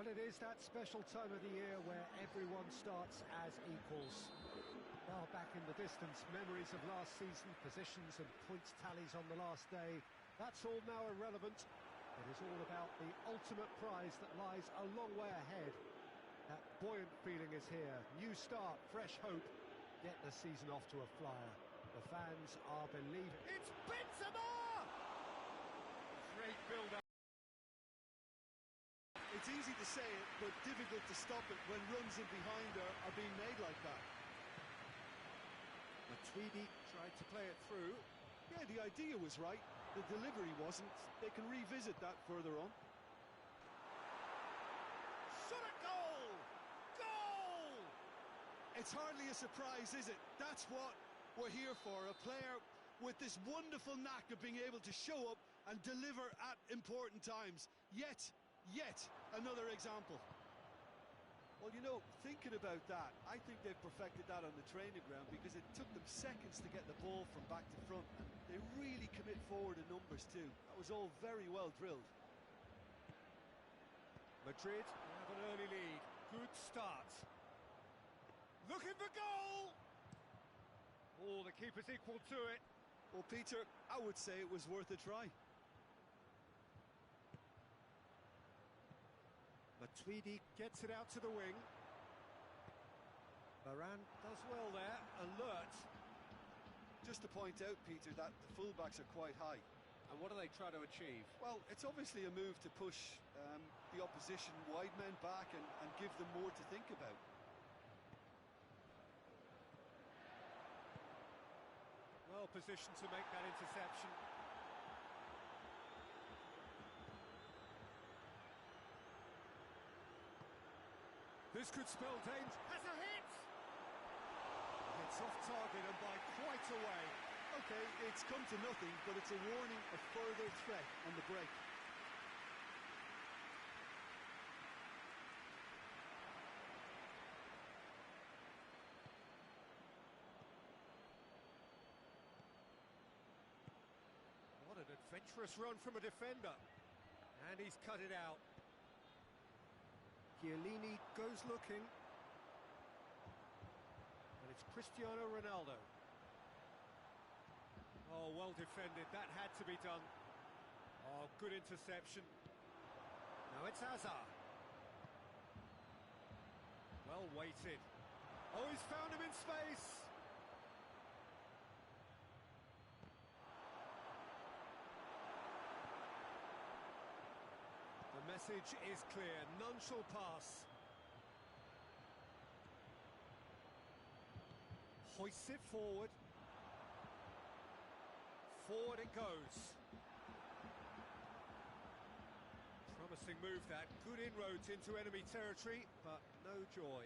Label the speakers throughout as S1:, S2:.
S1: Well, it is that special time of the year where everyone starts as equals. Far back in the distance, memories of last season, positions and points tallies on the last day, that's all now irrelevant. It is all about the ultimate prize that lies a long way ahead. That buoyant feeling is here. New start, fresh hope. Get the season off to a flyer. The fans are believing. It's Benzema! Great build-up.
S2: It's easy to say it, but difficult to stop it when runs in behind are being made like that.
S1: Matuidi tried to play it through.
S2: Yeah, the idea was right. The delivery wasn't. They can revisit that further on.
S1: Shot a goal! Goal!
S2: It's hardly a surprise, is it? That's what we're here for. A player with this wonderful knack of being able to show up and deliver at important times. Yet another example. Well, you know, thinking about that, I think they've perfected that on the training ground because it took them seconds to get the ball from back to front, and they really commit forward in numbers too. That was all very well drilled.
S1: Madrid have an early lead. Good start. Looking for goal! Oh, the keeper's equal to it.
S2: Well, Peter, I would say it was worth a try.
S1: Matuidi gets it out to the wing. Varane does well there, alert.
S2: Just to point out, Peter, that the fullbacks are quite high.
S1: And what do they try to achieve?
S2: Well, it's obviously a move to push the opposition wide men back and give them more to think about.
S1: Well positioned to make that interception. This could spell danger. Has a hit! It's off target and by quite a way.
S2: OK, it's come to nothing, but it's a warning of further threat on the break.
S1: What an adventurous run from a defender. And he's cut it out. Chiellini goes looking. And it's Cristiano Ronaldo. Oh, well defended. That had to be done. Oh, good interception. Now it's Hazard. Well weighted. Oh, he's found him in space. The message is clear, none shall pass. Hoists it forward. Forward it goes. Promising move that, good inroads into enemy territory, but no joy.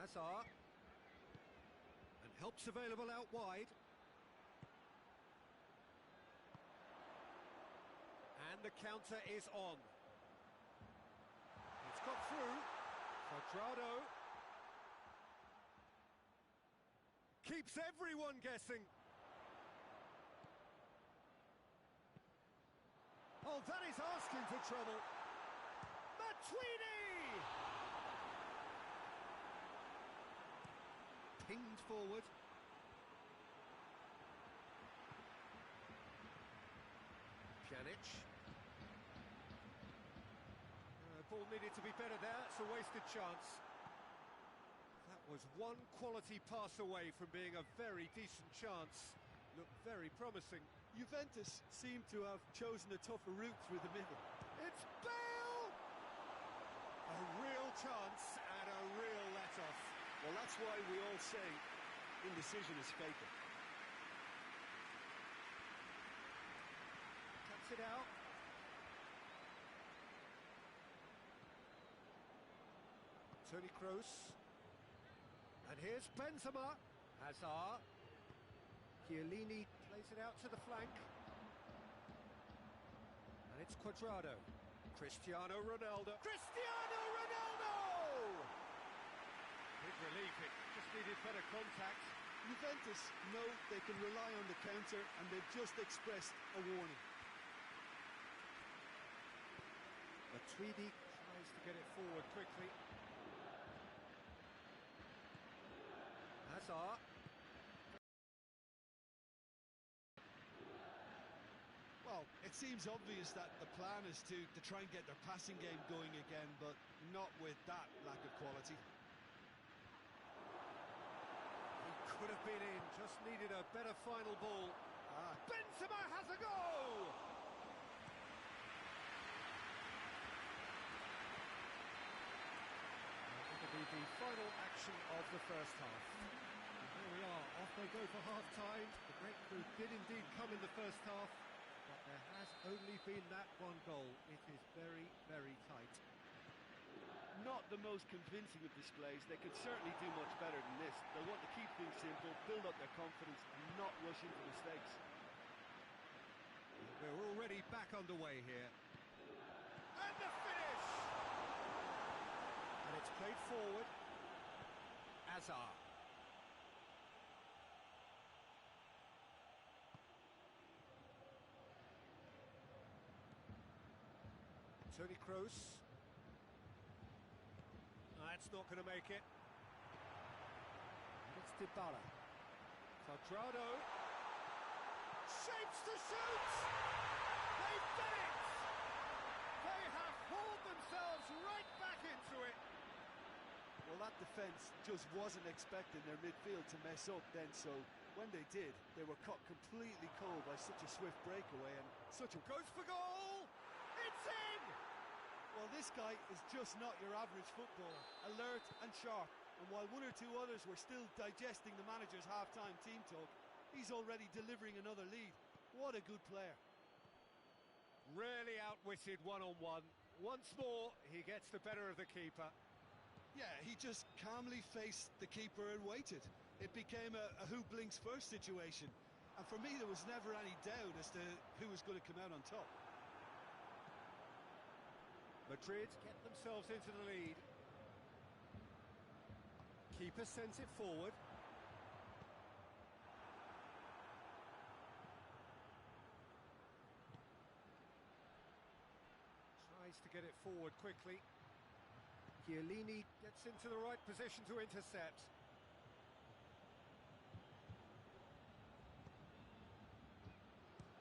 S1: Hazard. And help's available out wide. And the counter is on. It's got through. Cuadrado. Keeps everyone guessing. Oh, that is asking for trouble. Matuidi! Pinged forward. Pjanic. Ball needed to be better there, it's a wasted chance. That was one quality pass away from being a very decent chance. Looked very promising.
S2: Juventus seemed to have chosen a tougher route through the middle.
S1: It's Bale! A real chance and a real let-off.
S2: Well, that's why we all say indecision is fatal.
S1: Cuts it out. Toni Kroos. And here's Benzema. Hazard. Chiellini plays it out to the flank. And it's Cuadrado. Cristiano Ronaldo. Cristiano Ronaldo! Big relief, it just needed better contact.
S2: Juventus know they can rely on the counter, and they've just expressed a warning.
S1: Tweedy tries to get it forward quickly. Hazard.
S2: Well, it seems obvious that the plan is to try and get their passing game going again, but not with that lack of quality.
S1: He could have been in, just needed a better final ball. Benzema has a goal! That'll be the final action of the first half. And here we are, off they go for half-time. The breakthrough did indeed come in the first half, but there has only been that one goal. It is very, very tight.
S2: Not the most convincing of displays. They could certainly do much better than this. They'll want to keep things simple, build up their confidence, and not rush into mistakes.
S1: We're already back underway here. And the finish! And it's played forward. Hazard. Toni Kroos. That's not going to make it. It's Dybala. Cuadrado. Shapes to shoot! They've done it! They have hauled themselves right back into it.
S2: Well, that defence just wasn't expecting their midfield to mess up then, so when they did, they were caught completely cold by such a swift breakaway and such a...
S1: Goes for goal! It's in!
S2: Well, this guy is just not your average footballer, alert and sharp, and while one or two others were still digesting the manager's half-time team talk, he's already delivering another lead. What a good player.
S1: Really outwitted one-on-one. Once more, he gets the better of the keeper.
S2: Yeah, he just calmly faced the keeper and waited. It became a who blinks first situation. And for me, there was never any doubt as to who was going to come out on top.
S1: Madrid get themselves into the lead. Keeper sends it forward. Tries to get it forward quickly. Chiellini gets into the right position to intercept.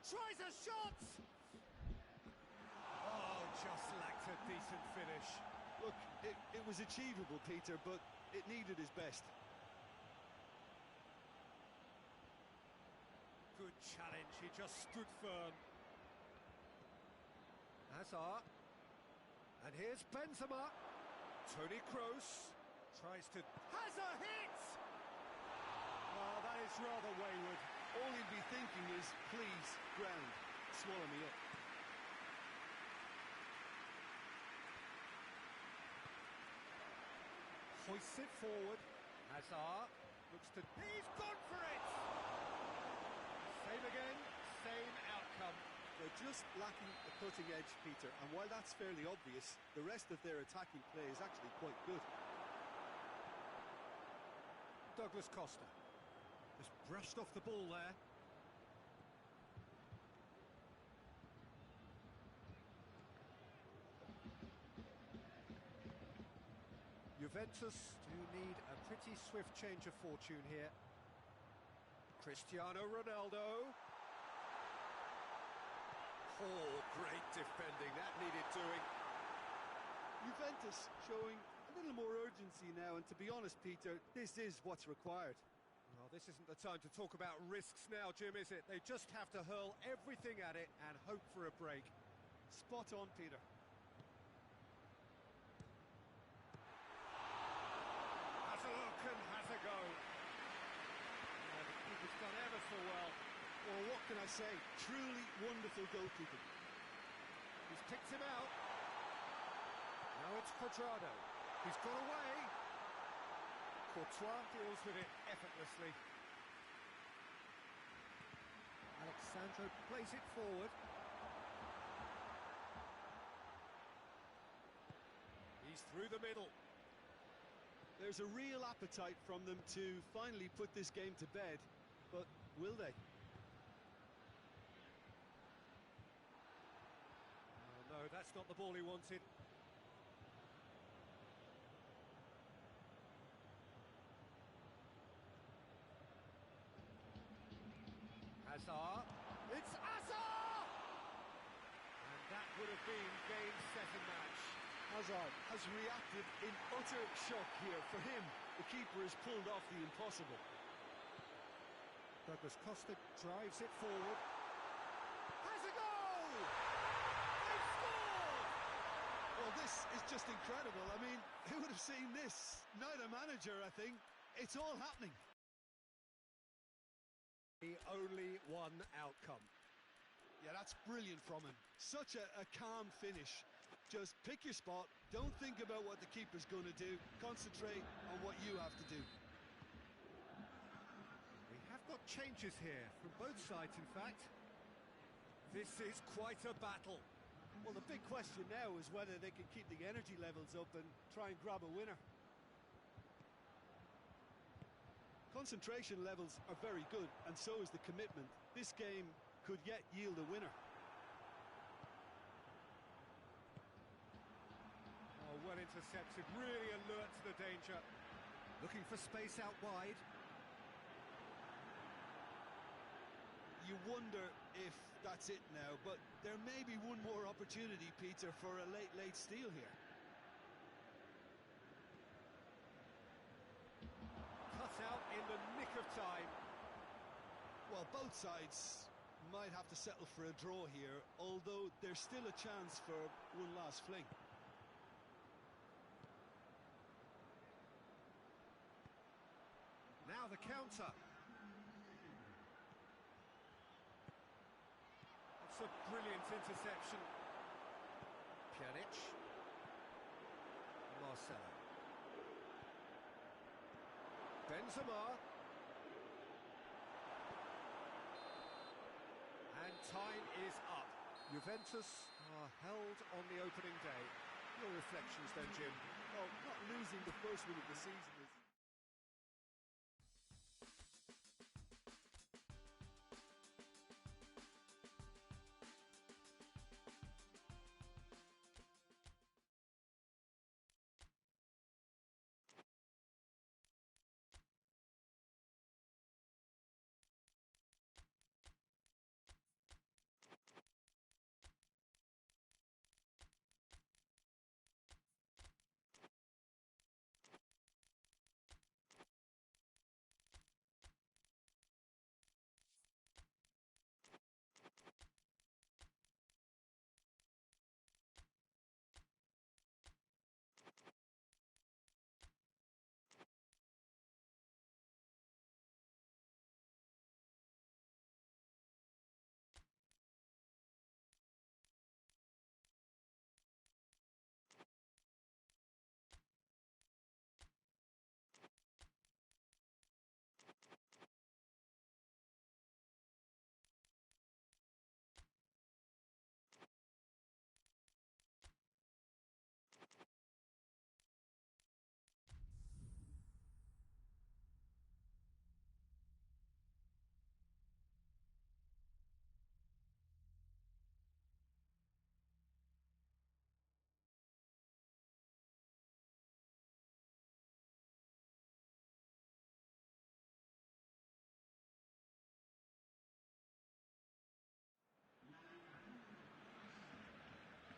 S1: Tries a shot! Oh, just lacked a decent finish.
S2: Look, it was achievable, Peter, but it needed his best.
S1: Good challenge, he just stood firm. Hazard. And here's Benzema. Toni Kroos tries to... Has a hit! Oh, that is rather wayward.
S2: All he'd be thinking is, please, ground, swallow me up.
S1: Hoists it forward. Hazard looks to... He's gone for it! Same again, same outcome.
S2: They're just lacking the cutting edge, Peter, and while that's fairly obvious, the rest of their attacking play is actually quite good.
S1: Douglas Costa just brushed off the ball there. Juventus do need a pretty swift change of fortune here. Cristiano Ronaldo. Oh, great defending, that needed doing.
S2: Juventus showing a little more urgency now, and to be honest, Peter, this is what's required.
S1: Well, this isn't the time to talk about risks now, Jim, is it? They just have to hurl everything at it and hope for a break.
S2: Spot on, Peter.
S1: Has a look and has a go. Yeah, the keeper's done ever so well.
S2: Well, what can I say? Truly wonderful goalkeeping.
S1: He's picked him out. Now it's Cuadrado. He's got away. Courtois deals with it effortlessly. Alexandro plays it forward. He's through the middle.
S2: There's a real appetite from them to finally put this game to bed, but will they?
S1: No, No, that's not the ball he wanted. Hazard. It's Hazard! And that would have been game, set and match.
S2: Hazard has reacted in utter shock here. For him, the keeper has pulled off the impossible.
S1: Douglas Costa drives it forward. Has a goal! They've scored!
S2: Well, this is just incredible. I mean, who would have seen this? Neither manager, I think. It's all happening.
S1: The only one outcome.
S2: Yeah, that's brilliant from him. Such a calm finish. Just pick your spot. Don't think about what the keeper's going to do. Concentrate on what you have to do.
S1: We have got changes here from both sides, in fact. This is quite a battle.
S2: Well, the big question now is whether they can keep the energy levels up and try and grab a winner. Concentration levels are very good, and so is the commitment. This game could yet yield a winner.
S1: Oh, well intercepted, really alert to the danger. Looking for space out wide.
S2: You wonder if that's it now, but there may be one more opportunity, Peter, for a late steal here.
S1: Cut out in the nick of time.
S2: Well, both sides might have to settle for a draw here, although there's still a chance for one last fling.
S1: Now the counter. That's a brilliant interception. Pjanic. Marcelo. Benzema. And time is up. Juventus are held on the opening day. Your reflections then, Jim?
S2: Well, not losing the first win of the season is...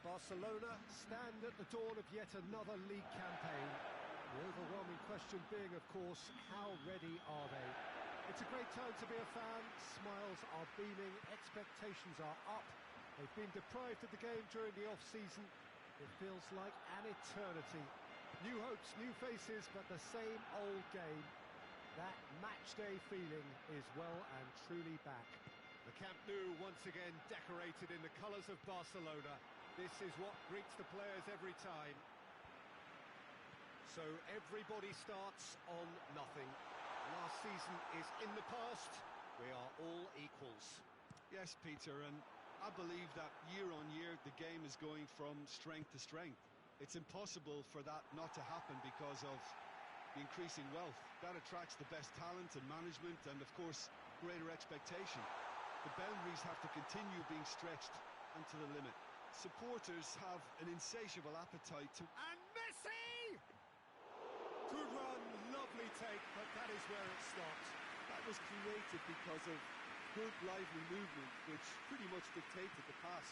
S1: Barcelona stand at the dawn of yet another league campaign. The overwhelming question being, of course, how ready are they? It's a great time to be a fan. Smiles are beaming, expectations are up. They've been deprived of the game during the off-season. It feels like an eternity. New hopes, new faces, but the same old game. That match-day feeling is well and truly back. The Camp Nou once again decorated in the colours of Barcelona. This is what greets the players every time. So everybody starts on nothing. Last season is in the past. We are all equals.
S2: Yes, Peter, and I believe that year on year the game is going from strength to strength. It's impossible for that not to happen because of the increasing wealth. That attracts the best talent and management and, of course, greater expectation. The boundaries have to continue being stretched and to the limit. Supporters have an insatiable appetite to...
S1: And Messi! Good run, lovely take, but that is where it stopped.
S2: That was created because of good, lively movement, which pretty much dictated the pass.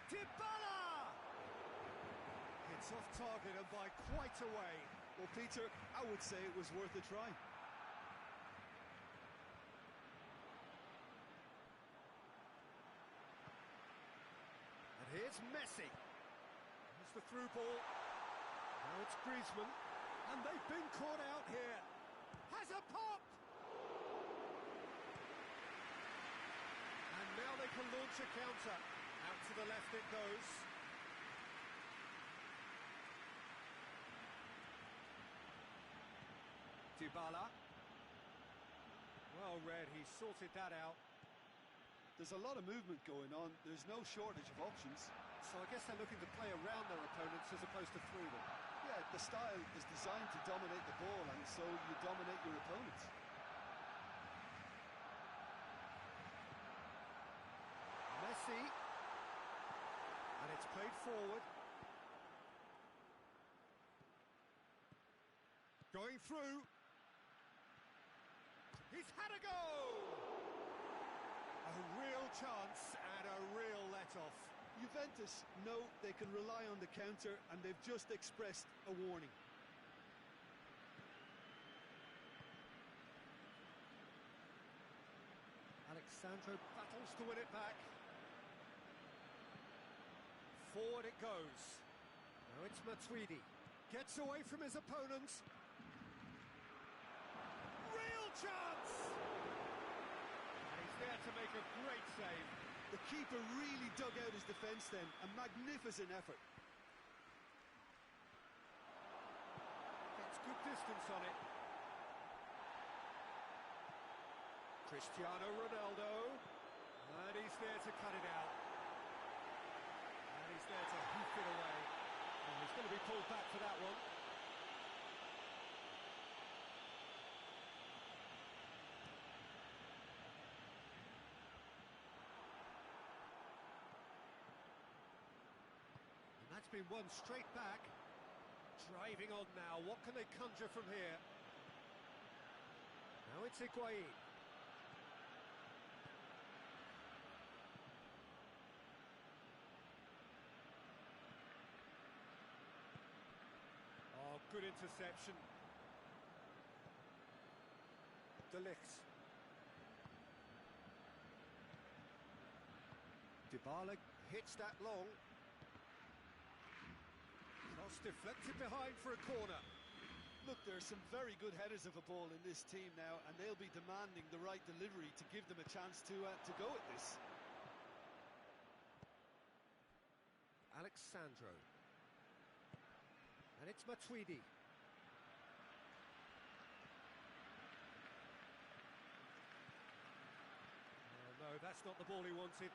S1: Dybala! It's off target and by quite a way.
S2: Well, Peter, I would say it was worth a try.
S1: And here's Messi. Here's the through ball. Now it's Griezmann. And they've been caught out here. Has a pop! And now they can launch a counter. Out to the left it goes. Dybala. Well read, he sorted that out.
S2: There's a lot of movement going on. There's no shortage of options.
S1: So I guess they're looking to play around their opponents as opposed to through them.
S2: Yeah, the style is designed to dominate the ball, and so you dominate your opponents.
S1: Messi. And it's played forward. Going through. He's had a go! A real chance and a real let-off.
S2: Juventus know they can rely on the counter, and they've just expressed a warning.
S1: Alexandro battles to win it back. Forward it goes. Now it's Matuidi. Gets away from his opponents. Real chance! And he's there to make a great save.
S2: The keeper really dug out his defence then. A magnificent effort.
S1: Gets good distance on it. Cristiano Ronaldo. And he's there to cut it out. And he's there to hoof it away. And he's going to be pulled back for that one. And that's been won straight back. Driving on now. What can they conjure from here? Now it's Higuain. Good interception. De Ligt. Dybala hits that long. Cross deflected behind for a corner.
S2: Look, there are some very good headers of a ball in this team now, and they'll be demanding the right delivery to give them a chance to go at this.
S1: Alexandro. And it's Matuidi. Oh, no, that's not the ball he wanted.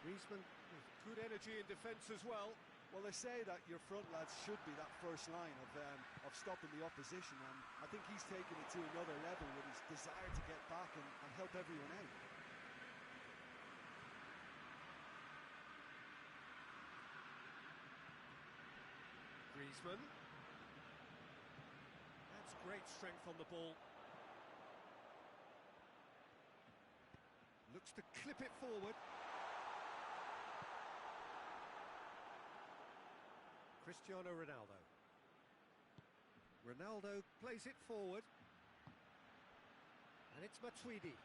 S1: Griezmann with good energy in defence as well.
S2: Well, they say that your front lads should be that first line of stopping the opposition, and I think he's taken it to another level with his desire to get back and help everyone out.
S1: Griezmann. Great strength on the ball. Looks to clip it forward. Cristiano Ronaldo. Ronaldo plays it forward. And it's Matuidi.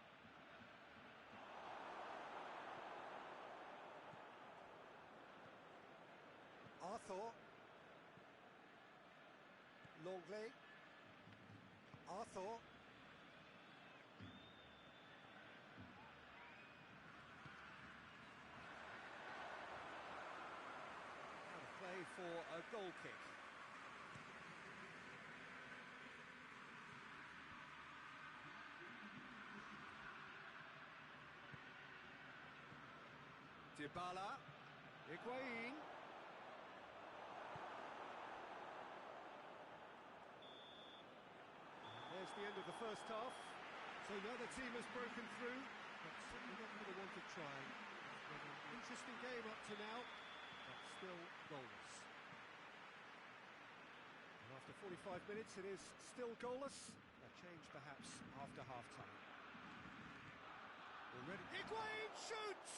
S1: Arthur. Longley. Arthur. And a play for a goal kick. Dybala. Higuain. There's the end of the first half. So neither team has broken through, but certainly not going to want to try. It's been an interesting game up to now, but still goalless. And after 45 minutes, it is still goalless. A change perhaps after half-time. Already, Higuain shoots!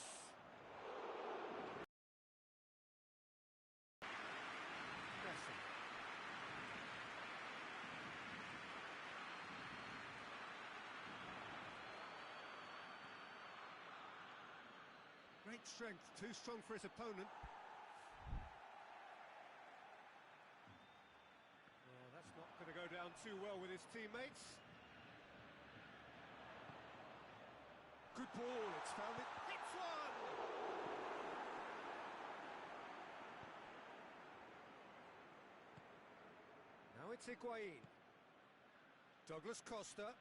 S1: Messi. Great strength, too strong for his opponent. Well, that's not going to go down too well with his teammates. Good ball, it's found it, hits one! Now it's Higuain. Douglas Costa.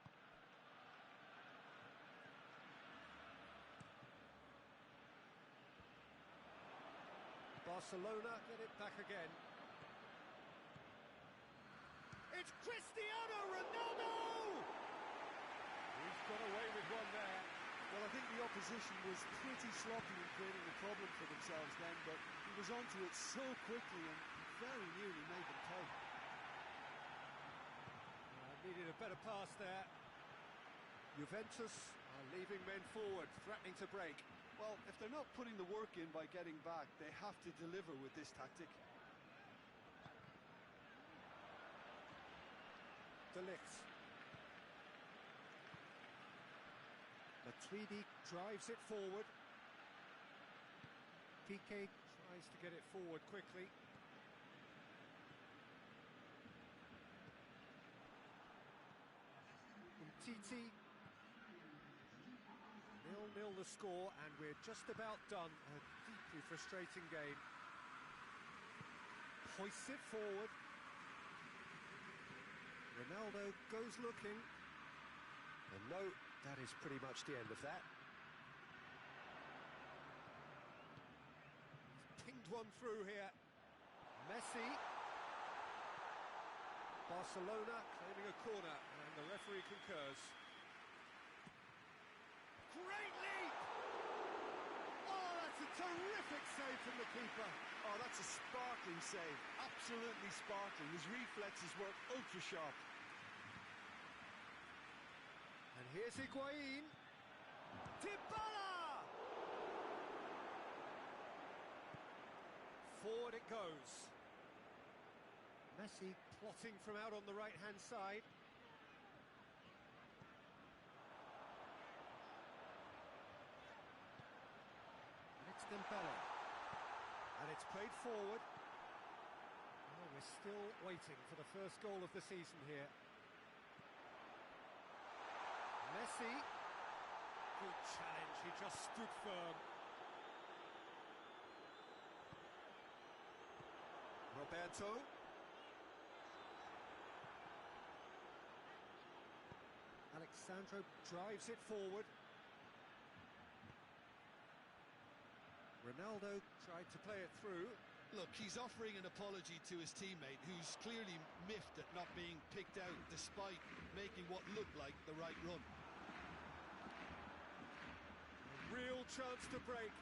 S1: Barcelona get it back again. It's Cristiano Ronaldo! He's got away with one there.
S2: Well, I think the opposition was pretty sloppy in creating a problem for themselves then, but he was onto it so quickly and very nearly made them pay.
S1: Needed a better pass there. Juventus are leaving men forward, threatening to break.
S2: Well, if they're not putting the work in by getting back, they have to deliver with this tactic.
S1: De Ligt. Matuidi drives it forward. Piqué tries to get it forward quickly. Titi. 0-0 the score, and we're just about done. A deeply frustrating game. Hoists it forward. Ronaldo goes looking. And no, that is pretty much the end of that. He's pinged one through here. Messi. Barcelona claiming a corner, and the referee concurs. Great leap! Oh, that's a terrific save from the keeper.
S2: Oh, that's a sparkling save. Absolutely sparkling. His reflexes work ultra sharp.
S1: And here's Higuain. Dybala! Forward it goes. Messi plotting from out on the right-hand side. It's Dembele. And it's played forward. Oh, we're still waiting for the first goal of the season here. Messi. Good challenge, he just stood firm. Roberto. Alexandro drives it forward. Ronaldo tried to play it through.
S2: Look, he's offering an apology to his teammate, who's clearly miffed at not being picked out despite making what looked like the right run.
S1: A real chance to break.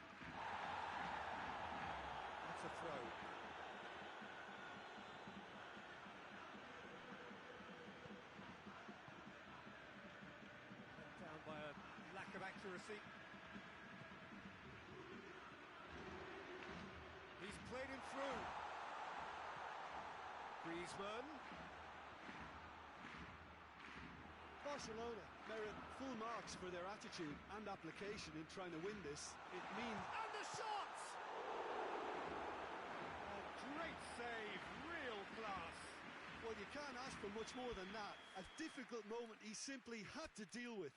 S1: That's a throw. Messi. He's played him through. Griezmann.
S2: Barcelona merit full marks for their attitude and application in trying to win this. It means...
S1: And the shot! A great save, real class.
S2: Well, you can't ask for much more than that. A difficult moment he simply had to deal with.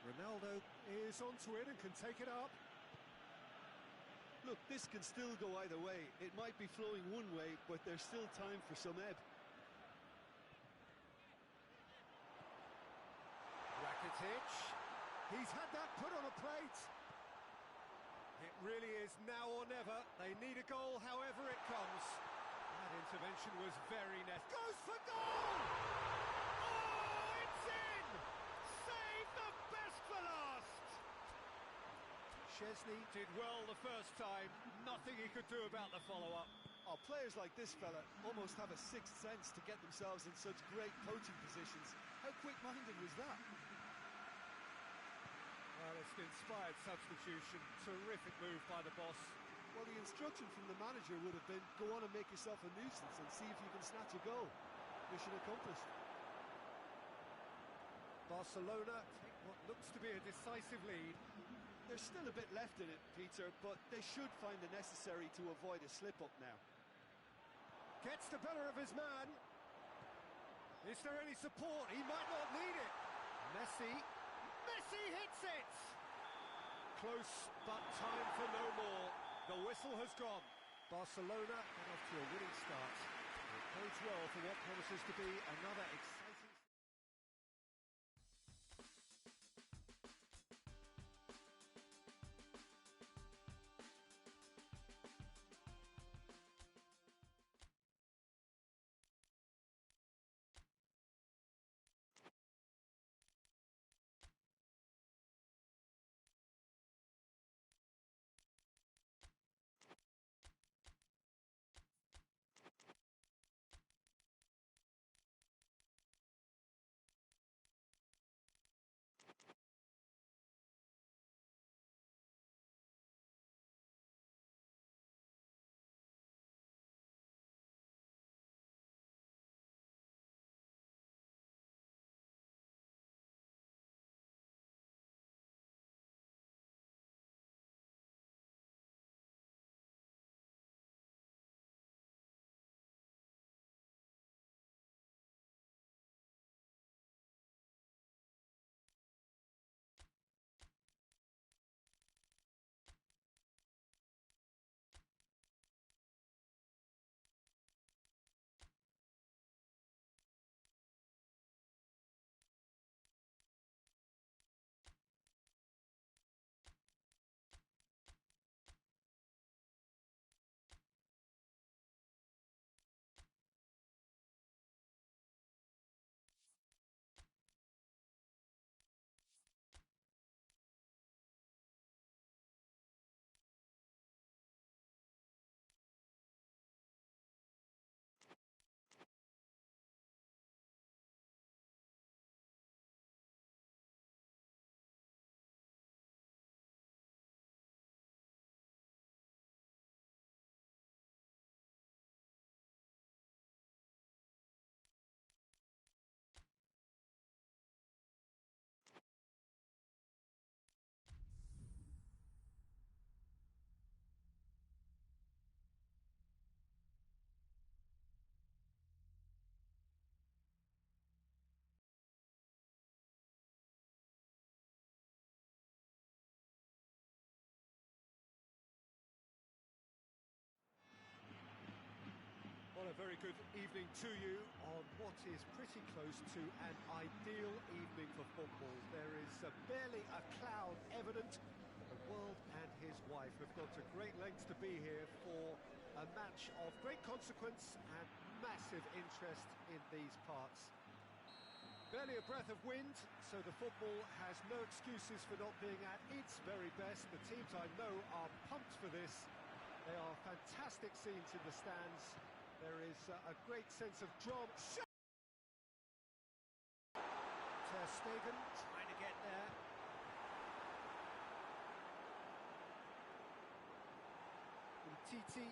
S1: Ronaldo is onto it and can take it up.
S2: Look, this can still go either way. It might be flowing one way, but there's still time for some ebb.
S1: Rakitic. He's had that put on a plate. It really is now or never. They need a goal however it comes. That intervention was very necessary. Goes for goal! Oh, it's in! Save the best for last! Szczesny did well the first time. Nothing he could do about the follow-up.
S2: Oh, players like this fella almost have a sixth sense to get themselves in such great coaching positions. How quick-minded was that?
S1: Well, it's an inspired substitution. Terrific move by the boss.
S2: Well, the instruction from the manager would have been, go on and make yourself a nuisance and see if you can snatch a goal. Mission accomplished.
S1: Barcelona take what looks to be a decisive lead.
S2: There's still a bit left in it, Peter, but they should find the necessary to avoid a slip-up now.
S1: Gets the better of his man. Is there any support? He might not need it. Messi. Messi hits it! Close, but time for no more. The whistle has gone. Barcelona got off to a winning start. It bodes well for what promises to be another exciting... Well, a very good evening to you on what is pretty close to an ideal evening for football. There is barely a cloud evident. The world and his wife have gone to great lengths to be here for a match of great consequence and massive interest in these parts. Barely a breath of wind, so the football has no excuses for not being at its very best. The teams I know are pumped for this. They are fantastic scenes in the stands. There is a great sense of drama. Ter Stegen trying to get there. Titi.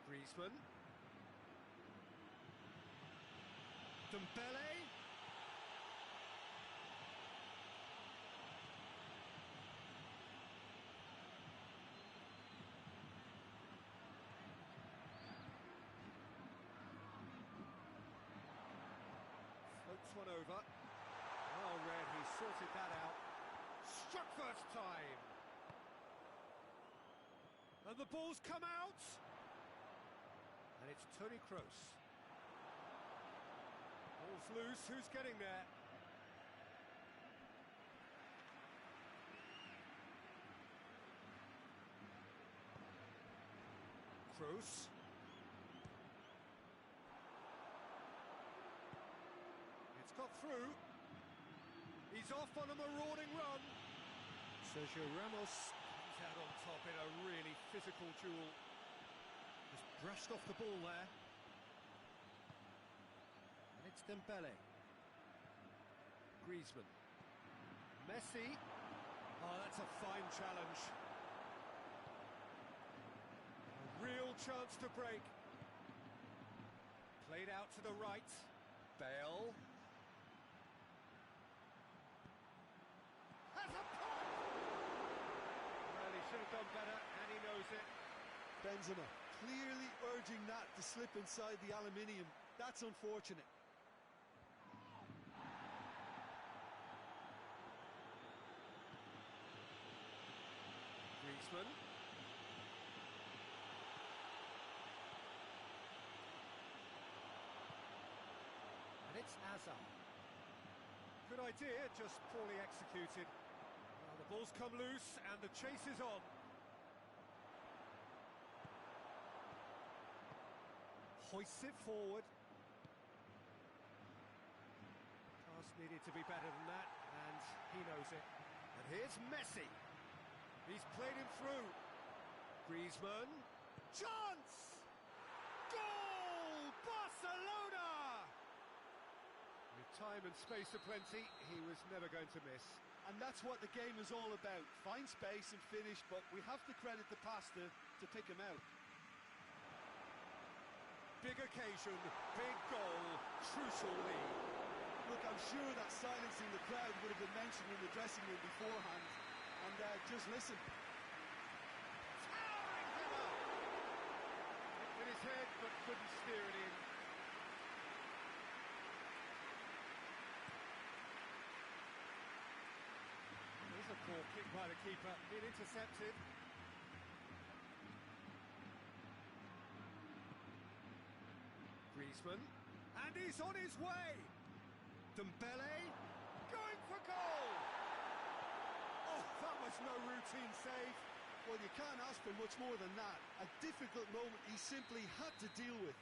S1: Griezmann. Dembele. Floats one over. Well read, he sorted that out. Struck first time. And the ball's come out. And it's Toni Kroos. Ball's loose, who's getting there? Kroos. It's got through. He's off on a marauding run. Sergio Ramos comes out on top in a really physical duel. Just brushed off the ball there. And it's Dembele. Griezmann. Messi. Oh, that's a fine challenge. A real chance to break. Played out to the right. Bale. Has a point! Well, he should have done better, and he knows it.
S2: Benzema clearly urging that to slip inside the aluminium. That's unfortunate.
S1: Griezmann. And it's Hazard. Good idea, just poorly executed. Well, the ball's come loose and the chase is on. Hoists it forward. Pass needed to be better than that, and he knows it. And here's Messi. He's played him through. Griezmann. Chance! Goal! Barcelona! With time and space aplenty, he was never going to miss.
S2: And that's what the game is all about. Find space and finish, but we have to credit the passer to pick him out.
S1: Big occasion, big goal, crucial lead.
S2: Look, I'm sure that silencing the crowd would have been mentioned in the dressing room beforehand. And just listen.
S1: Towering header! With his head, but couldn't steer it in. There's a poor kick by the keeper, been intercepted. Griezmann, and he's on his way. Dembele, going for goal. Oh, that was no routine save.
S2: Well, you can't ask for much more than that. A difficult moment he simply had to deal with.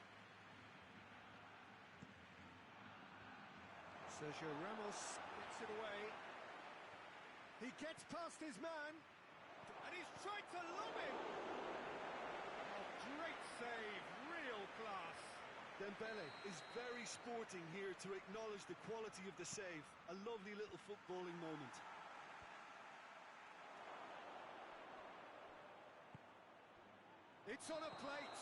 S1: Sergio Ramos gets it away. He gets past his man, and he's tried to lob him. Oh, great save, real class.
S2: Dembele is very sporting here to acknowledge the quality of the save. A lovely little footballing moment.
S1: It's on a plate.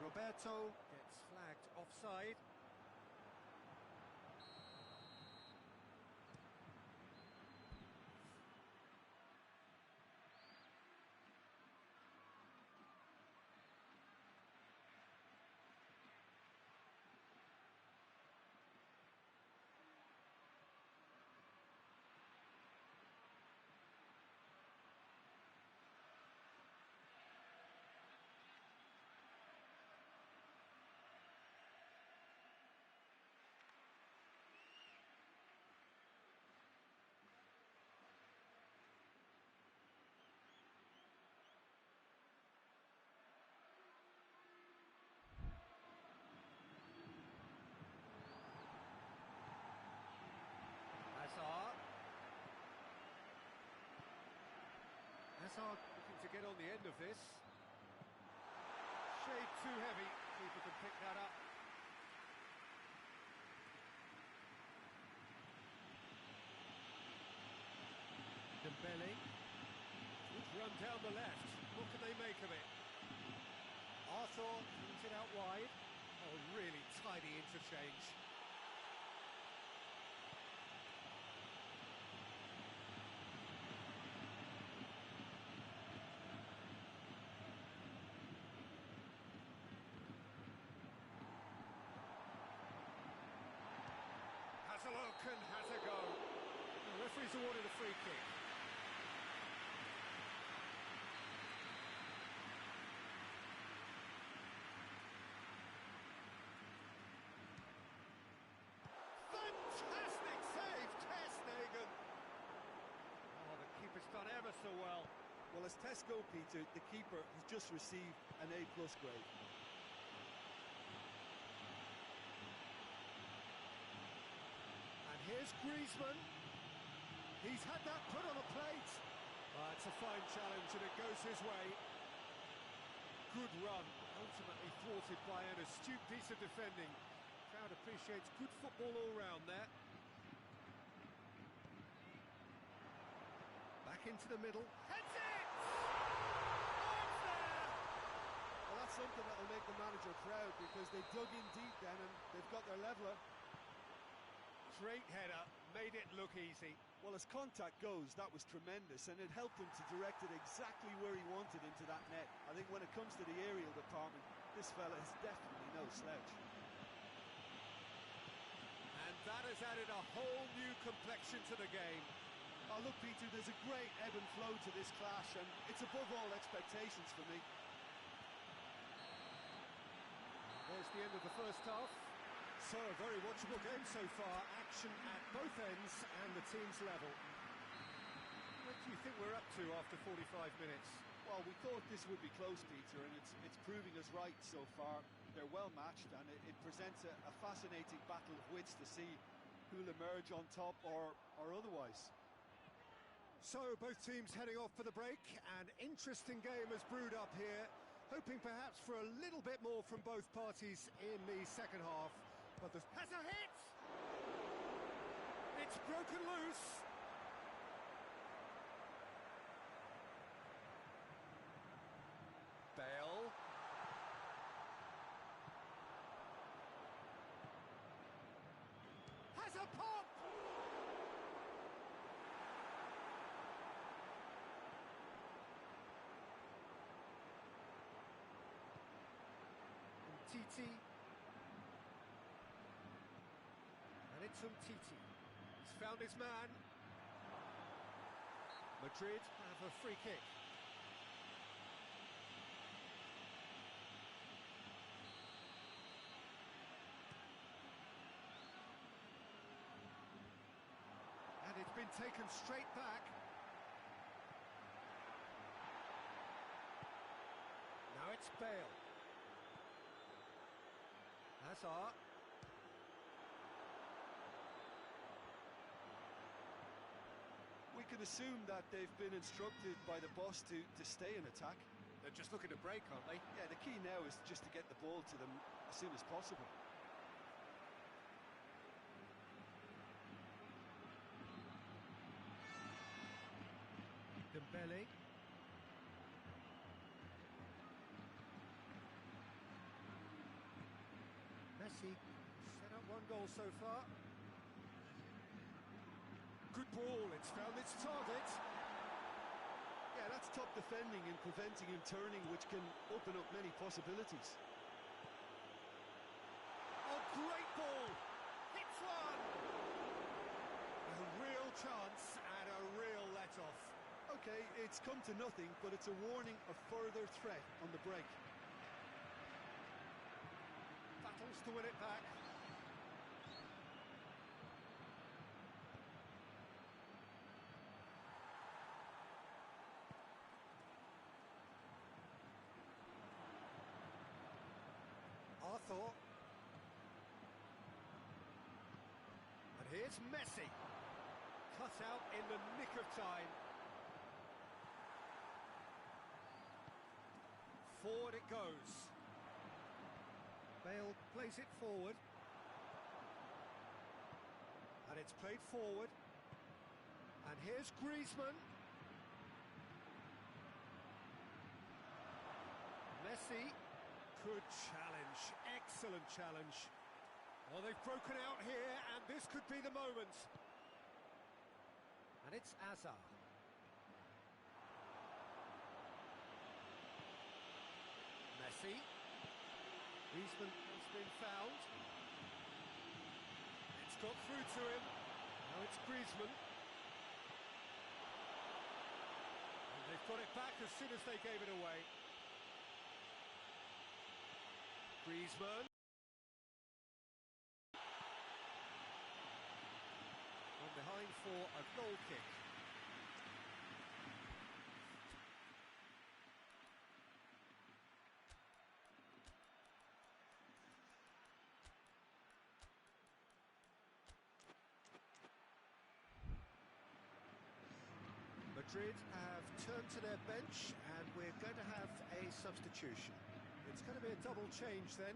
S1: Roberto gets flagged offside. Hazard looking to get on the end of this. Shade too heavy. Keeper can pick that up. Dembele. Good run down the left. What can they make of it? Arthur brings it out wide. Oh, really tidy interchange. Has a look and has a go. The referee's awarded a free kick. Fantastic save, Ter Stegen. Oh, the keeper's done ever so well.
S2: Well, as tests go, Peter, the keeper has just received an A+ grade.
S1: And here's Griezmann. He's had that put on a plate. It's a fine challenge and it goes his way. Good run, ultimately thwarted by an astute piece of defending. Crowd appreciates good football all round there. Back into the middle. Heads it! Oh, it's there!
S2: Well, that's something that'll make the manager proud because they dug in deep then and they've got their leveller.
S1: Great header, made it look easy.
S2: Well, as contact goes, that was tremendous, and it helped him to direct it exactly where he wanted into that net. I think when it comes to the aerial department, this fella is definitely no slouch.
S1: And that has added a whole new complexion to the game.
S2: Oh, look, Peter, there's a great ebb and flow to this clash, and it's above all expectations for me.
S1: There's the end of the first half. So, a very watchable game so far. Action at both ends and the team's level. What do you think we're up to after 45 minutes?
S2: Well, we thought this would be close, Peter, and it's proving us right so far. They're well matched, and it presents a fascinating battle of wits to see who'll emerge on top or otherwise.
S1: So, both teams heading off for the break. An interesting game has brewed up here, hoping perhaps for a little bit more from both parties in the second half. But the has a hit! It's broken loose. Bale. Has a pop! Titi. And it's Titi. He's found his man. Madrid have a free kick. And it's been taken straight back. Now it's Bale. Hazard.
S2: We can assume that they've been instructed by the boss to stay in attack.
S1: They're just looking to break, aren't they?
S2: Yeah, the key now is just to get the ball to them as soon as possible.
S1: Dembele. Messi set up one goal so far. Good ball, it's found its target.
S2: Yeah, that's top defending and preventing him turning, which can open up many possibilities.
S1: Oh, great ball! Hits one! A real chance and a real let-off.
S2: Okay, it's come to nothing, but it's a warning of further threat on the break.
S1: Battles to win it back. Arthur. And here's Messi. Cut out in the nick of time. Forward it goes. Bale plays it forward. And it's played forward. And here's Griezmann. Messi. Good challenge. Excellent challenge. Well, they've broken out here, and this could be the moment. And it's Azar. Messi. Griezmann has been found. It's got through to him. Now it's Griezmann. And they've got it back as soon as they gave it away. Griezmann. On behind for a goal kick. Madrid have turned to their bench, and we're going to have a substitution. It's going to be a double change then.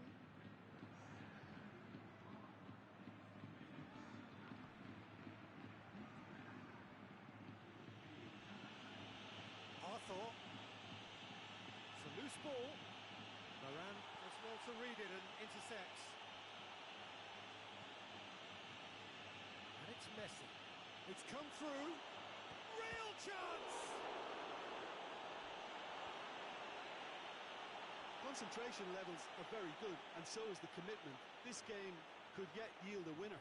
S1: Arthur. It's a loose ball. Moran does well to read it and intercepts. And it's Messi. It's come through. Real chance!
S2: Concentration levels are very good, and so is the commitment. This game could yet yield a winner.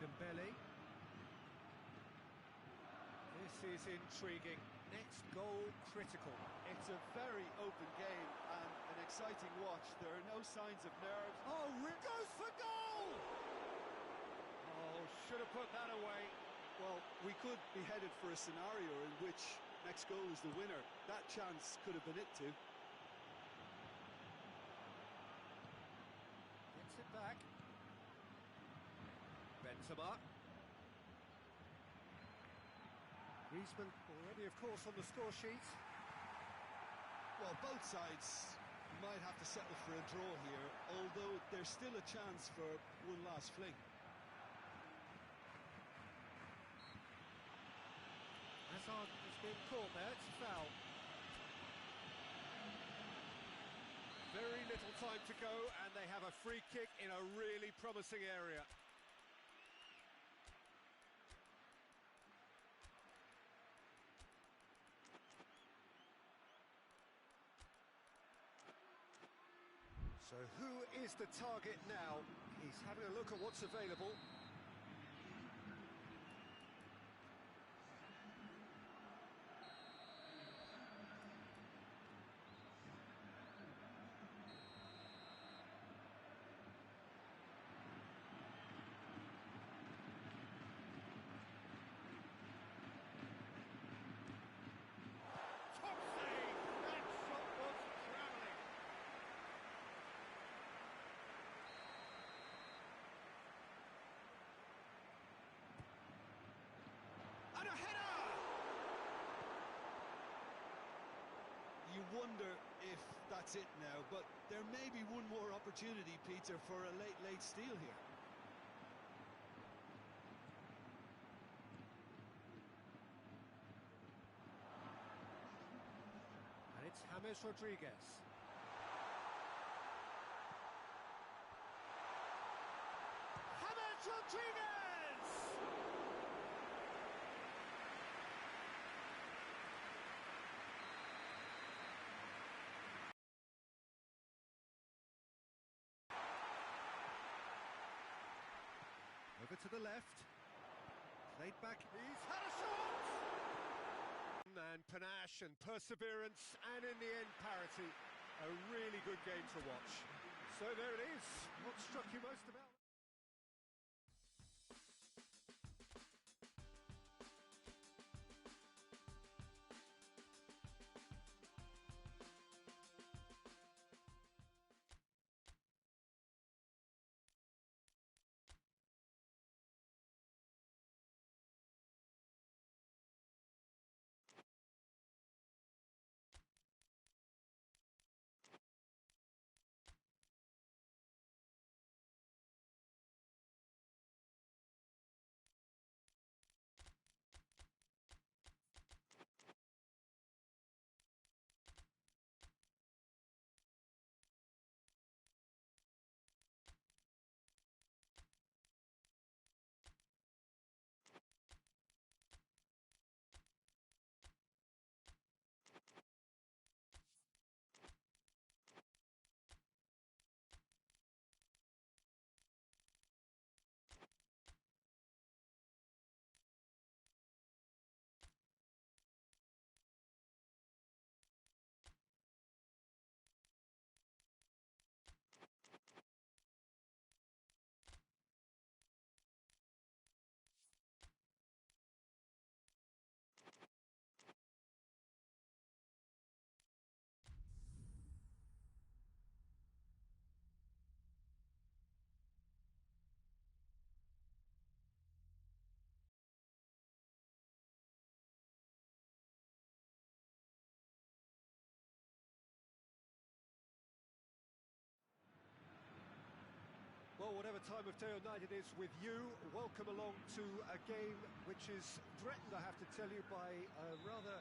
S1: Dembele. This is intriguing. Next goal critical.
S2: It's a very open game and an exciting watch. There are no signs of nerves.
S1: Oh, goes for goal! Oh, should have put that away.
S2: Well, we could be headed for a scenario in which next goal is the winner. That chance could have been it too.
S1: Gets it back. Benzema. Griezmann already, of course, on the score sheet.
S2: Well, both sides might have to settle for a draw here, although there's still a chance for one last fling.
S1: Hazard has been caught there, it's a foul. Very little time to go, and they have a free kick in a really promising area. So who is the target now? He's having a look at what's available.
S2: You wonder if that's it now, but there may be one more opportunity, Peter, for a late steal here.
S1: And it's James Rodriguez. James Rodriguez! Over to the left. Played back. He's had a shot! And panache and perseverance, and in the end, parity. A really good game to watch. So there it is. What struck you most about Well, whatever time of day or night it is with you, welcome along to a game which is threatened, I have to tell you, by a rather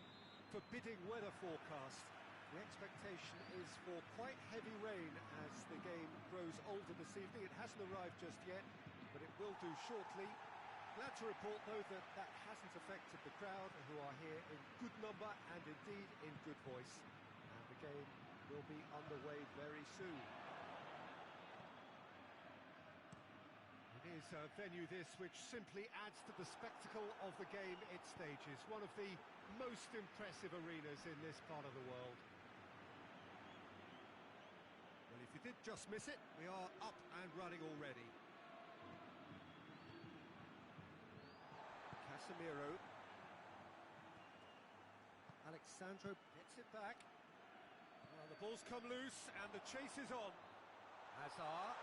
S1: forbidding weather forecast. The expectation is for quite heavy rain as the game grows older this evening. It hasn't arrived just yet, but it will do shortly. Glad to report, though, that that hasn't affected the crowd, who are here in good number and indeed in good voice. And the game will be underway very soon. It is a venue, this, which simply adds to the spectacle of the game it stages. One of the most impressive arenas in this part of the world. Well, if you did just miss it, we are up and running already. Casemiro. Alexandro gets it back. The ball's come loose and the chase is on. Hazard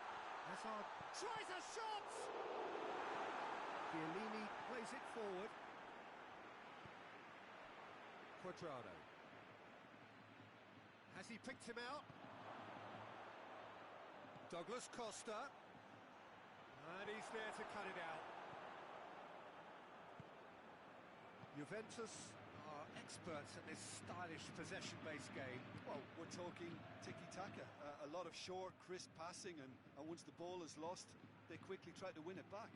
S1: tries a shot! Chiellini plays it forward. Cuadrado. Has he picked him out? Douglas Costa. And he's there to cut it out. Juventus are experts at this stylish possession-based game.
S2: Well, we're talking tiki-taka, a lot of short, crisp passing, and once the ball is lost, they quickly try to win it back.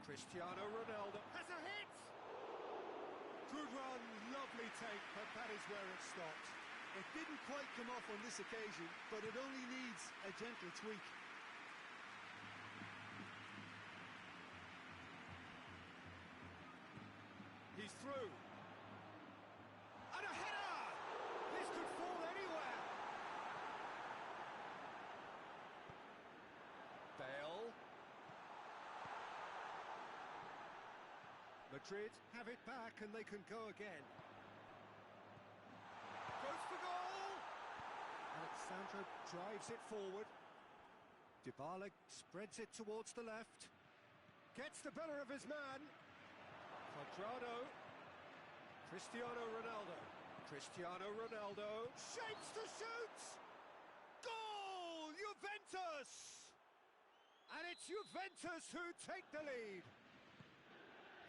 S1: Cristiano Ronaldo has a hit! Good run, lovely take, but that is where it stopped.
S2: It didn't quite come off on this occasion, but it only needs a gentle tweak.
S1: He's through. And a header! This could fall anywhere. Bale. Madrid have it back and they can go again. Goes for goal! Alexandro drives it forward. Dybala spreads it towards the left. Gets the better of his man. Cuadrado. Cristiano Ronaldo shapes to shoot! Goal! Juventus! And it's Juventus who take the lead.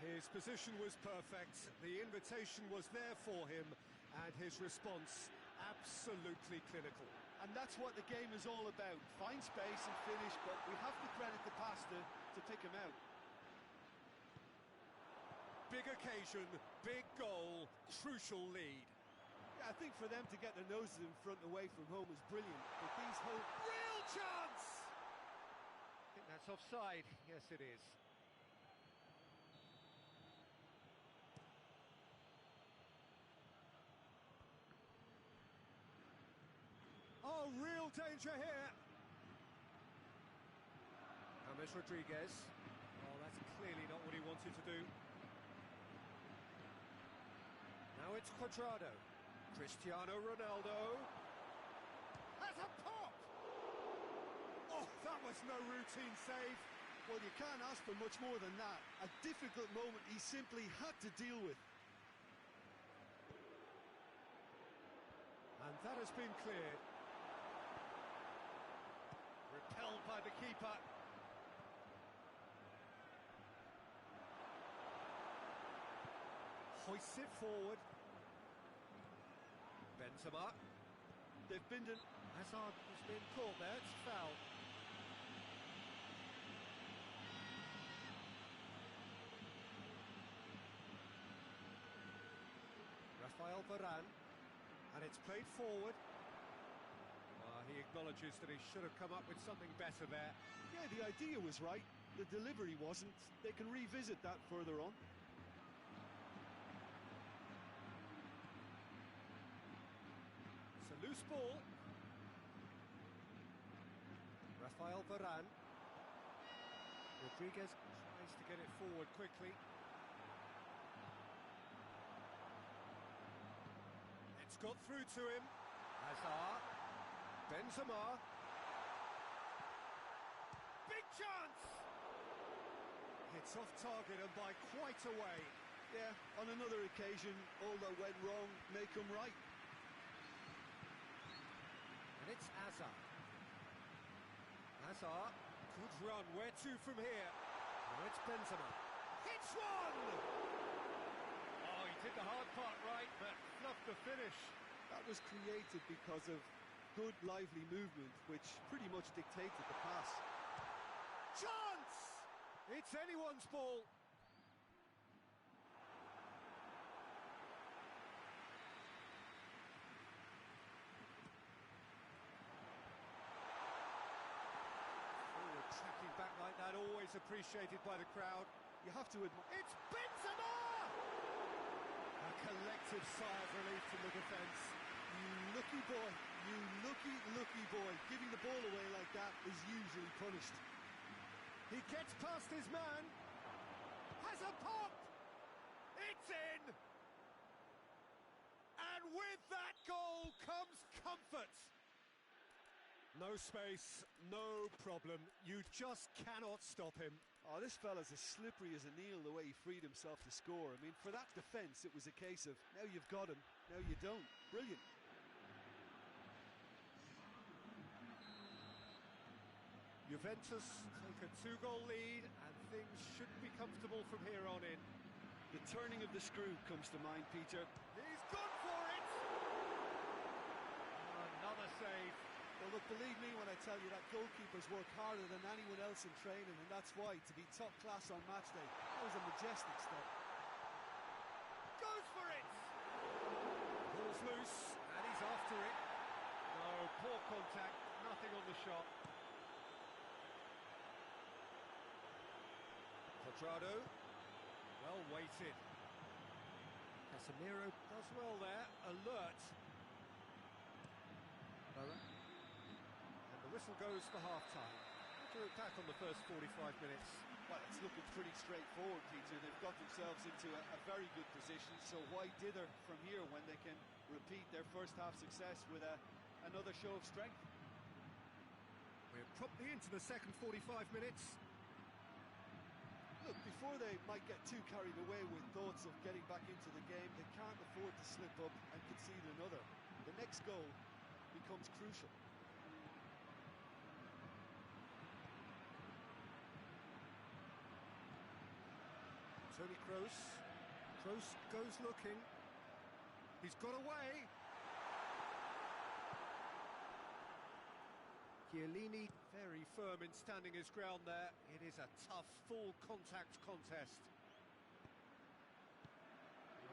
S1: His position was perfect, the invitation was there for him, and his response absolutely clinical.
S2: And that's what the game is all about. Find space and finish, but we have to credit the passer to pick him out.
S1: Big occasion, big goal, crucial lead.
S2: Yeah, I think for them to get their noses in front away from home is brilliant, but these whole...
S1: Real chance! I think that's offside. Yes, it is. Oh, real danger here. James Rodriguez. Oh, that's clearly not what he wanted to do. Now it's Cuadrado. Cristiano Ronaldo has a pop! Oh, that was no routine save.
S2: Well, you can't ask for much more than that. A difficult moment he simply had to deal with.
S1: And that has been cleared. Repelled by the keeper. Hoists it forward. Benzema.
S2: They've been to...
S1: Hazard has been caught there, it's foul. Rafael Varane. And it's played forward. He acknowledges that he should have come up with something better there.
S2: Yeah, the idea was right. The delivery wasn't. They can revisit that further on.
S1: It's a loose ball. Rafael Varane. Rodriguez tries to get it forward quickly. It's got through to him. Hazard. Benzema. Big chance! It's off target and by quite a way.
S2: Yeah, on another occasion, all that went wrong may come right.
S1: And it's Hazard. Hazard, good run, where to from here? Now it's Benzema. Hits one! Oh, he did the hard part right, but fluffed the finish.
S2: That was created because of good, lively movement, which pretty much dictated the pass.
S1: Chance! It's anyone's ball. Forward tracking back like that, always appreciated by the crowd.
S2: You have to admire...
S1: It's Benzema! A collective sigh of relief from the defence.
S2: You lucky boy, you lucky boy. Giving the ball away like that is usually punished.
S1: He gets past his man. Has a pop. It's in. And with that goal comes comfort. No space, no problem. You just cannot stop him.
S2: Oh, this fella's as slippery as a needle the way he freed himself to score. I mean, for that defence, it was a case of, now you've got him, now you don't. Brilliant.
S1: Juventus take a 2-goal lead, and things should be comfortable from here on in.
S2: The turning of the screw comes to mind, Peter.
S1: He's gone for it! Another save.
S2: Well, look, believe me when I tell you that goalkeepers work harder than anyone else in training, and that's why, to be top class on match day, that was a majestic step.
S1: Goes for it! Ball's loose, and he's after it. No, poor contact, nothing on the shot. Quadrado, well weighted. Casemiro does well there, alert. And the whistle goes for half-time. To look back on the first 45 minutes.
S2: Well, it's looking pretty straightforward, Peter. They've got themselves into a very good position, so why dither from here when they can repeat their first half success with another show of strength?
S1: We're promptly into the second 45 minutes.
S2: Look, before they might get too carried away with thoughts of getting back into the game, they can't afford to slip up and concede another. The next goal becomes crucial.
S1: Toni Kroos. Kroos goes looking. He's got away. Chiellini very firm in standing his ground there. It is a tough, full contact contest.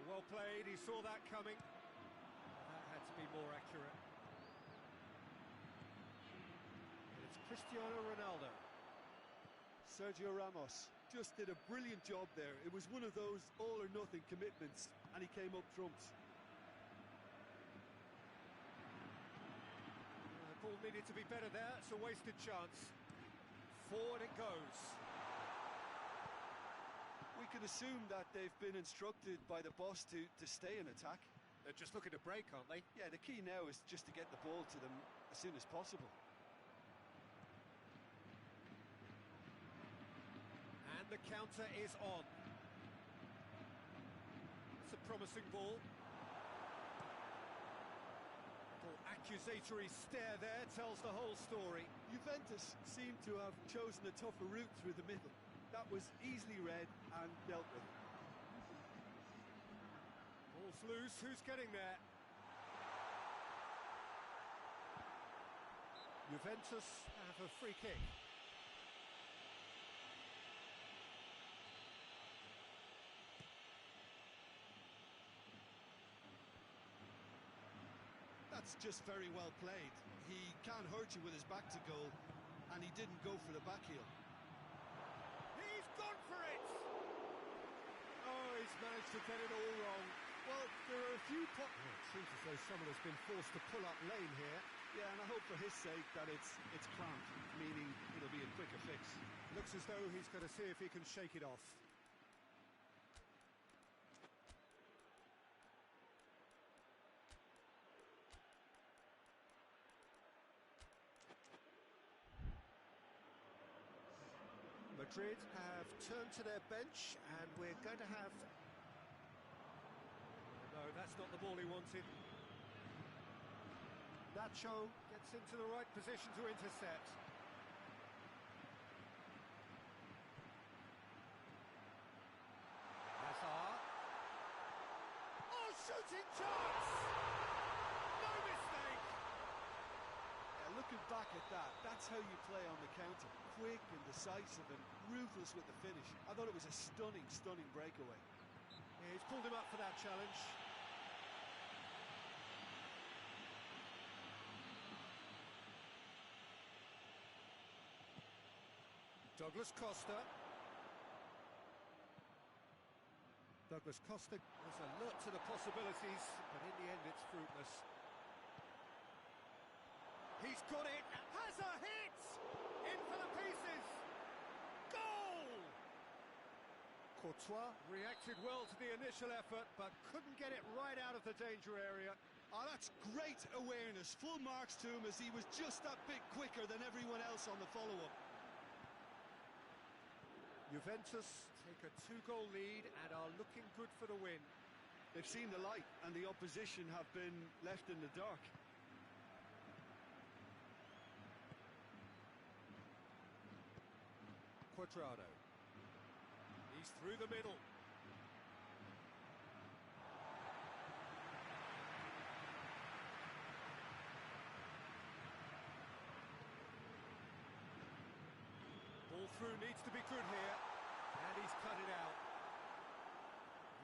S1: Well played, he saw that coming. That had to be more accurate. It's Cristiano Ronaldo.
S2: Sergio Ramos just did a brilliant job there. It was one of those all-or-nothing commitments, and he came up trumps.
S1: The ball needed to be better there. It's a wasted chance. Forward it goes.
S2: We can assume that they've been instructed by the boss to stay in attack.
S1: They're just looking to break, aren't they?
S2: Yeah, the key now is just to get the ball to them as soon as possible.
S1: And the counter is on. It's a promising ball. Little accusatory stare there tells the whole story.
S2: Juventus seem to have chosen a tougher route through the middle. That was easily read and dealt with.
S1: Ball's loose, who's getting there? Juventus have a free kick.
S2: That's just very well played. He can't hurt you with his back to goal, and he didn't go for the back heel.
S1: He's gone for it! Oh, he's managed to get it all wrong.
S2: Well, there are a few...
S1: it seems as though someone has been forced to pull up lane here.
S2: Yeah, and I hope for his sake that it's cramped, meaning it'll be a quicker fix.
S1: Looks as though he's going to see if he can shake it off. Madrid have turned to their bench, and we're going to have... No, that's not the ball he wanted. Nacho gets into the right position to intercept. shooting chance! No mistake!
S2: Yeah, looking back at that, that's how you play on the counter. Quick and decisive and ruthless with the finish. I thought it was a stunning, stunning breakaway.
S1: Yeah, he's pulled him up for that challenge. Douglas Costa. Douglas Costa was alert to the possibilities, but in the end it's fruitless. He's got it, has a hit! In for the pieces! Goal! Courtois reacted well to the initial effort, but couldn't get it right out of the danger area.
S2: Oh, that's great awareness. Full marks to him as he was just that bit quicker than everyone else on the follow-up.
S1: Juventus take a 2-goal lead and are looking good for the win.
S2: They've seen the light and the opposition have been left in the dark.
S1: Cuadrado. He's through the middle. Ball through needs to be good here, and he's cut it out.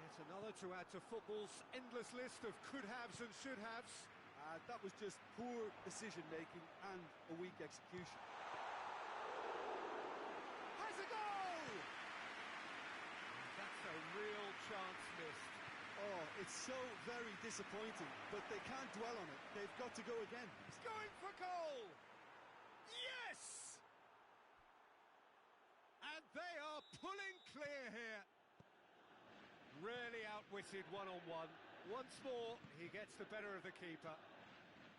S1: Yet another to add to football's endless list of could-haves and should-haves.
S2: That was just poor decision-making and a weak execution.
S1: Has a goal! That's a real chance missed.
S2: Oh, it's so very disappointing, but they can't dwell on it. They've got to go again.
S1: He's going for goal! Yes! And they are pulling clear here. Rarely outwitted one-on-one. Once more, he gets the better of the keeper.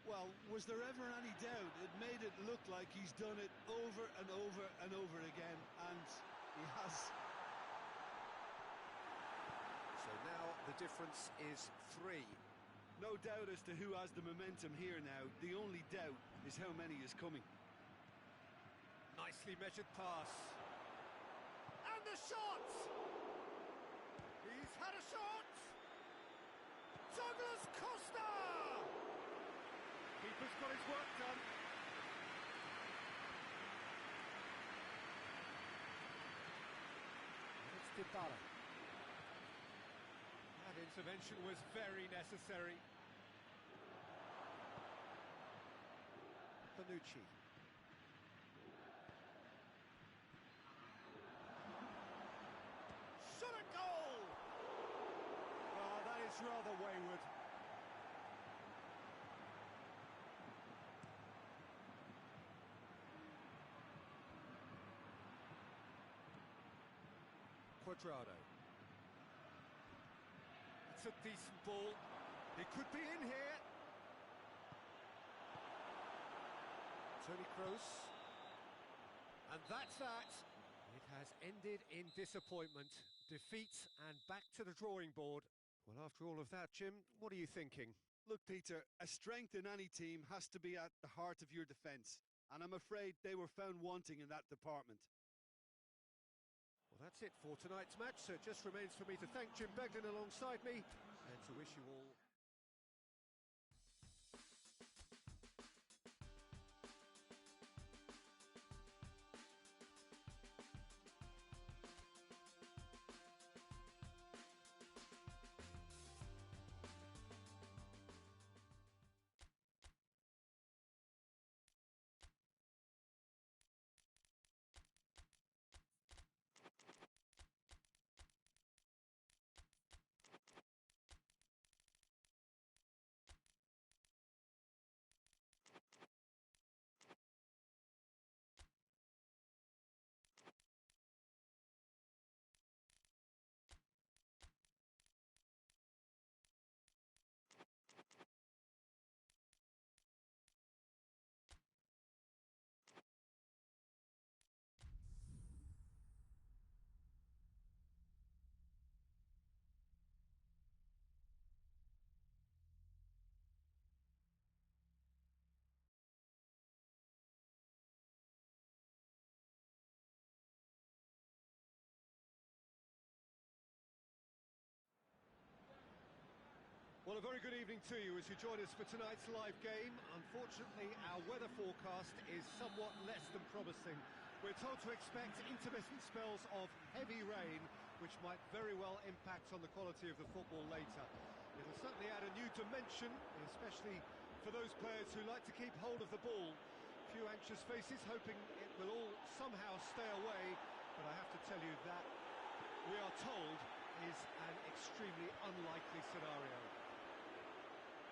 S2: Well, was there ever any doubt? It made it look like he's done it over and over and over again, and he has.
S1: So now the difference is 3.
S2: No doubt as to who has the momentum here now. The only doubt is how many is coming.
S1: Nicely measured pass. And the shot! He's had a shot! Douglas Costa! Keeper's got his work done. It's Dybala. That intervention was very necessary. Bonucci. Shot a goal! Oh, that is rather wayward. Cuadrado. It's a decent ball. It could be in here. Toni Kroos. And that's that. It has ended in disappointment, defeat, and back to the drawing board. Well, after all of that, Jim, what are you thinking?
S2: Look, Peter, a strength in any team has to be at the heart of your defence, and I'm afraid they were found wanting in that department.
S1: Well, that's it for tonight's match, so it just remains for me to thank Jim Beglin alongside me and to wish you all Well, a very good evening to you as you join us for tonight's live game. Unfortunately, our weather forecast is somewhat less than promising. We're told to expect intermittent spells of heavy rain, which might very well impact on the quality of the football later. It'll certainly add a new dimension, especially for those players who like to keep hold of the ball. A few anxious faces hoping it will all somehow stay away, but I have to tell you that we are told is an extremely unlikely scenario.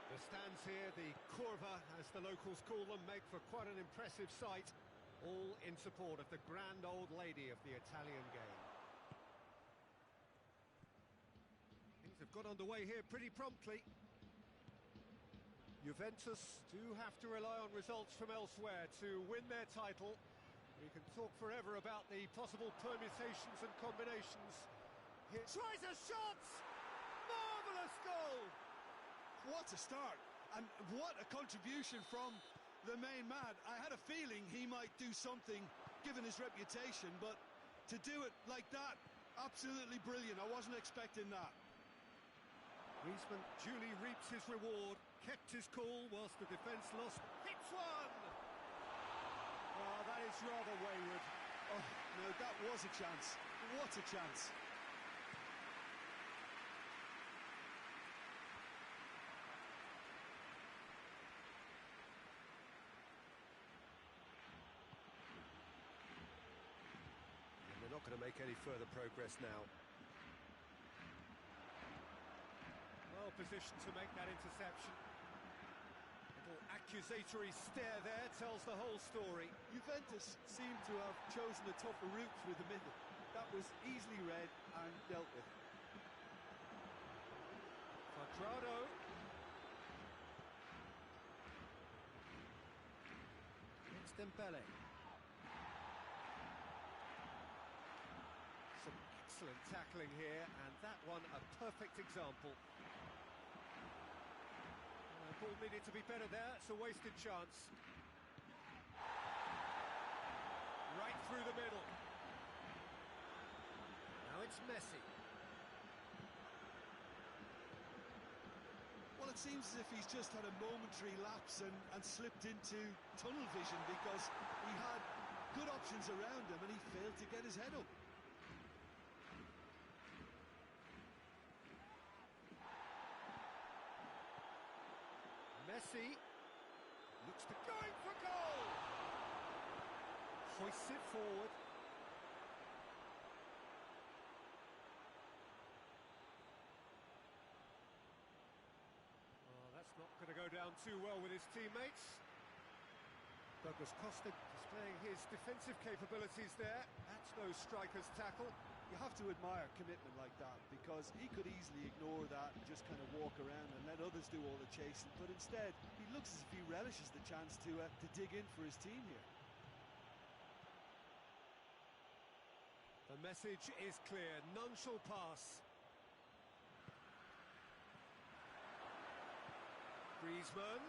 S1: The stands here, the curva, as the locals call them, make for quite an impressive sight, all in support of the grand old lady of the Italian game. Things have got underway here pretty promptly. Juventus do have to rely on results from elsewhere to win their title. We can talk forever about the possible permutations and combinations. Here tries a shot! Marvellous goal!
S2: What a start, and what a contribution from the main man. I had a feeling he might do something, given his reputation, but to do it like that, absolutely brilliant. I wasn't expecting that.
S1: Griezmann duly reaps his reward, kept his cool whilst the defence lost. Hits one! Oh, that is rather wayward.
S2: Oh, no, that was a chance. What a chance.
S1: They're not going to make any further progress now. Well positioned to make that interception. Little accusatory stare there tells the whole story.
S2: Juventus seemed to have chosen a tougher route through the middle. That was easily read and dealt with.
S1: Quadrado. It's Dembele. Some excellent tackling here, and that one a perfect example. The ball needed to be better there, it's a wasted chance. Right through the middle. Now it's Messi.
S2: Well, it seems as if he's just had a momentary lapse and slipped into tunnel vision, because he had good options around him and he failed to get his head up.
S1: Messi looks to going for goal. Hoists it forward. Oh, that's not going to go down too well with his teammates. Douglas Costa displaying his defensive capabilities there. That's no striker's tackle.
S2: You have to admire commitment like that, because he could easily ignore that and just kind of walk around and let others do all the chasing, but instead he looks as if he relishes the chance to dig in for his team here.
S1: The message is clear, none shall pass. Griezmann.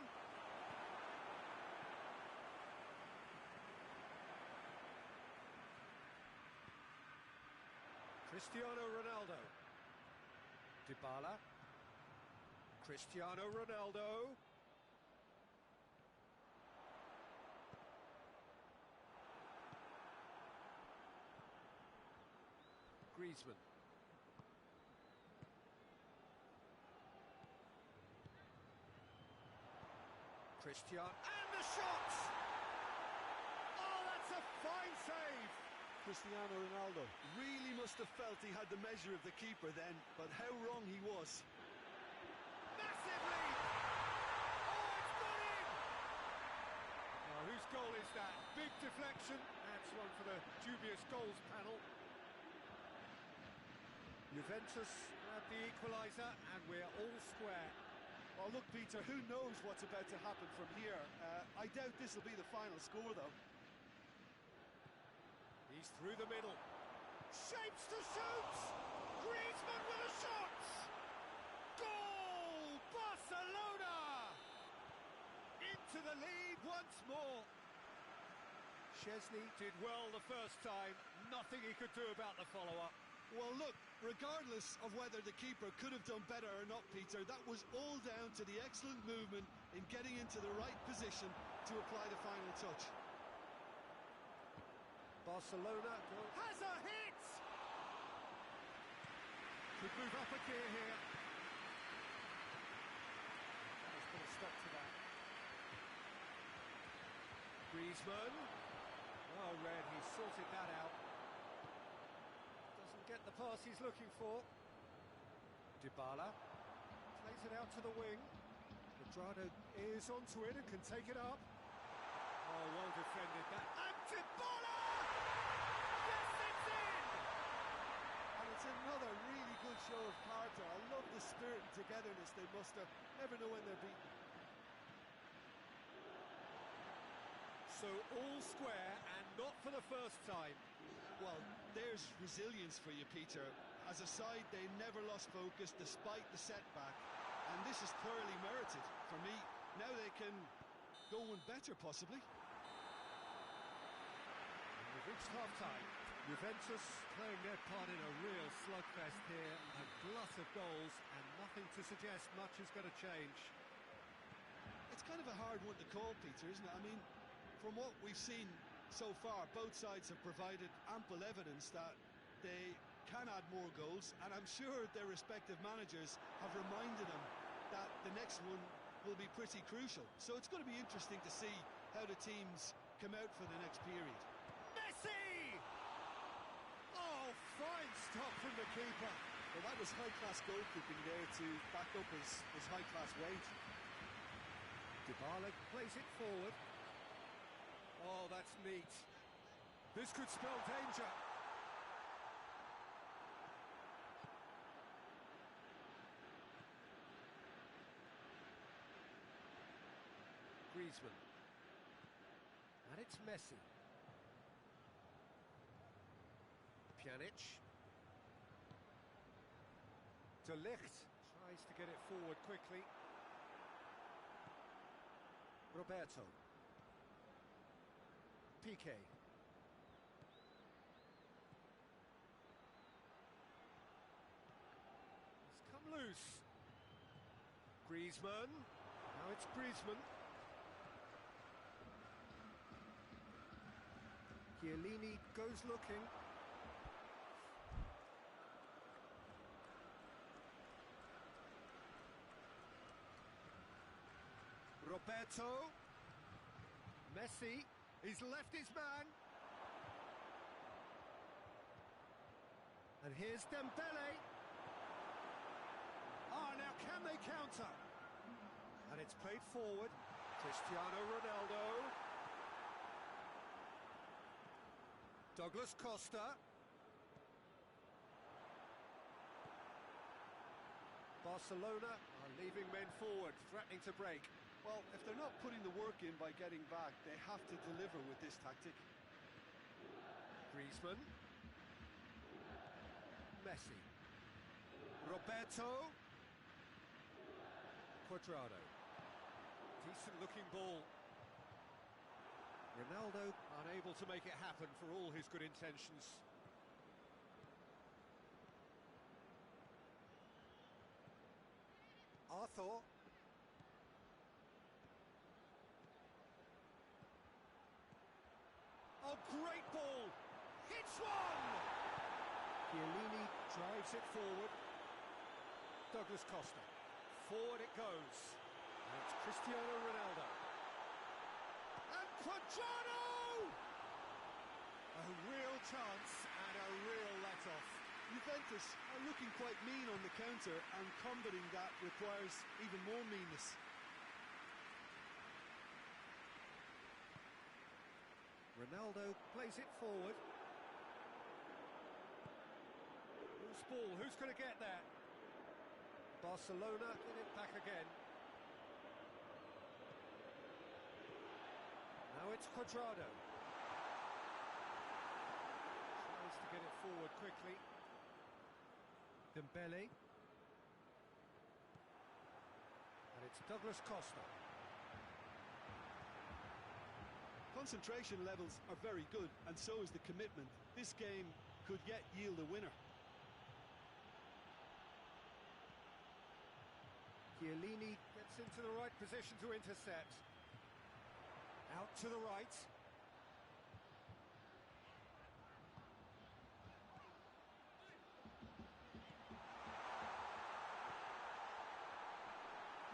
S1: Cristiano Ronaldo. Dybala. Cristiano Ronaldo. Griezmann. Cristiano. And the shot! Oh, that's a fine save!
S2: Cristiano Ronaldo really must have felt he had the measure of the keeper then, but how wrong he was.
S1: Massive lead! Oh, it's got in! Oh, whose goal is that? Big deflection. That's one for the dubious goals panel. Juventus have the equaliser, and we're all square.
S2: Well, look, Peter, who knows what's about to happen from here? I doubt this will be the final score, though.
S1: He's through the middle. Shapes to shoot! Griezmann with a shot! Goal! Barcelona! Into the lead once more. Szczesny did well the first time. Nothing he could do about the follow-up.
S2: Well, look, regardless of whether the keeper could have done better or not, Peter, that was all down to the excellent movement in getting into the right position to apply the final touch.
S1: Barcelona has a hit! Could move up a gear here. There's been a stop to that. Griezmann. Well read, he sorted that out. Doesn't get the pass he's looking for. Dybala plays it out to the wing. Cuadrado is onto it and can take it up. Oh, well defended that. And Dybala! Yes, it's in!
S2: And it's another really good show of character. I love the spirit and togetherness they muster. Never know when they're beaten.
S1: So all square and not for the first time.
S2: Well, there's resilience for you, Peter. As a side, they never lost focus despite the setback. And this is thoroughly merited for me. Now they can go one better, possibly.
S1: And we've reached half-time. Juventus playing their part in a real slugfest here. A glut of goals and nothing to suggest much is going to change.
S2: It's kind of a hard one to call, Peter, isn't it? I mean, from what we've seen so far, both sides have provided ample evidence that they can add more goals, and I'm sure their respective managers have reminded them that the next one will be pretty crucial. So it's going to be interesting to see how the teams come out for the next period.
S1: Messi! Oh, fine stop from the keeper.
S2: Well, that was high-class goalkeeping there to back up his high-class wage.
S1: Dybala plays it forward. Oh, that's neat. This could spell danger. Griezmann. And it's Messi. Pjanic. De Ligt tries to get it forward quickly. Roberto. Piqué. It's come loose. Griezmann. Now it's Griezmann. Chiellini goes looking. Roberto. Messi. He's left his man. And here's Dembele. Ah, now can they counter? And it's played forward. Cristiano Ronaldo. Douglas Costa. Barcelona are leaving men forward, threatening to break.
S2: Well, if they're not putting the work in by getting back, they have to deliver with this tactic.
S1: Griezmann. Messi. Roberto. Cuadrado. Decent looking ball. Ronaldo unable to make it happen for all his good intentions. Arthur. Oh, great ball! Hits one! Chiellini drives it forward. Douglas Costa. Forward it goes. And it's Cristiano Ronaldo. And Cuadrado! A real chance and a real let-off.
S2: Juventus are looking quite mean on the counter, and combating that requires even more meanness.
S1: Ronaldo plays it forward. Loose ball, who's going to get there? Barcelona get it back again. Now it's Cuadrado. Tries to get it forward quickly. Dembele. And it's Douglas Costa.
S2: Concentration levels are very good, and so is the commitment. This game could yet yield a winner.
S1: Chiellini gets into the right position to intercept. Out to the right.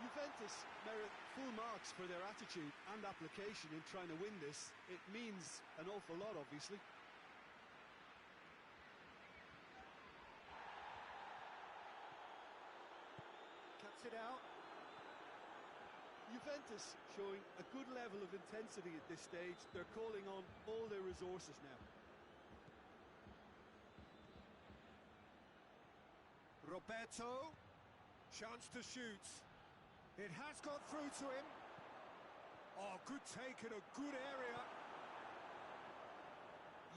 S2: Juventus merit full marks for their attitude and application in trying to win this. It means an awful lot, obviously.
S1: Cuts it out.
S2: Juventus showing a good level of intensity at this stage. They're calling on all their resources now.
S1: Roberto, chance to shoot. It has got through to him. Oh, good take in a good area.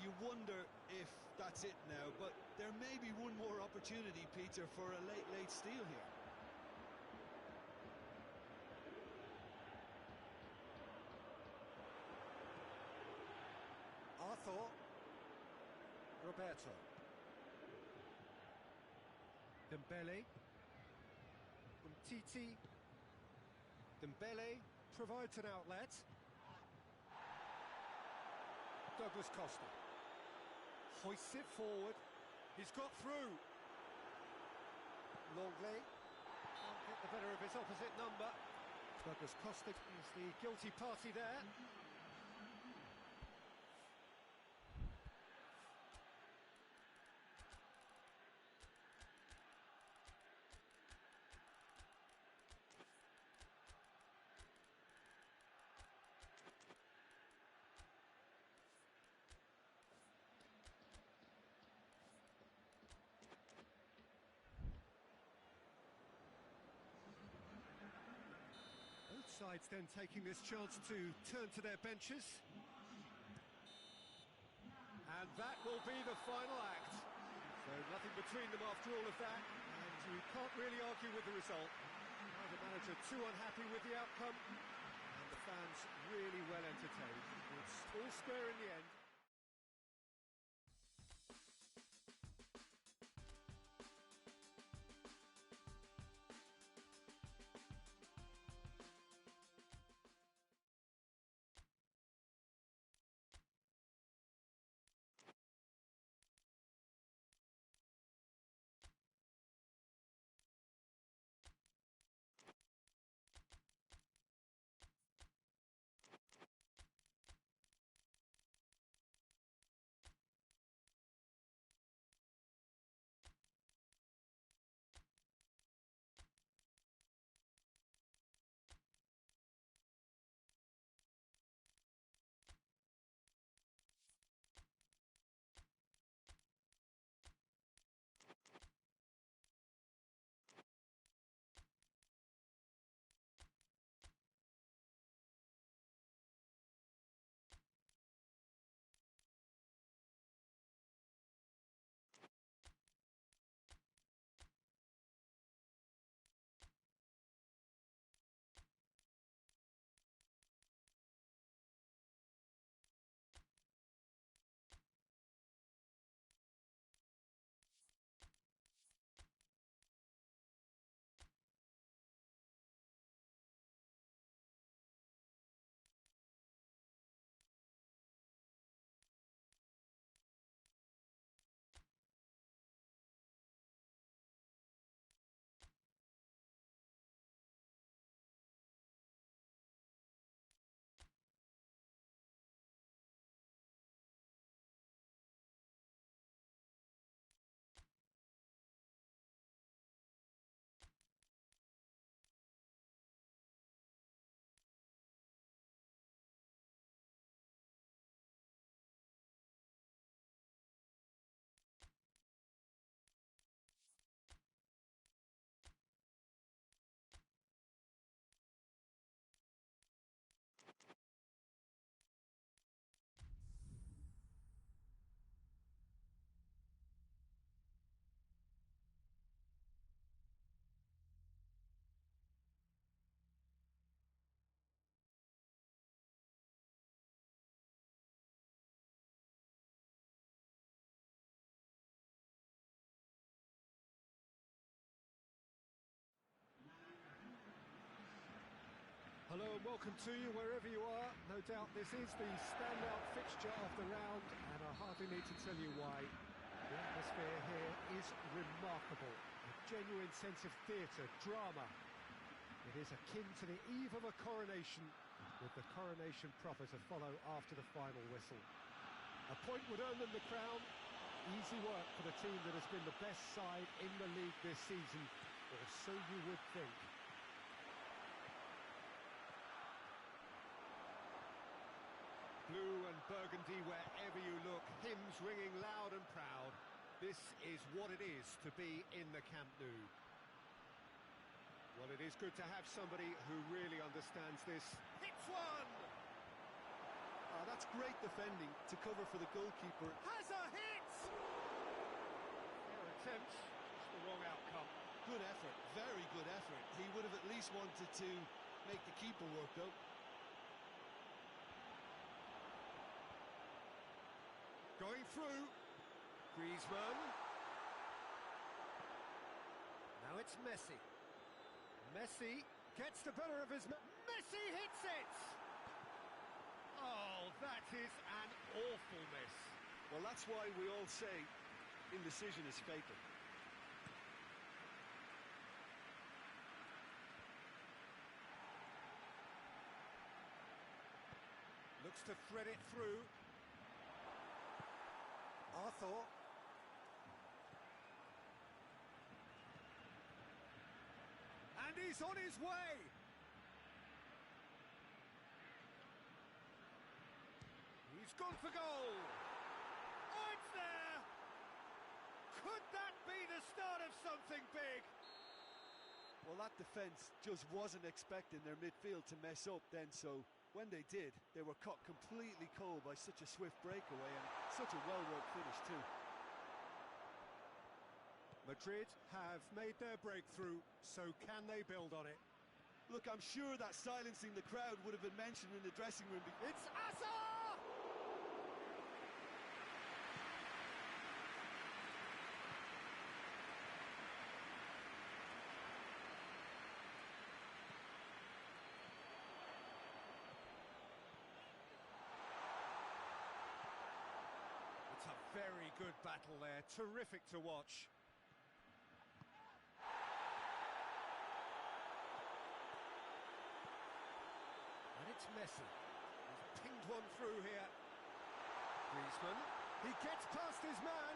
S2: You wonder if that's it now, but there may be one more opportunity, Peter, for a late steal here.
S1: Arthur. Roberto. Dembele. Umtiti. Dembele provides an outlet. Douglas Costa hoists it forward. He's got through. Longley can't get the better of his opposite number. Douglas Costa is the guilty party there. Sides then taking this chance to turn to their benches. And that will be the final act. So nothing between them after all of that, and you can't really argue with the result. Neither manager too unhappy with the outcome, and the fans really well entertained. It's all square in the end. and welcome to you wherever you are. No doubt this is the standout fixture of the round, and I hardly need to tell you why. The atmosphere here is remarkable. A genuine sense of theatre, drama. It is akin to the eve of a coronation, with the coronation proper to follow after the final whistle. A point would earn them the crown. Easy work for the team that has been the best side in the league this season, or so you would think. Blue and burgundy wherever you look, hymns ringing loud and proud. This is what it is to be in the Camp Nou. Well, it is good to have somebody who really understands this. Hits one!
S2: That's great defending to cover for the goalkeeper.
S1: Has a hit! Fair attempt, just the wrong outcome.
S2: Good effort, very good effort. He would have at least wanted to make the keeper work, though.
S1: Going through. Griezmann. Now it's Messi. Messi gets the better of his... Messi hits it! Oh, that is an awful miss.
S2: Well, that's why we all say indecision is fatal.
S1: Looks to thread it through. Arthur. And he's on his way. He's gone for goal. Oh, it's there. Could that be the start of something big?
S2: Well, that defence just wasn't expecting their midfield to mess up then, so when they did, they were caught completely cold by such a swift breakaway and such a well-worked finish too.
S1: Madrid have made their breakthrough, so can they build on it?
S2: Look, I'm sure that silencing the crowd would have been mentioned in the dressing room.
S1: It's Asa! It's a very good battle there, terrific to watch. It's Messi. He's pinged one through here. Griezmann. He gets past his man.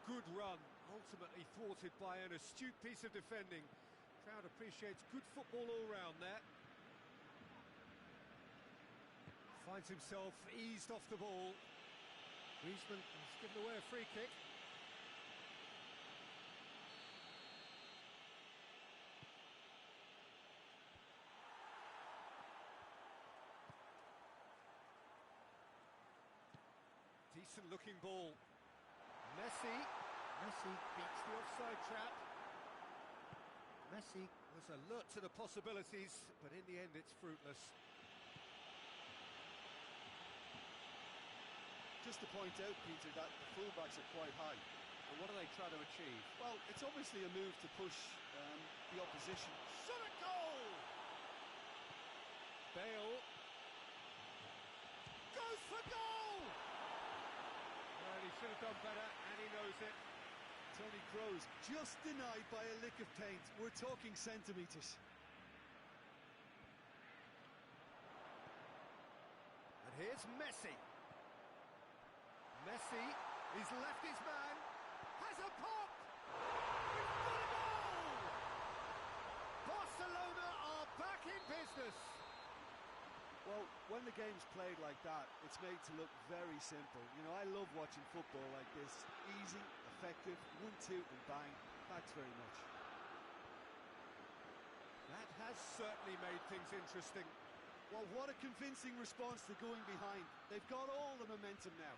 S1: Good run. Ultimately thwarted by an astute piece of defending. Crowd appreciates good football all round there. Finds himself eased off the ball. Griezmann has given away a free kick. Decent looking ball. Messi beats the offside trap. Messi was alert to the possibilities, but in the end it's fruitless.
S2: Just to point out, Peter, that the fullbacks are quite high.
S1: And what are they trying to achieve?
S2: Well, it's obviously a move to push the opposition.
S1: Shot a goal! Bale goes for goal! Well, he should have done better, and he knows it.
S2: Tony Kroos just denied by a lick of paint. We're talking centimetres.
S1: And here's Messi. Messi, he's left his man, has a pop! We've got a goal! Barcelona are back in business.
S2: Well, when the game's played like that, it's made to look very simple. You know, I love watching football like this. Easy, effective, 1-2 and bang. Thanks very much.
S1: That has certainly made things interesting.
S2: Well, what a convincing response to going behind. They've got all the momentum now.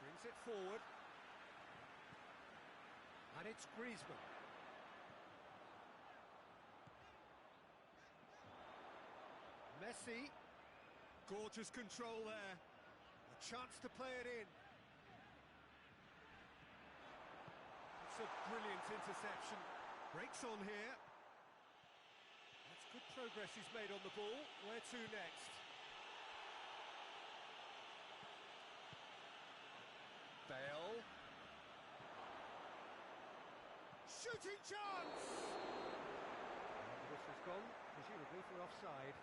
S1: Brings it forward. And it's Griezmann. Messi. Gorgeous control there. A chance to play it in. It's a brilliant interception. Breaks on here. That's good progress he's made on the ball. Where to next? Bale. Shooting chance! And the whistle's gone, presumably for offside.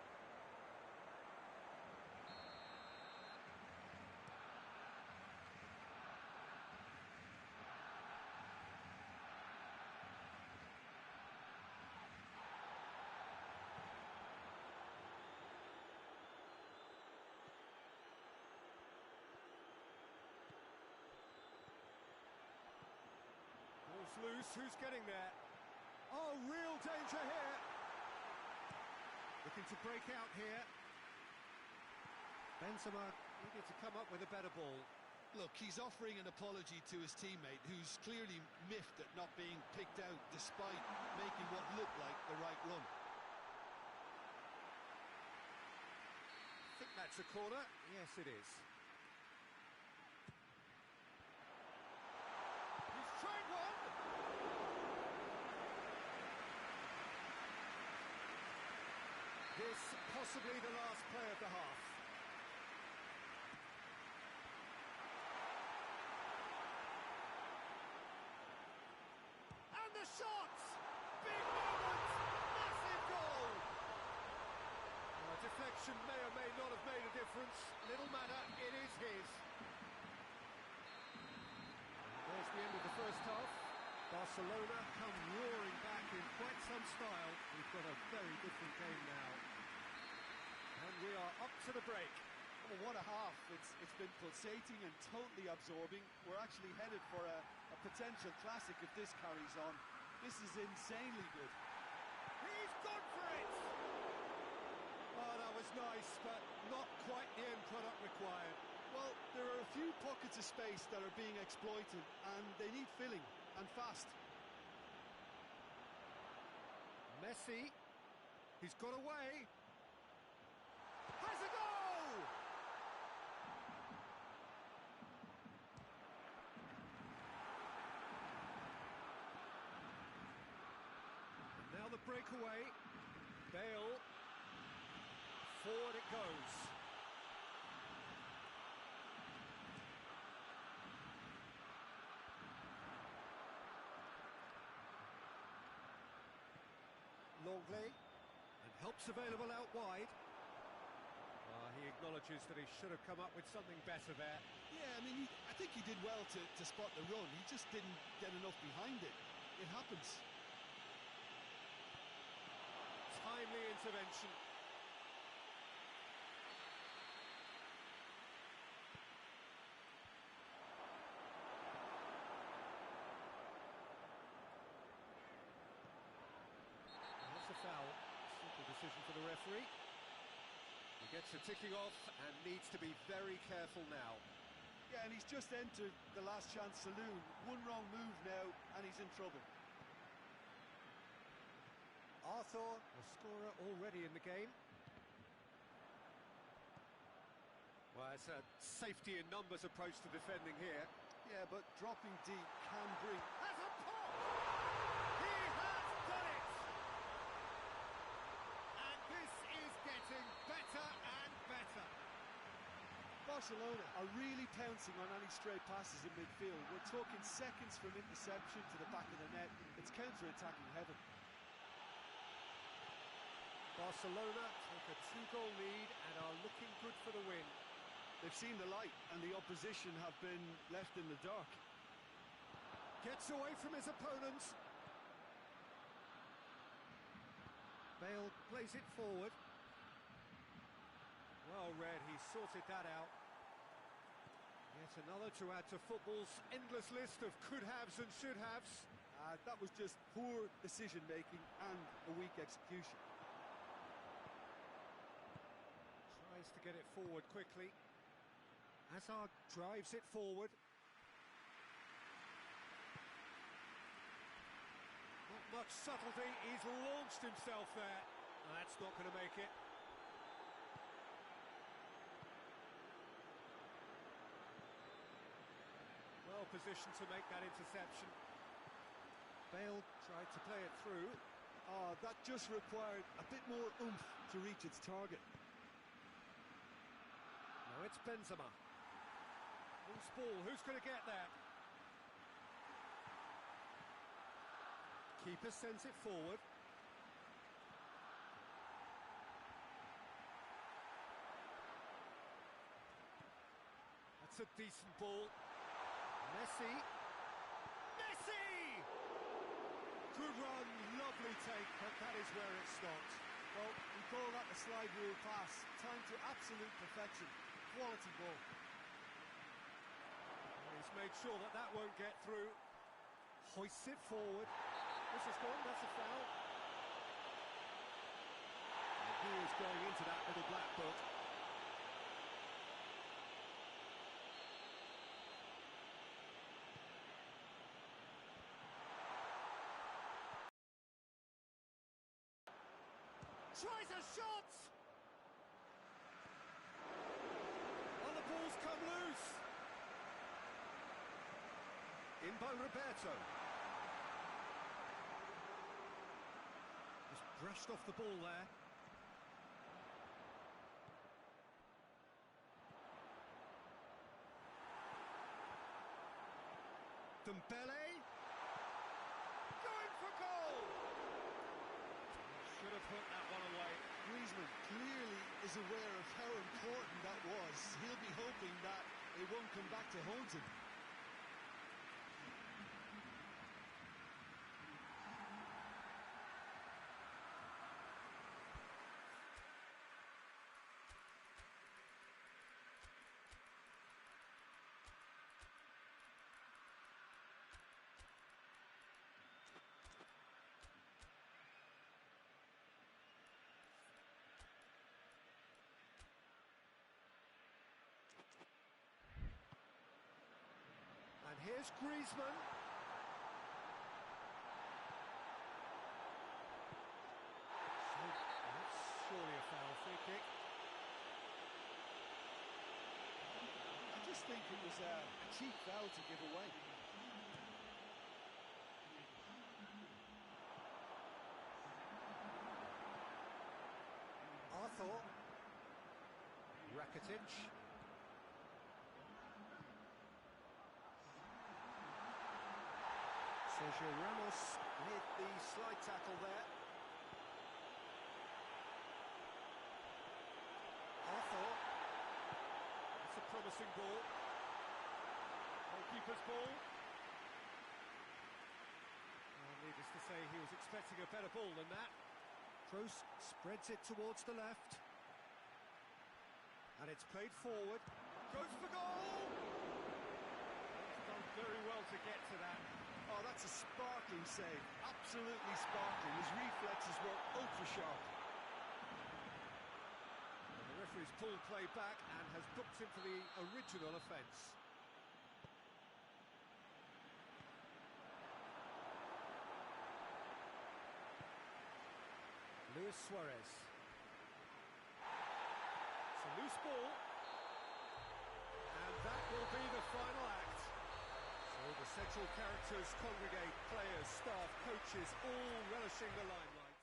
S1: Loose, who's getting there? Oh, real danger here. Looking to break out here. Benzema needed to come up with a better ball.
S2: Look, he's offering an apology to his teammate, who's clearly miffed at not being picked out despite making what looked like the right run.
S1: I think that's a corner. Yes, it is. He's tried one. This possibly the last play of the half. And the shot! Big moment! Massive goal! Well, a deflection may or may not have made a difference. Little matter, it is his. And there's the end of the first half. Barcelona come roaring back in quite some style. We've got a very different game now. And we are up to the break.
S2: Well, what a half. It's been pulsating and totally absorbing. We're actually headed for a potential classic if this carries on. This is insanely good.
S1: He's gone for it! Oh, that was nice, but not quite the end product required.
S2: Well, there are a few pockets of space that are being exploited, and they need filling, and fast.
S1: Messi, he's got away. Has a goal! And now the breakaway. Bale. Forward it goes. Longley, and help's available out wide. He acknowledges that he should have come up with something better there.
S2: Yeah, I mean, I think he did well to spot the run. He just didn't get enough behind it. It happens.
S1: Timely intervention. That's a foul. Simple decision for the referee. He gets a ticking off and needs to be very careful now.
S2: Yeah, and he's just entered the last chance saloon. One wrong move now, and he's in trouble.
S1: Arthur, the scorer already in the game. Well, it's a safety in numbers approach to defending here.
S2: Yeah, but dropping deep can bring...
S1: Has a pop! He has done it! And this is getting better and better.
S2: Barcelona are really pouncing on any stray passes in midfield. We're talking seconds from interception to the back of the net. It's counter-attacking heaven.
S1: Barcelona take a 2-goal lead and are looking good for the win.
S2: They've seen the light and the opposition have been left in the dark.
S1: Gets away from his opponents. Bale plays it forward. Well read, he sorted that out. Yet another to add to football's endless list of could-haves and should-haves.
S2: That was just poor decision-making and a weak execution.
S1: Tries to get it forward quickly. Hazard drives it forward. Not much subtlety, he's launched himself there. That's not going to make it. Well positioned to make that interception. Bale tried to play it through.
S2: Oh, that just required a bit more oomph to reach its target.
S1: Now it's Benzema. Loose ball, who's going to get there? Keeper sends it forward. That's a decent ball. Messi. Messi! Good run, lovely take, but that is where it stopped.
S2: Well, we call that the slide rule pass. Time to absolute perfection. Quality ball.
S1: And he's made sure that that won't get through. Hoists it forward. This is gone, that's a foul. And he is going into that little black book. Tries a shot! Well, the ball's come loose. In by Roberto. Just brushed off the ball there. Dembele. Going for goal! Should have put that one away.
S2: Griezmann clearly is aware of how important that was. He'll be hoping that it won't come back to haunt him.
S1: And here's Griezmann. So, that's surely a foul, free kick.
S2: I just think it was a cheap foul to give away.
S1: Arthur. Rakitic. Sergio Ramos with the slide tackle there. Arthur. It's a promising ball. Goalkeeper's ball. Well, needless to say, he was expecting a better ball than that. Kroos spreads it towards the left. And it's played forward. Goes for goal! He's done very well to get to that.
S2: Oh, that's a sparkling save. Absolutely sparkling. His reflexes were ultra sharp.
S1: And the referee's pulled play back and has booked him for the original offence. Luis Suarez. It's a loose ball. And that will be the final act. So the central characters congregate, players, staff, coaches, all relishing the limelight.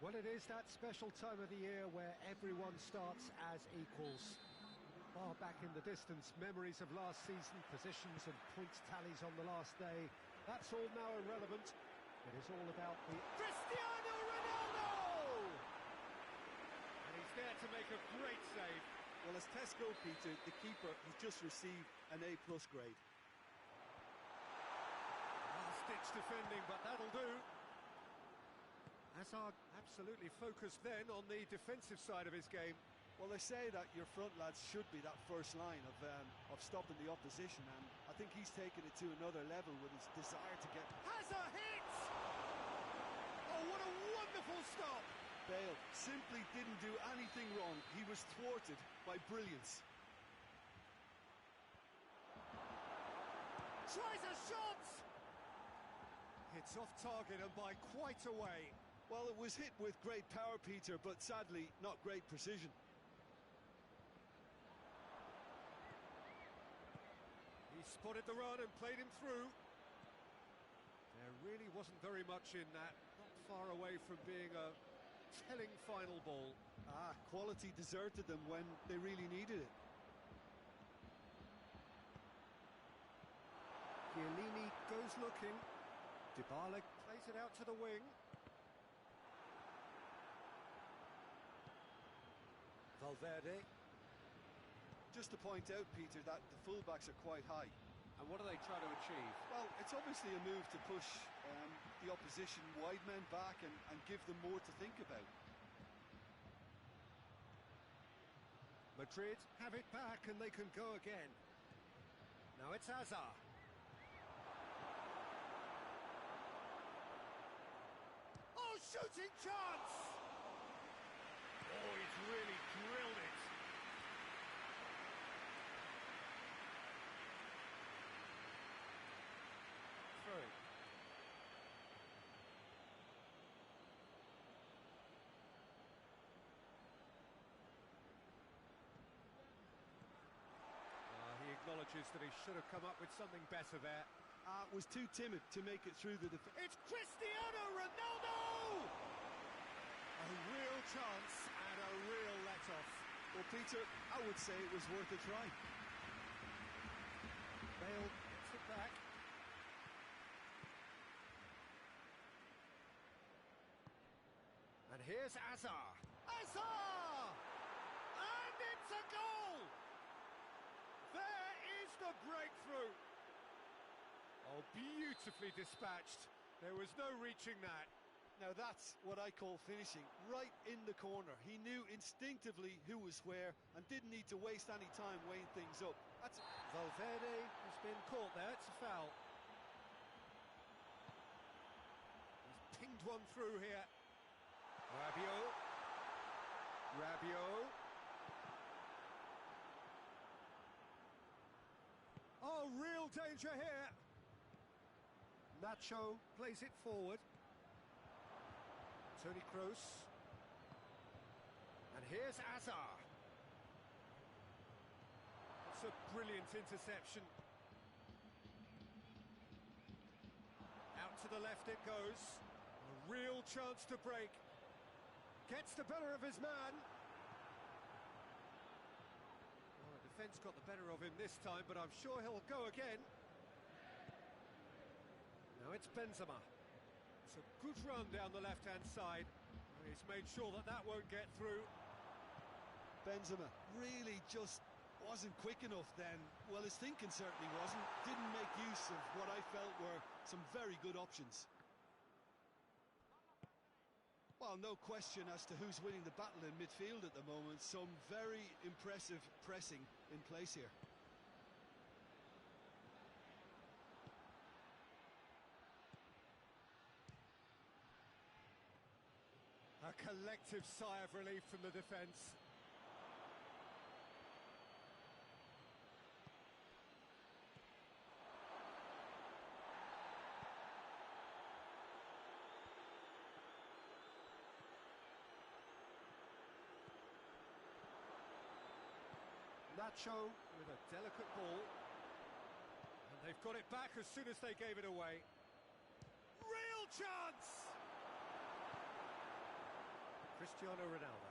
S1: Well, it is that special time of the year where everyone starts as equals. Far back in the distance, memories of last season, positions and points tallies on the last day, that's all now irrelevant. It is all about the Cristiano Ronaldo! And he's there to make a great save.
S2: Well, as Tesco, Peter, the keeper has just received an A+ grade.
S1: Last-ditch defending, but that'll do. Hazard absolutely focused then on the defensive side of his game.
S2: Well, they say that your front lads should be that first line of stopping the opposition, and I think he's taken it to another level with his desire to get...
S1: Hazard hits! Oh, what a wonderful stop!
S2: Bale simply didn't do anything wrong. He was thwarted by brilliance.
S1: Tries a shot! Hits off target and by quite a way.
S2: Well, it was hit with great power, Peter, but sadly not great precision.
S1: He spotted the run and played him through. There really wasn't very much in that. Not far away from being a telling final ball.
S2: Quality deserted them when they really needed it.
S1: Chiellini goes looking. Dybala plays it out to the wing. Valverde.
S2: Just to point out, Peter, that the fullbacks are quite high.
S1: And what are they trying to achieve?
S2: Well, it's obviously a move to push the opposition wide men back and give them more to think about.
S1: Madrid have it back and they can go again. Now it's Hazard. Oh, shooting chance! Oh, he's really drilled it. Through. He acknowledges that he should have come up with something better there.
S2: Was too timid to make it through the defense.
S1: It's Cristiano Ronaldo! A real chance and a real let-off.
S2: Well, Peter, I would say it was worth a try.
S1: Bale gets it back. And here's Hazard. Hazard! And it's a goal! There is the breakthrough. Oh, beautifully dispatched. There was no reaching that.
S2: Now that's what I call finishing, right in the corner. He knew instinctively who was where and didn't need to waste any time weighing things up. That's
S1: Valverde has been caught there, it's a foul. He's pinged one through here. Rabiot. Oh, real danger here. Nacho plays it forward. Toni Kroos. And here's Hazard. It's a brilliant interception. Out to the left it goes. A real chance to break. Gets the better of his man. Well, the defence got the better of him this time, but I'm sure he'll go again. Now it's Benzema. It's a good run down the left-hand side. He's made sure that that won't get through.
S2: Benzema really just wasn't quick enough then. Well, his thinking certainly wasn't. Didn't make use of what I felt were some very good options. Well, no question as to who's winning the battle in midfield at the moment. Some very impressive pressing in place here.
S1: A collective sigh of relief from the defence. Nacho with a delicate ball. And they've got it back as soon as they gave it away. Real chance! Cristiano Ronaldo.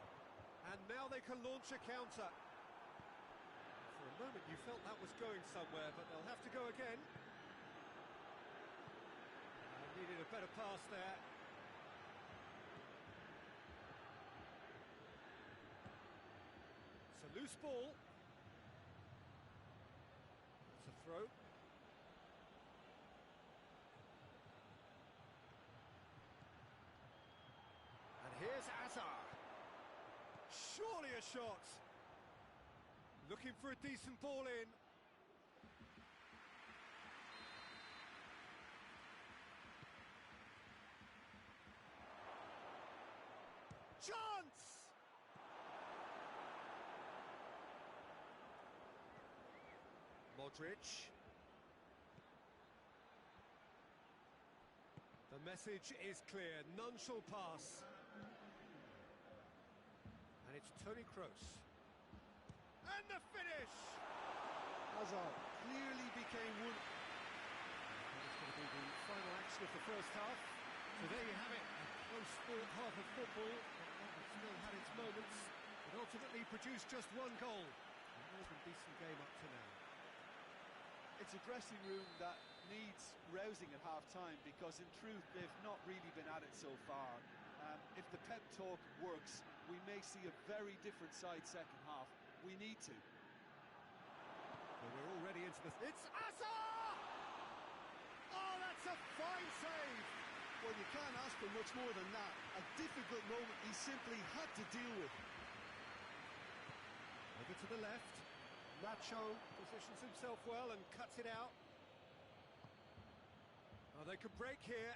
S1: And now they can launch a counter. For a moment you felt that was going somewhere, but they'll have to go again. Needed a better pass there. It's a loose ball. It's a throw. And here's Hazard. Surely a shot. Looking for a decent ball in. Chance! Modric. The message is clear, none shall pass. And it's Toni Kroos. And the finish!
S2: Hazard clearly became one.
S1: That's going to be the final action of the first half. So there you have it, a close fought half of football. It still had its moments. It ultimately produced just one goal. A more than decent game up to now.
S2: It's a dressing room that needs rousing at half-time because in truth they've not really been at it so far. If the pep talk works, we may see a very different side second half. We need to.
S1: Well, we're already into this. It's Hazard! Oh, that's a fine save!
S2: Well, you can't ask for much more than that. A difficult moment he simply had to deal with.
S1: Over to the left. Nacho positions himself well and cuts it out. Oh, they could break here.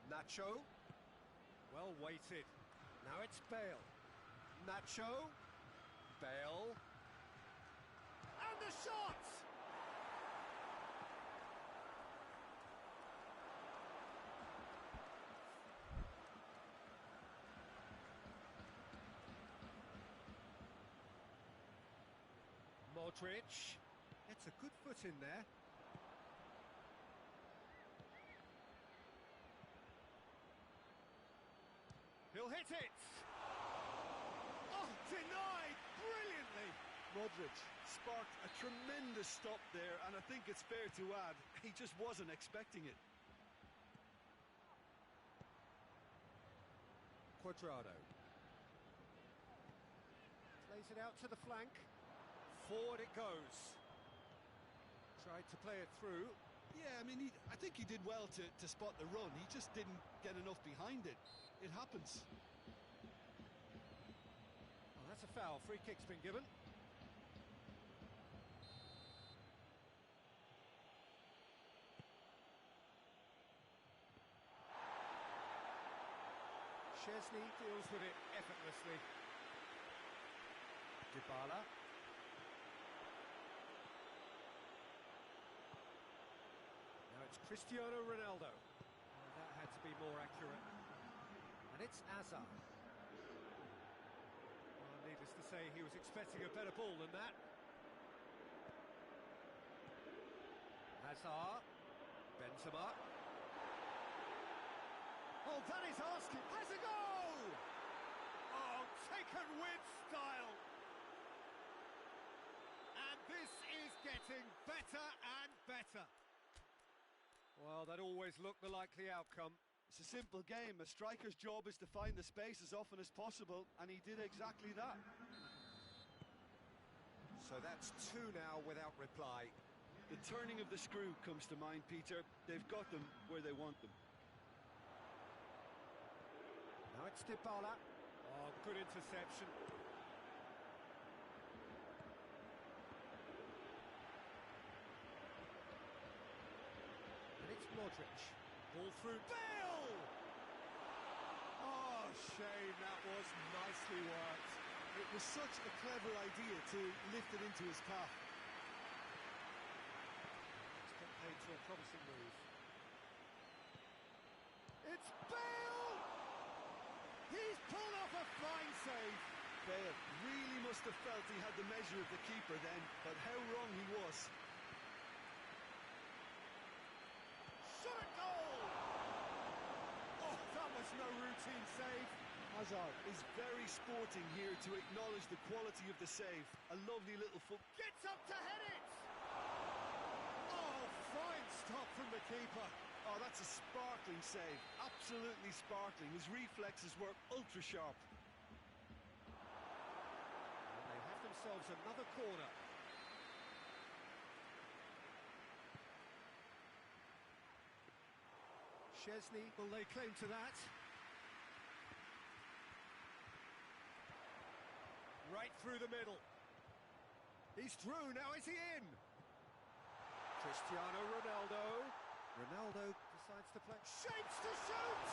S1: Nacho. Well weighted. Now it's Bale. Nacho. Bale. And the shot! Modric. It's a good foot in there. He'll hit it! Oh, denied brilliantly!
S2: Modric sparked a tremendous stop there, and I think it's fair to add, he just wasn't expecting it.
S1: Cuadrado. Plays it out to the flank. Forward it goes. Tried to play it through.
S2: Yeah, I mean, I think he did well to spot the run. He just didn't get enough behind it. It happens.
S1: Well, that's a foul. Free kick's been given. Szczesny deals with it effortlessly. Dybala. Now it's Cristiano Ronaldo. Oh, that had to be more accurate. And it's Hazard. Well, needless to say, he was expecting a better ball than that. Hazard. Benzema. Oh, that is asking. Has a goal! Oh, taken with style. And this is getting better and better. Well, that always looked the likely outcome.
S2: It's a simple game. A striker's job is to find the space as often as possible, and he did exactly that.
S1: So that's two now without reply.
S2: The turning of the screw comes to mind, Peter. They've got them where they want them.
S1: Now it's Dybala. Oh, good interception. And it's Modric. Ball through. Bale! Oh, shame, that was nicely worked.
S2: It was such a clever idea to lift it into his path.
S1: It's got paid to a promising move. It's Bale! He's pulled off a fine save.
S2: Bale really must have felt he had the measure of the keeper then, but how wrong he was.
S1: routine save.
S2: Hazard is very sporting here to acknowledge the quality of the save. A lovely little foot.
S1: Gets up to head it! Oh, fine stop from the keeper.
S2: Oh, that's a sparkling save. Absolutely sparkling. His reflexes were ultra sharp.
S1: And they have themselves another corner. Chesney, will they claim to that? Right through the middle. He's through, now is he in? Cristiano Ronaldo. Ronaldo decides to play. Shapes to shoot!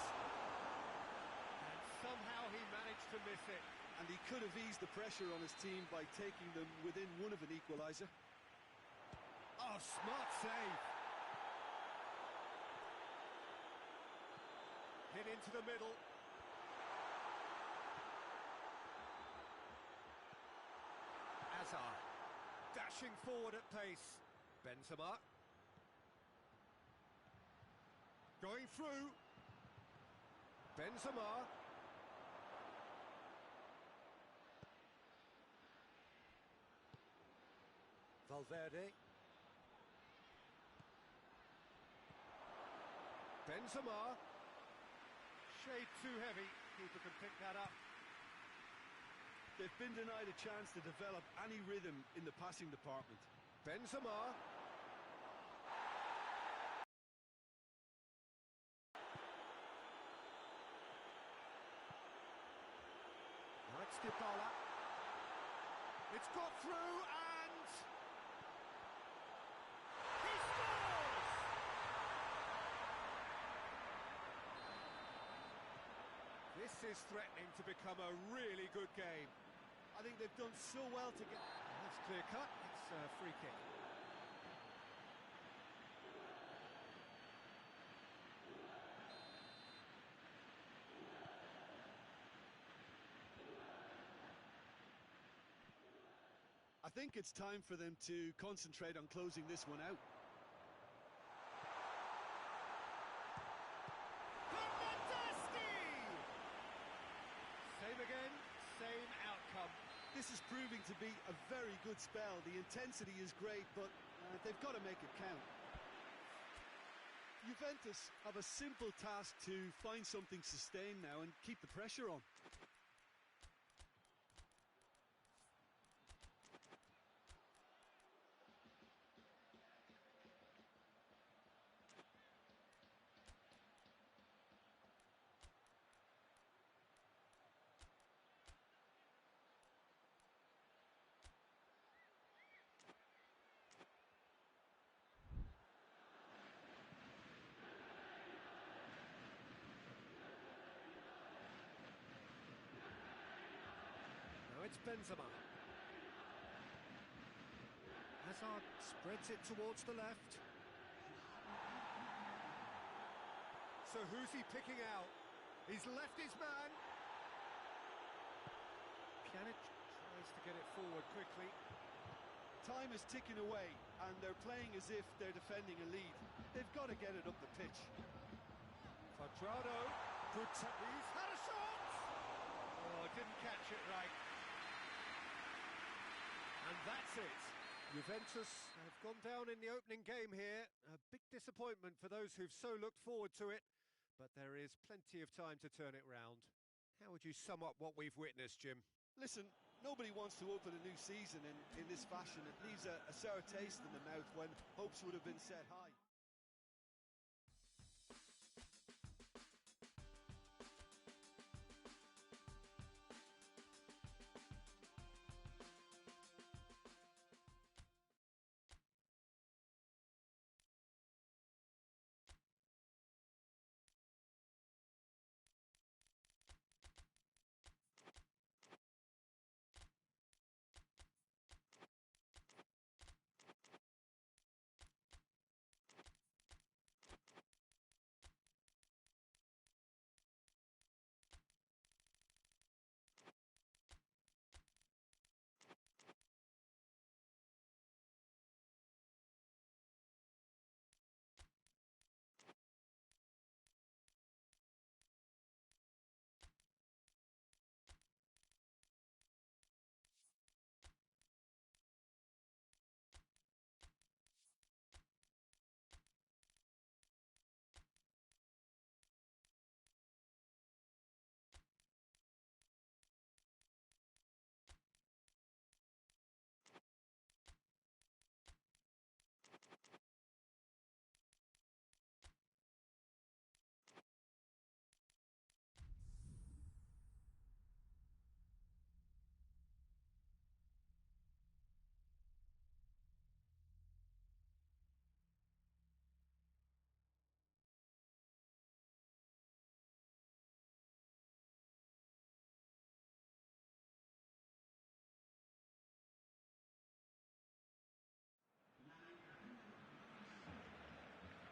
S1: And somehow he managed to miss it.
S2: And he could have eased the pressure on his team by taking them within one of an equaliser.
S1: Oh, smart save. Hit into the middle. Hazard. Dashing forward at pace. Benzema. Going through. Benzema. Valverde. Benzema. Shade too heavy. Keeper can pick that up.
S2: They've been denied a chance to develop any rhythm in the passing department.
S1: Benzema. Now it's Dybala. It's got through and... he scores! This is threatening to become a really good game.
S2: I think they've done so well to get...
S1: That's clear cut. It's a free kick.
S2: I think it's time for them to concentrate on closing this one out.
S1: Same again, same outcome.
S2: This is proving to be a very good spell. The intensity is great, but they've got to make it count. Juventus have a simple task to find something sustained now and keep the pressure on.
S1: It's Benzema. Hazard spreads it towards the left. So who's he picking out? He's left his man. Pjanic tries to get it forward quickly.
S2: Time is ticking away, and they're playing as if they're defending a lead. They've got to get it up the pitch.
S1: Quadrado. Good he's had a shot! Oh, didn't catch it right. And that's it. Juventus have gone down in the opening game here. A big disappointment for those who've so looked forward to it. But there is plenty of time to turn it round. How would you sum up what we've witnessed, Jim?
S2: Listen, nobody wants to open a new season in this fashion. It leaves a sour taste in the mouth when hopes would have been set high.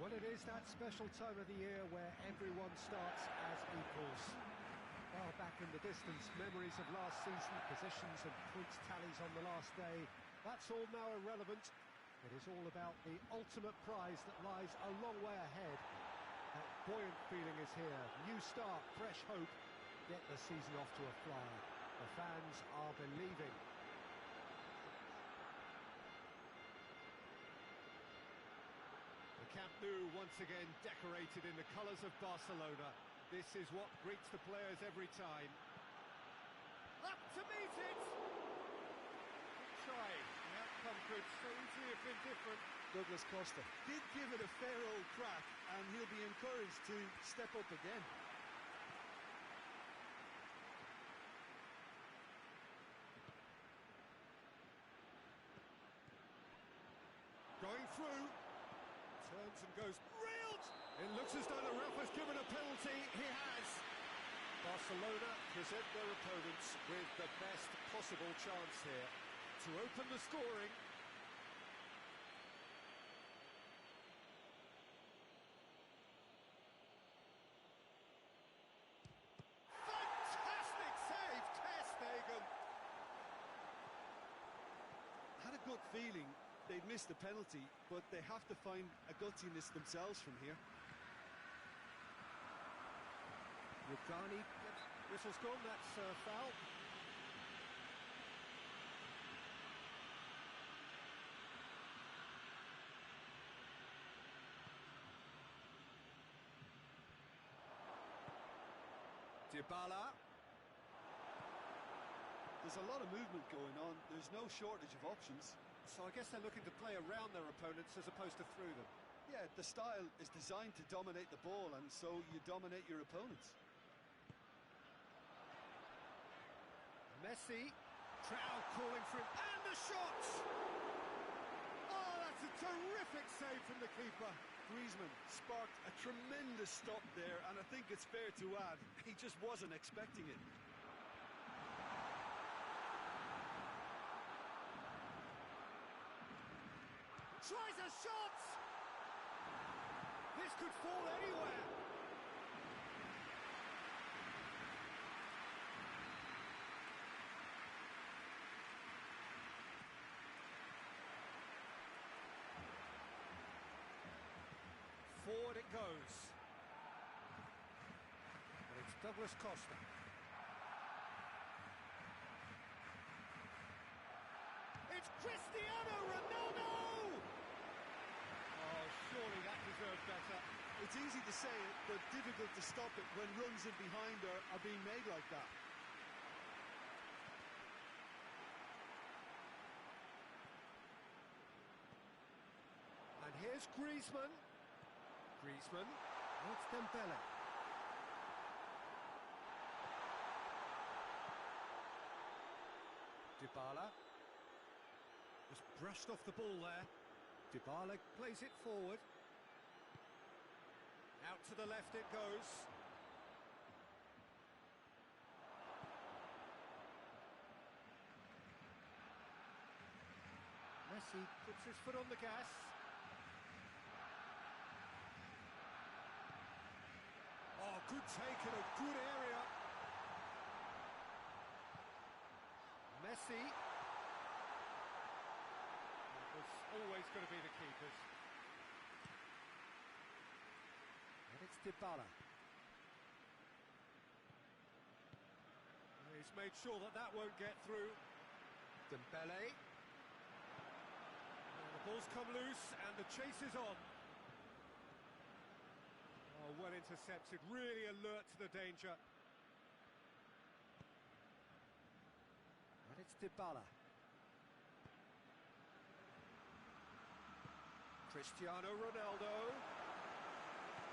S1: Well, it is that special time of the year where everyone starts as equals. Well, back in the distance, memories of last season, positions and points tallies on the last day, that's all now irrelevant. It is all about the ultimate prize that lies a long way ahead. That buoyant feeling is here. New start, fresh hope. Get the season off to a flyer. The fans are believing. The Camp Nou once again decorated in the colours of Barcelona. This is what greets the players every time. Up to meet it! Try. The outcome could so easily have been different.
S2: Douglas Costa did give it a fair old crack, and he'll be encouraged to step up again.
S1: Going through. Turns and goes. Reeled! It looks as though the ref has given a penalty. He has. Barcelona present their opponents with the best possible chance here to open the scoring. Fantastic save, Ter Stegen.
S2: Had a gut feeling they'd missed the penalty, but they have to find a gutsiness themselves from here.
S1: Rugani, whistle's gone, that's foul. Dybala.
S2: There's a lot of movement going on, there's no shortage of options.
S1: So I guess they're looking to play around their opponents as opposed to through them.
S2: Yeah, the style is designed to dominate the ball, and so you dominate your opponents.
S1: Messi, Trout calling for him, and the shot! Oh, that's a terrific save from the keeper.
S2: Griezmann sparked a tremendous stop there, and I think it's fair to add, he just wasn't expecting it.
S1: Tries a shot! This could fall anywhere. Forward it goes. And it's Douglas Costa. It's Cristiano Ronaldo! Oh, surely that deserved better.
S2: It's easy to say it, but difficult to stop it when runs in behind are being made like that.
S1: And here's Griezmann. Griezmann. Oh, it's Dembele. Dybala. Just brushed off the ball there. Dybala plays it forward. Out to the left it goes. Messi puts his foot on the gas. Oh, good take in a good area. Messi. It was always going to be the keepers. And it's Dybala. He's made sure that that won't get through. Dembele. And the ball's come loose and the chase is on. Oh, well intercepted, really alert to the danger. And it's Dybala. Cristiano Ronaldo.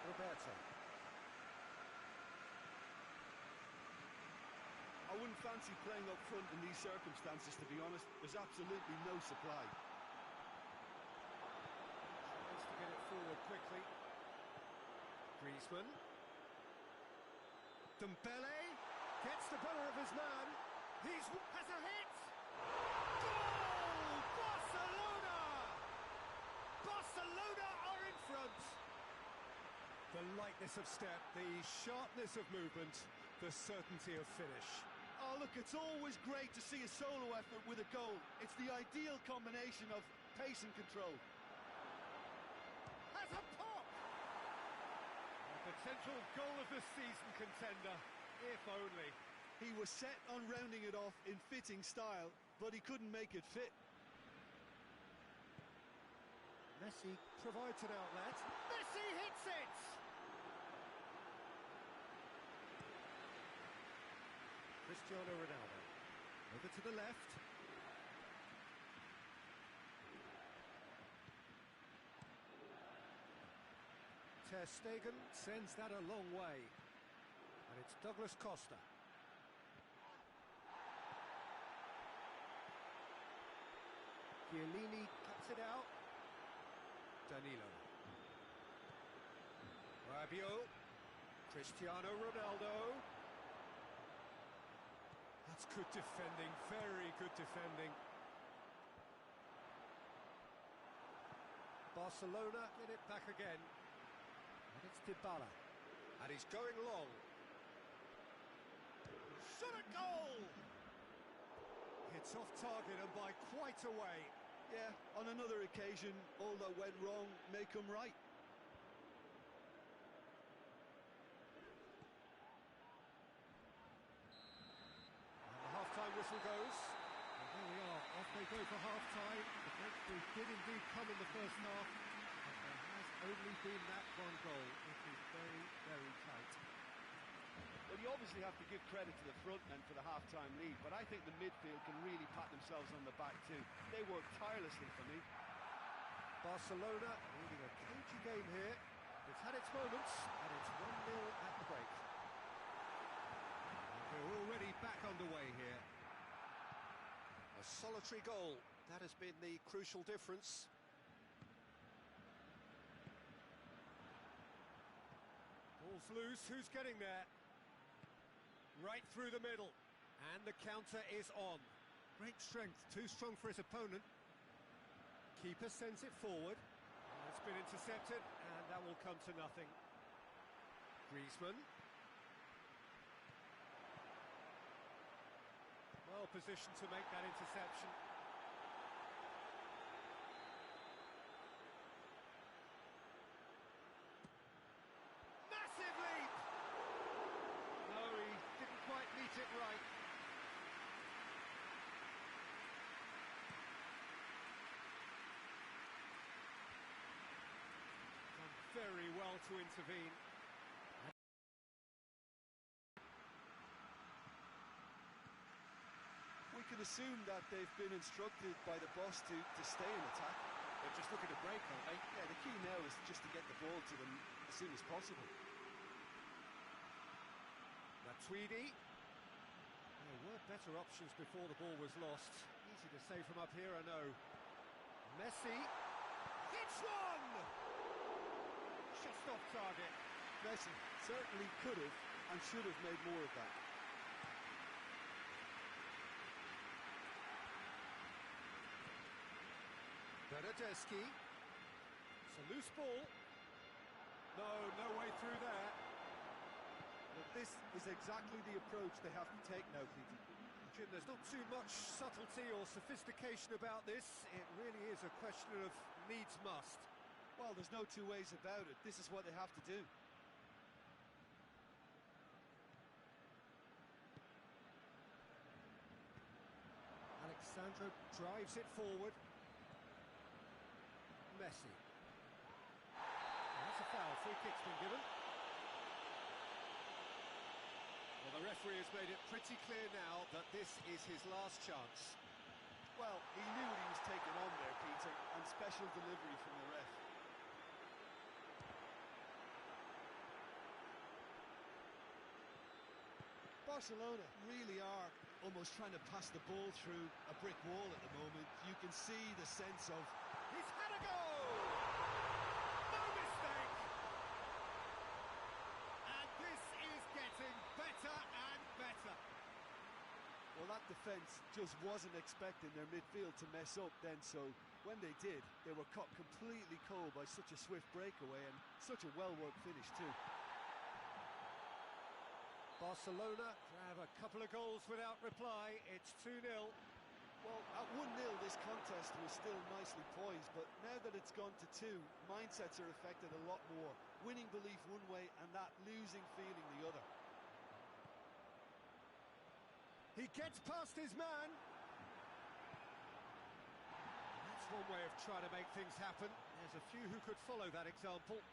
S1: Roberto.
S2: I wouldn't fancy playing up front in these circumstances, to be honest. There's absolutely no supply.
S1: Tries to get it forward quickly. Griezmann. Dembele gets the better of his man. Has a hit. Goal! Barcelona! Barcelona are in front. lightness of step, the sharpness of movement, the certainty of finish.
S2: Oh, look, it's always great to see a solo effort with a goal. It's the ideal combination of pace and control.
S1: Has a pop! A potential goal of the season contender, if only.
S2: He was set on rounding it off in fitting style, but he couldn't make it fit.
S1: Messi provides an outlet. Messi hits it! Cristiano Ronaldo. Over to the left. Ter Stegen sends that a long way. And it's Douglas Costa. Chiellini cuts it out. Danilo. Rabiot. Cristiano Ronaldo. That's good defending, very good defending. Barcelona get it back again. And it's Dybala. And he's going long. Shot at goal! Hits off target and by quite a way.
S2: Yeah, on another occasion, all that went wrong may come right.
S1: And the half-time whistle goes. And there we are, off they go for half-time. The breakthrough did indeed come in the first half, but there has only been that one goal. It is very, very tight.
S2: Well, you obviously have to give credit to the front men for the half-time lead, but I think the midfield can really pat themselves on the back too. They work tirelessly for me.
S1: Barcelona leading a cagey game here. It's had its moments, and it's 1-0 at the break. And we're already back underway here. A solitary goal. That has been the crucial difference. Ball's loose. Who's getting there? Right through the middle, and the counter is on. Great strength, too strong for his opponent. Keeper sends it forward. It's been intercepted, and that will come to nothing. Griezmann. Well positioned to make that interception. Massive leap! No, he didn't quite meet it right. Done very well to intervene.
S2: We can assume that they've been instructed by the boss to stay in attack.
S1: They're just looking to break, aren't they?
S2: Yeah, the key now is just to get the ball to them as soon as possible.
S1: Matuidi. There were better options before the ball was lost. Easy to say from up here, I know. Messi hits one! Just off target.
S2: Messi certainly could have and should have made more of that.
S1: Bernardeschi. It's a loose ball. No way through there.
S2: But this is exactly the approach they have to take now, Peter.
S1: Jim, there's not too much subtlety or sophistication about this. It really is a question of needs must.
S2: Well, there's no two ways about it. This is what they have to do.
S1: Alexandro drives it forward. Messi. That's a foul. Free kick's been given. Well, the referee has made it pretty clear now that this is his last chance.
S2: Well, he knew what he was taking on there, Peter, and special delivery from the ref. Barcelona really are almost trying to pass the ball through a brick wall at the moment. You can see the sense of...
S1: He's had a goal! No mistake! And this is getting better and better.
S2: Well, that defence just wasn't expecting their midfield to mess up then, so when they did, they were caught completely cold by such a swift breakaway and such a well-worked finish too.
S1: Barcelona have a couple of goals without reply. It's 2-0.
S2: Well, at 1-0 this contest was still nicely poised, but now that it's gone to 2, mindsets are affected a lot more. Winning belief one way and that losing feeling the other.
S1: He gets past his man. That's one way of trying to make things happen. There's a few who could follow that example.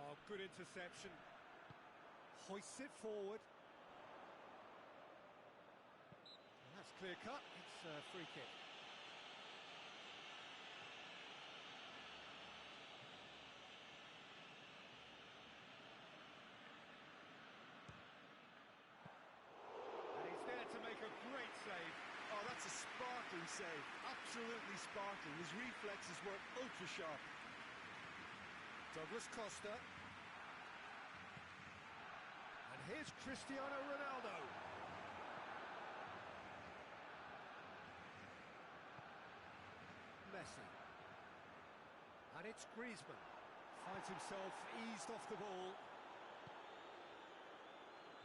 S1: Oh, good interception. Hoists it forward. And that's clear cut. It's a free kick. And he's there to make a great save.
S2: Oh, that's a sparkling save. Absolutely sparkling. His reflexes were ultra sharp.
S1: Douglas Costa. And here's Cristiano Ronaldo. Messi. And it's Griezmann. Finds himself eased off the ball.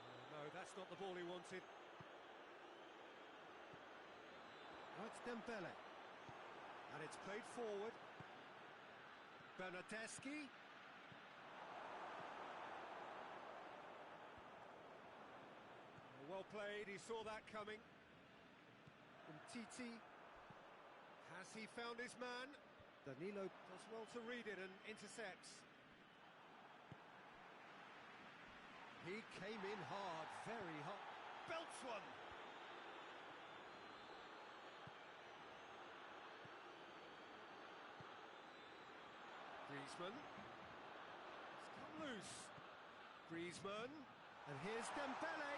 S1: Oh, no, that's not the ball he wanted. Now it's Dembele. And it's played forward. Bernardeschi. Well played, he saw that coming. Umtiti. Has he found his man? Danilo does well to read it and intercepts. He came in hard, very hard. Belts one! Griezmann. It's come loose. Griezmann. And here's Dembele.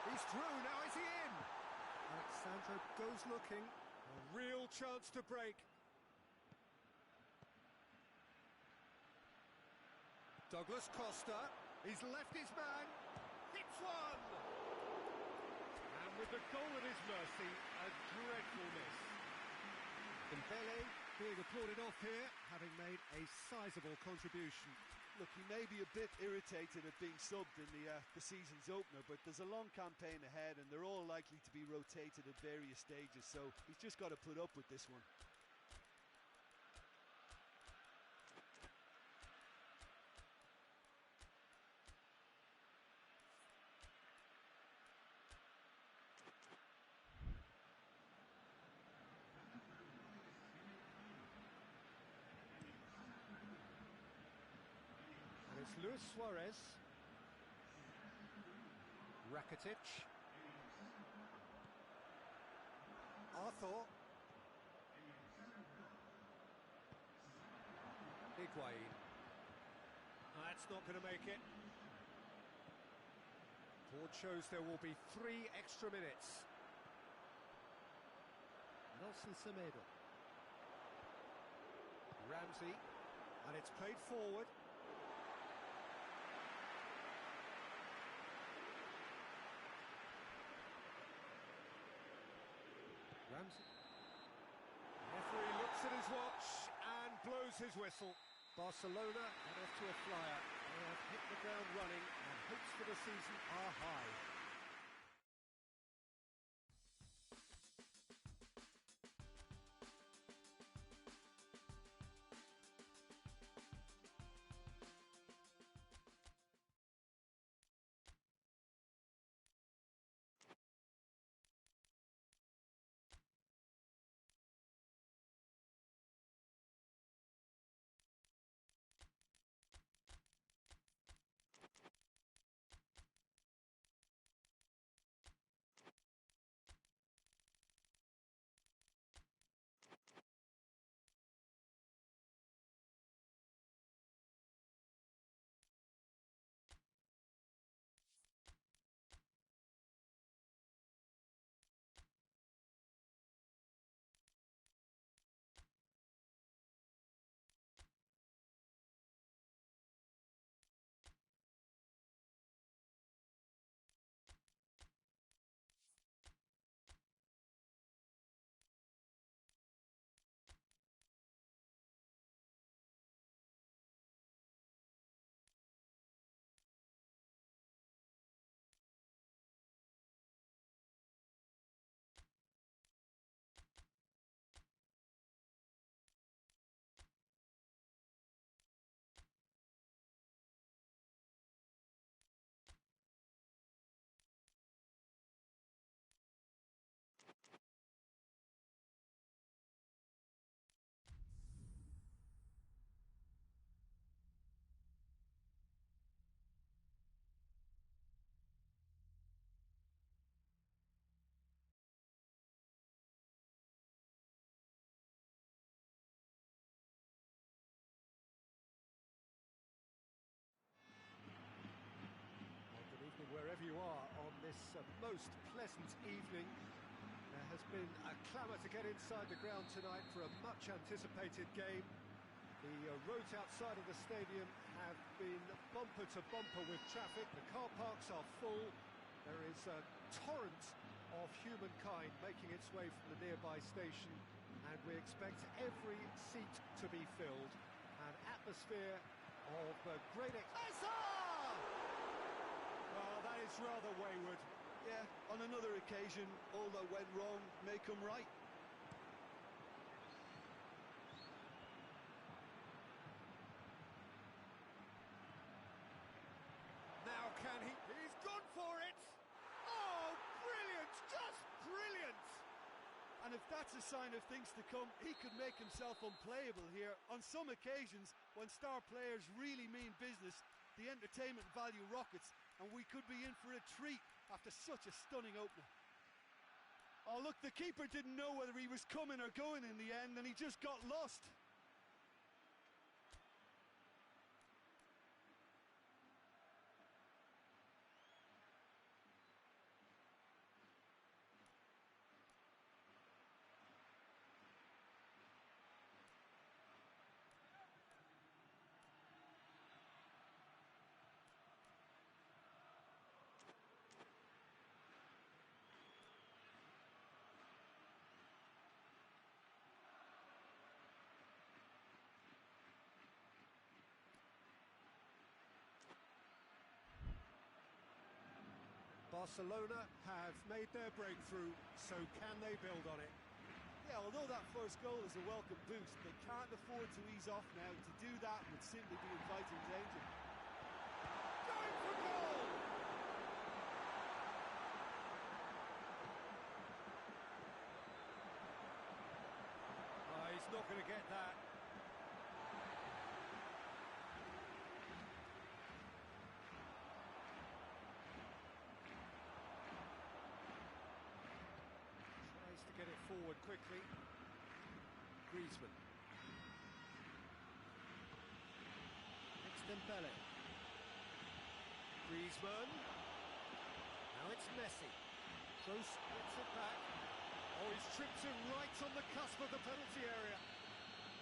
S1: He's through, now is he in? Alexandro goes looking. A real chance to break. Douglas Costa. He's left his man. Hits one! And with the goal at his mercy, a dreadful miss. Dembele being applauded off here, having made a sizable contribution.
S2: Look, he may be a bit irritated at being subbed in the season's opener, but there's a long campaign ahead and they're all likely to be rotated at various stages, so he's just got to put up with this one.
S1: It's Luis Suarez. Rakitic. Arthur. Higuain. That's not going to make it. Board shows there will be 3 extra minutes. Nelson Semedo. Ramsey. And it's played forward. Ramsey. Referee looks at his watch and blows his whistle. Barcelona head off to a flyer. They have hit the ground running and hopes for the season are high. a most pleasant evening. There has been a clamour to get inside the ground tonight for a much-anticipated game. The roads outside of the stadium have been bumper to bumper with traffic. The car parks are full. There is a torrent of humankind making its way from the nearby station, and we expect every seat to be filled. An atmosphere of great
S2: Well, that is rather wayward. Yeah, on another occasion, all that went wrong may come right.
S1: Now can he? He's gone for it! Oh, brilliant! Just brilliant!
S2: And if that's a sign of things to come, he could make himself unplayable here. On some occasions, when star players really mean business, the entertainment value rockets, and we could be in for a treat after such a stunning opener. Oh, look, the keeper didn't know whether he was coming or going in the end, and he just got lost.
S1: Barcelona have made their breakthrough, so can they build on it?
S2: Yeah, although that first goal is a welcome boost, they can't afford to ease off now. To do that would simply be inviting danger.
S1: Going for goal! Oh, he's not going to get that. Get it forward quickly. Griezmann. It's Dembele. Griezmann. Now it's Messi. Kroos gets it back. Oh, he's tripped him right on the cusp of the penalty area.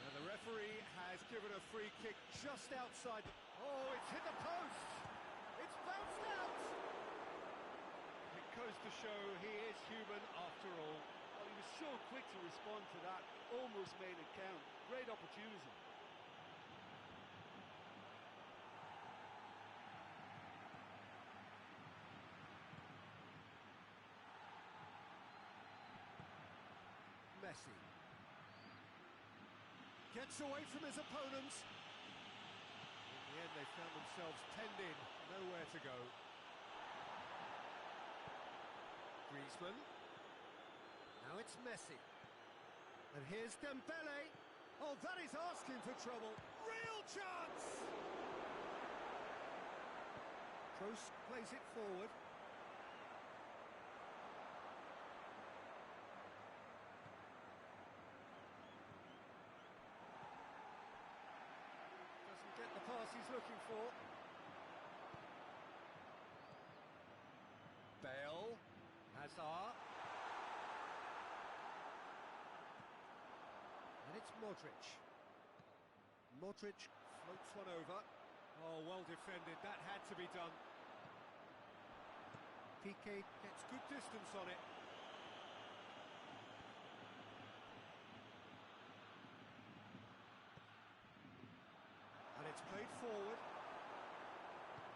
S1: And the referee has given a free kick just outside. Oh, it's hit the post. It's bounced out. It goes to show he is human after all.
S2: He was so quick to respond to that, almost made it count. Great opportunity.
S1: Messi gets away from his opponents. In the end, they found themselves penned in, nowhere to go. Griezmann. Now it's Messi. And here's Dembele. Oh, that is asking for trouble. Real chance! Kroos plays it forward. Doesn't get the pass he's looking for. Bale. Hazard. And it's Modric. Modric floats one over. Oh, well defended. That had to be done. Piqué gets good distance on it. And it's played forward.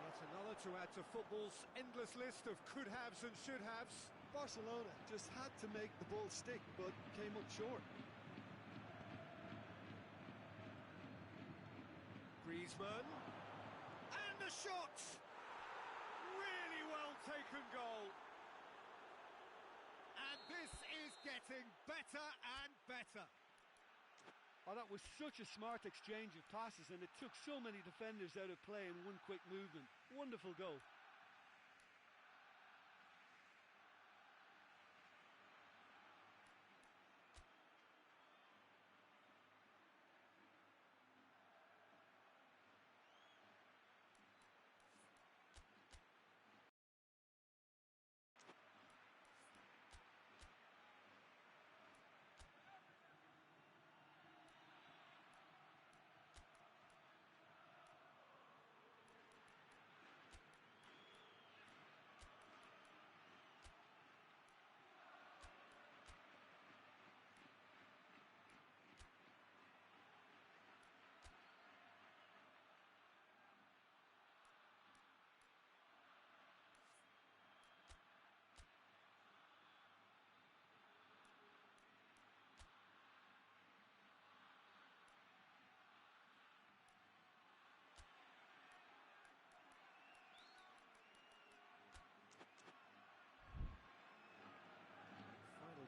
S1: Yet another to add to football's endless list of could-haves and should-haves.
S2: Barcelona just had to make the ball stick, but came up short.
S1: Griezmann, and the shot! Really well taken goal. And this is getting better and better.
S2: Oh, that was such a smart exchange of passes, and it took so many defenders out of play in one quick movement. Wonderful goal.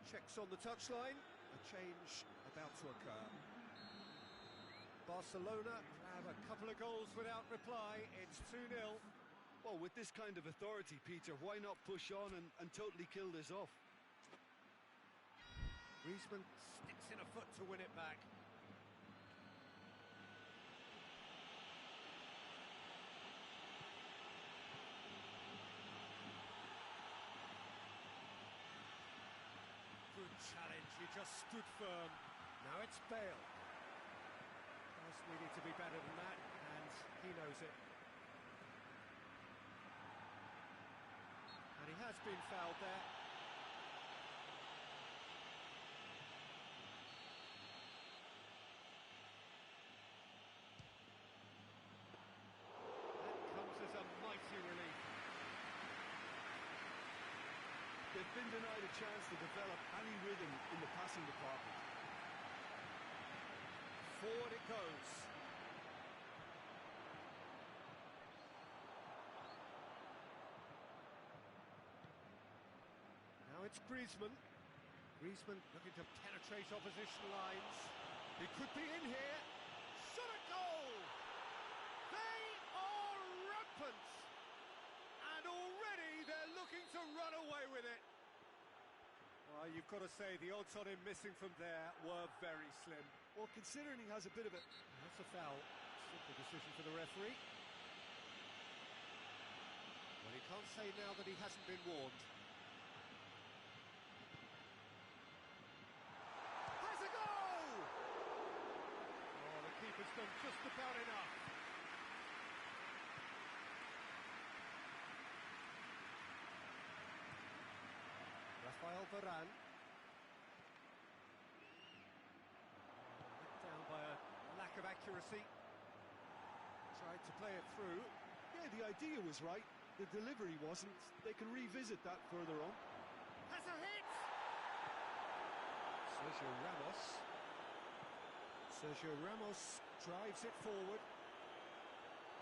S1: Checks on the touchline. A change about to occur. Barcelona have a couple of goals without reply. It's 2-0.
S2: Well, with this kind of authority, Peter, why not push on and totally kill this off?
S1: Griezmann sticks in a foot to win it back. Good challenge, he just stood firm. Now it's Bale. Does needed to be better than that, and he knows it. And he has been fouled there. That comes as a mighty relief.
S2: They've been denied a chance to develop any rhythm in the passing department.
S1: Forward it goes. Now it's Griezmann. Griezmann looking to penetrate opposition lines. He could be in here. Shot a goal! They are rampant! And already they're looking to run away with it. Well, you've got to say the odds on him missing from there were very slim.
S2: Well, considering he has a bit of a...
S1: That's a foul. Simple decision for the referee. Well, he can't say now that he hasn't been warned. Has a goal! Oh, the keeper's done just about enough. Rafael Varane. Let down by a lack of accuracy. Tried to play it through.
S2: Yeah, the idea was right. The delivery wasn't. They can revisit that further on.
S1: Has a hit! Sergio Ramos. Sergio Ramos drives it forward.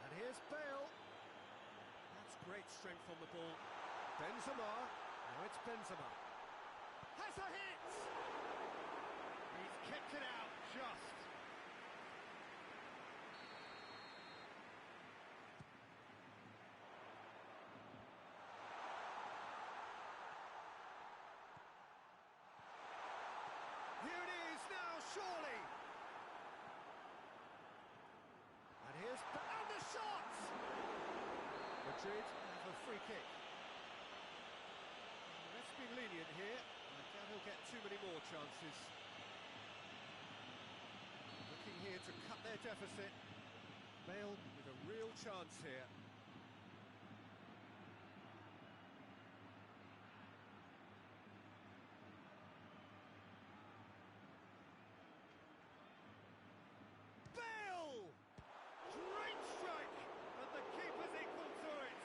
S1: And here's Bale. That's great strength on the ball. Benzema. Now it's Benzema. Has a hit! He's kicked it out, just. Here it is now, surely. And here's... And the shot! Madrid have a free kick. Let's be lenient here. I doubt he'll get too many more chances. Looking here to cut their deficit. Bale with a real chance here. Bale! Great strike! And the keeper's equal to it.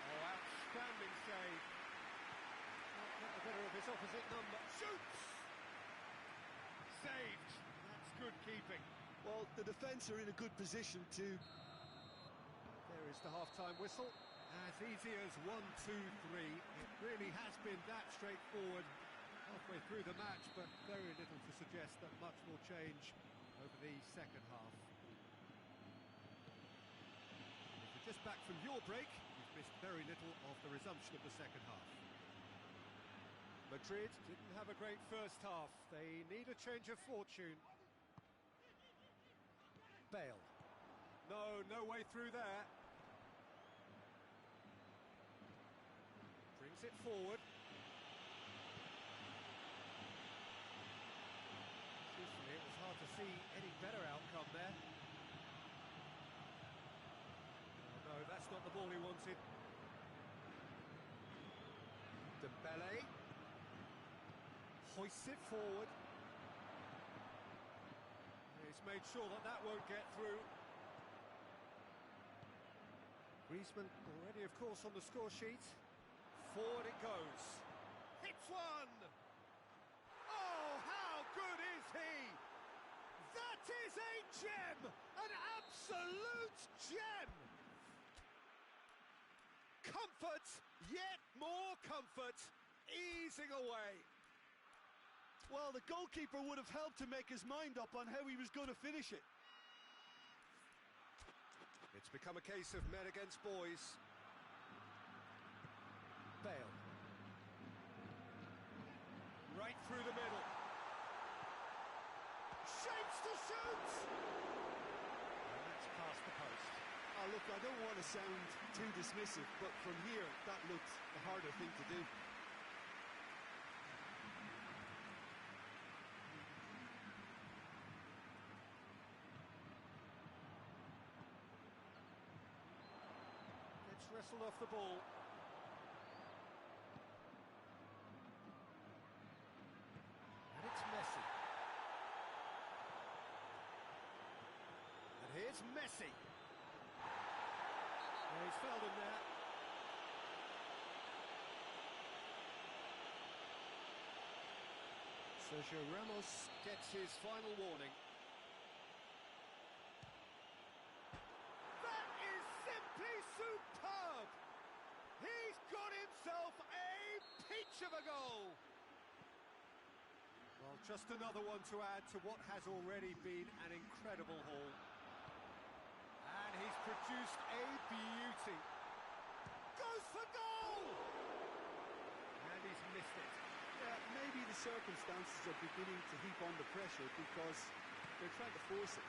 S1: Oh, outstanding save. Not the better of his opposite number. Shoots! Saved. That's good keeping.
S2: Well, the defence are in a good position to...
S1: There is the half-time whistle. As easy as 1, 2, 3. It really has been that straightforward halfway through the match, but very little to suggest that much will change over the second half. If you're just back from your break, you've missed very little of the resumption of the second half. Madrid didn't have a great first half. They need a change of fortune. Bale. No way through there. Brings it forward. Truthfully, it was hard to see any better outcome there. Oh, no, that's not the ball he wanted. Dembele. Hoists it forward. He's made sure that that won't get through. Griezmann already, of course, on the score sheet. Forward it goes. Hits one! Oh, how good is he? That is a gem! An absolute gem! Comfort, yet more comfort. easing away.
S2: Well, the goalkeeper would have helped to make his mind up on how he was going to finish it.
S1: It's become a case of men against boys. Bale. Right through the middle. Shapes to shoot! And that's past the post.
S2: Oh, look, I don't want to sound too dismissive, but from here, that looked the harder thing to do.
S1: It's wrestled off the ball. And it's Messi. And here's Messi. Oh, he's fouled him there. Sergio Ramos gets his final warning. That is simply superb! He's got himself a peach of a goal! Well, just another one to add to what has already been an incredible haul. And he's produced a beauty. Goes for goal! And he's missed it.
S2: Yeah, maybe the circumstances are beginning to heap on the pressure because they're trying to force it.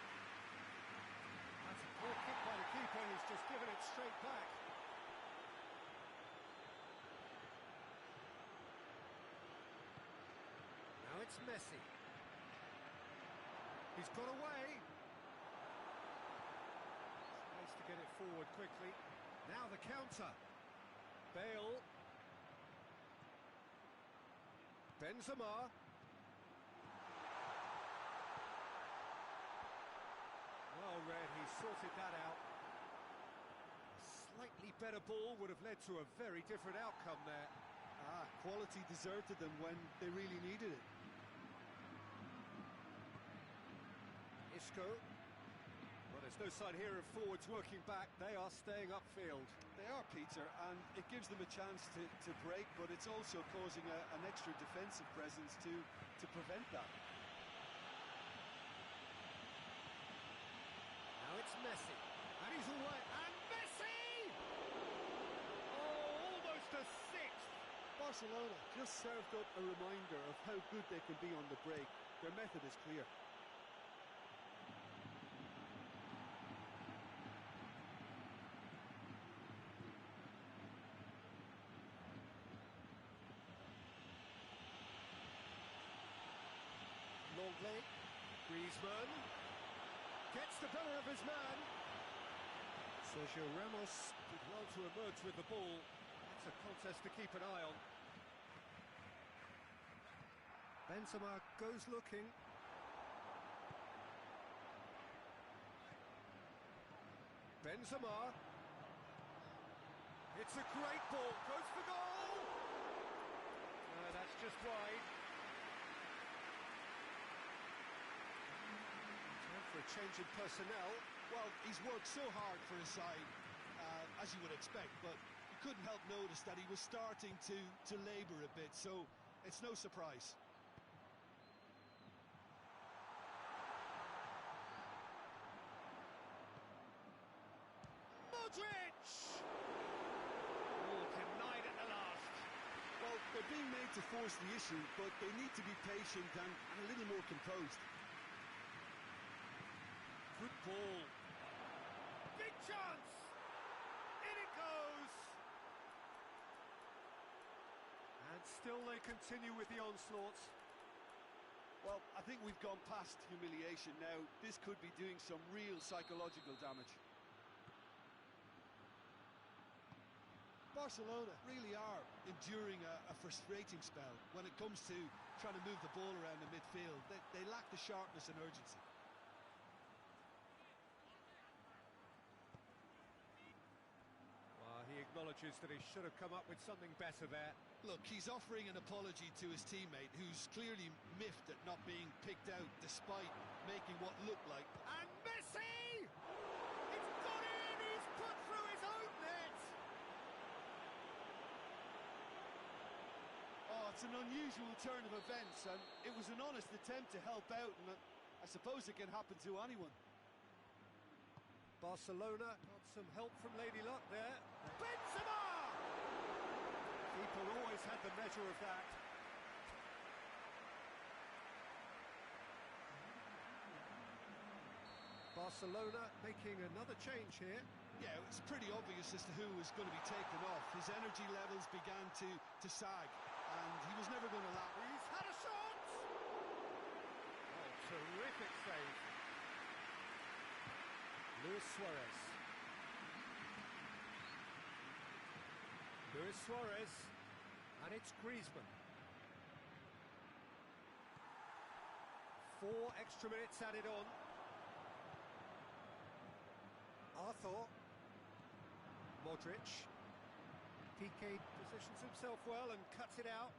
S1: That's a poor kick by the keeper, who's just given it straight back. Now it's Messi. He's got away. Tries to get it forward quickly. Now the counter. Bale. Benzema. Well read, he sorted that out. A slightly better ball would have led to a very different outcome there.
S2: Quality deserted them when they really needed it.
S1: Isco. Well, there's no sign here of forwards working back. They are staying upfield.
S2: They are, Peter, and it gives them a chance to break, but it's also causing an extra defensive presence to prevent that.
S1: Now it's Messi, and he's away, and Messi! Oh, almost a sixth!
S2: Barcelona just served up a reminder of how good they can be on the break. Their method is clear.
S1: Longley, Griezmann, gets the better of his man. Sergio Ramos did well to emerge with the ball. That's a contest to keep an eye on. Benzema goes looking. Benzema. It's a great ball, goes for goal! That's just wide. For a change in personnel.
S2: Well, he's worked so hard for his side, as you would expect, but you couldn't help notice that he was starting to labour a bit, so it's no surprise.
S1: Modric! Oh, denied at the last.
S2: Well, they're being made to force the issue, but they need to be patient and a little more composed.
S1: Good ball. Big chance! In it goes! And still they continue with the onslaughts.
S2: Well, I think we've gone past humiliation now. This could be doing some real psychological damage. Barcelona really are enduring a frustrating spell when it comes to trying to move the ball around the midfield. They lack the sharpness and urgency.
S1: He acknowledges that he should have come up with something better there.
S2: Look, he's offering an apology to his teammate, who's clearly miffed at not being picked out despite making what looked like...
S1: And Messi! It's got in! He's put through his own net!
S2: It's an unusual turn of events, and it was an honest attempt to help out, and I suppose it can happen to anyone.
S1: Barcelona got some help from Lady Luck there. Benzema! Keeper always had the measure of that. Barcelona making another change here.
S2: Yeah, it was pretty obvious as to who was going to be taken off. His energy levels began to sag, and he was never going to lap.
S1: He's had a shot! Oh, terrific save. Luis Suarez. Luis Suarez, and it's Griezmann. 4 extra minutes added on. Arthur. Modric. Piqué positions himself well and cuts it out.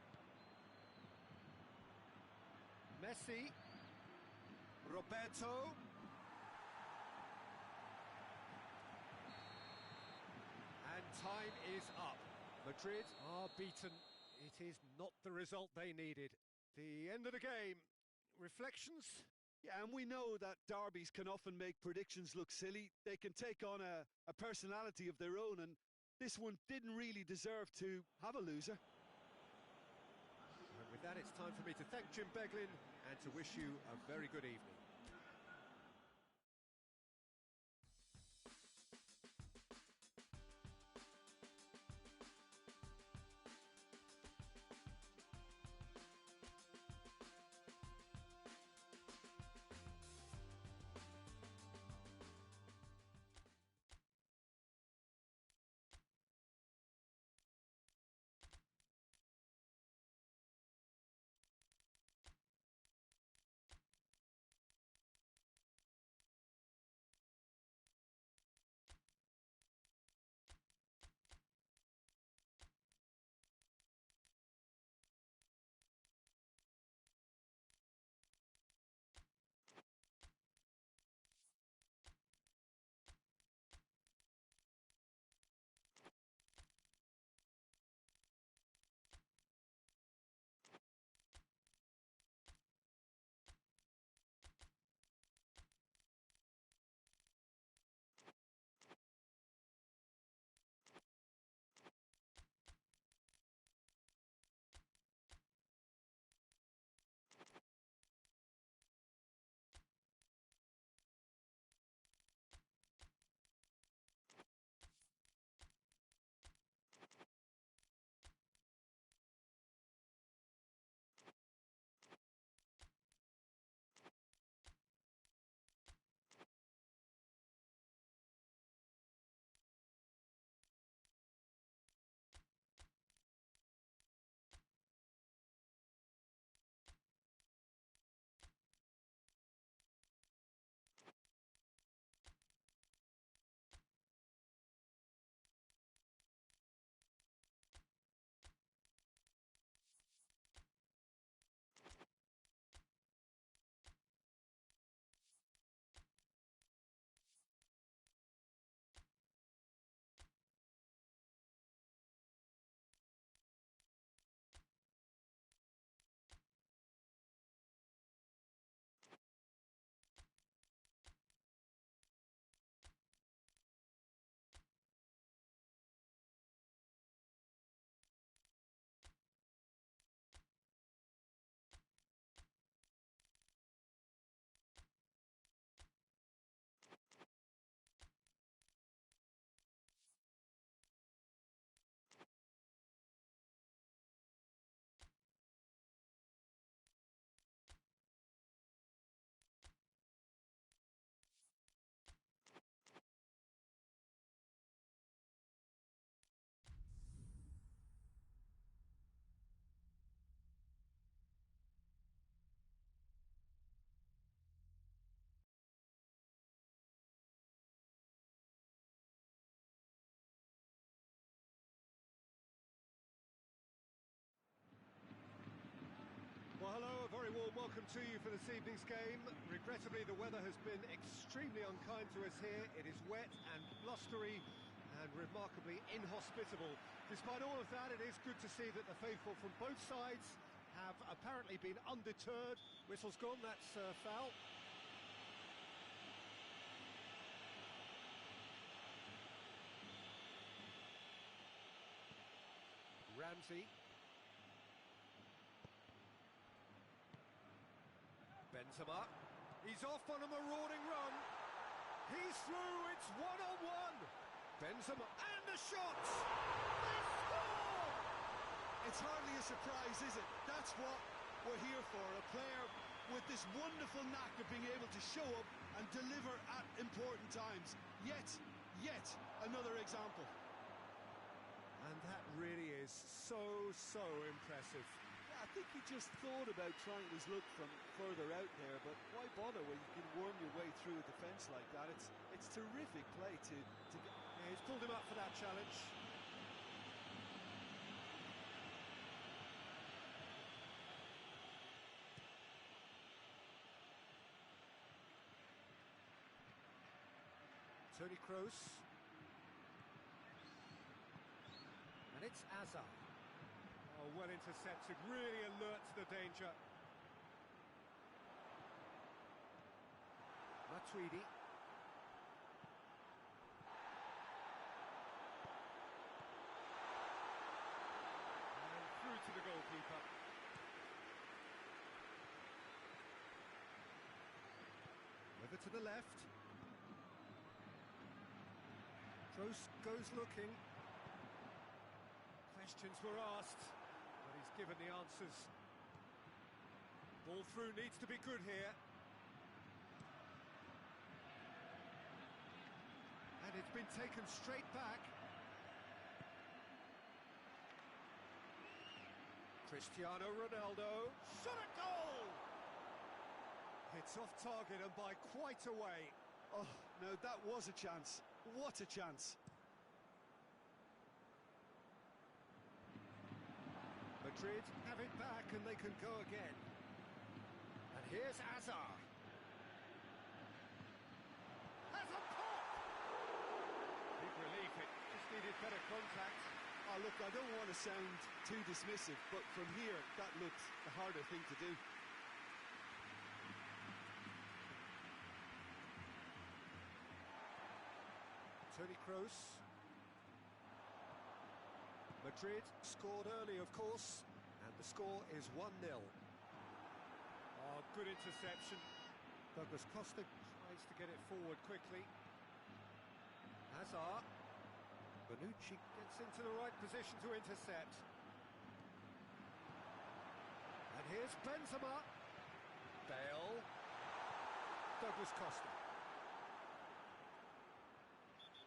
S1: Messi. Roberto. And time is up. Madrid are beaten. It is not the result they needed. The end of the game. Reflections?
S2: Yeah, and we know that derbies can often make predictions look silly. They can take on a personality of their own, and this one didn't really deserve to have a loser.
S1: And with that, it's time for me to thank Jim Beglin and to wish you a very good evening. Well, hello, a very warm welcome to you for this evening's game. Regrettably, the weather has been extremely unkind to us here. It is wet and blustery and remarkably inhospitable Despite all of that, it is good to see that the faithful from both sides have apparently been undeterred. Whistle's gone, that's foul. Ramsey. Benzema. He's off on a marauding run. He's through, it's one-on-one. Benzema, and the shots! They score!
S2: It's hardly a surprise, is it? That's what we're here for. A player with this wonderful knack of being able to show up and deliver at important times. Yet another example.
S1: And that really is so impressive.
S2: Yeah, I think he just thought about trying his luck from further out there, but why bother when you can worm your way through a defence like that? It's terrific play to get...
S1: Yeah, he's pulled him up for that challenge. Toni Kroos. And it's Azar. Oh, well intercepted, really alert to the danger. Matuidi. And through to the goalkeeper. Over to the left. Kroos goes looking. Questions were asked, but he's given the answers. Ball through needs to be good here. And it's been taken straight back. Cristiano Ronaldo, shot at goal! It's off target and by quite a way.
S2: Oh, no, that was a chance. What a chance.
S1: Madrid have it back and they can go again. And here's Azar. Has a pop! Big relief, it just needed better contact.
S2: Oh, look, I don't want to sound too dismissive, but from here, that looked the harder thing to do.
S1: Toni Kroos. Madrid scored early, of course, and the score is 1-0. Oh, good interception. Douglas Costa tries to get it forward quickly. Hazard. Bonucci gets into the right position to intercept. And here's Benzema. Bale. Douglas Costa.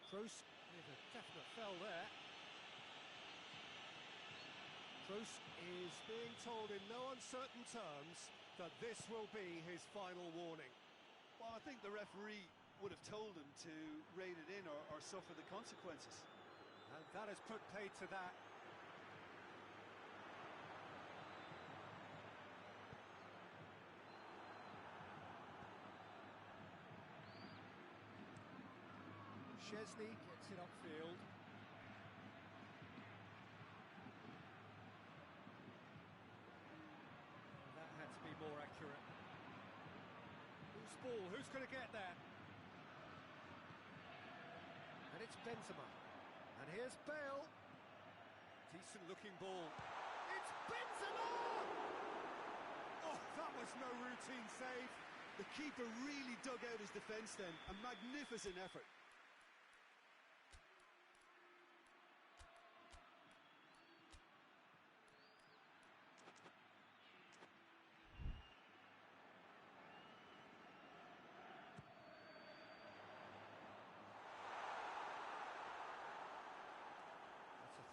S1: Kroos with a definite fell there. Kroos is being told in no uncertain terms that this will be his final warning.
S2: Well, I think the referee would have told him to rein it in or suffer the consequences.
S1: And that has put paid to that. Szczesny gets it upfield. That had to be more accurate. Who's ball? Who's going to get there? And it's Benzema. And here's Bale. Decent looking ball. It's Benzema! Oh, that was no routine save.
S2: The keeper really dug out his defence then. A magnificent effort.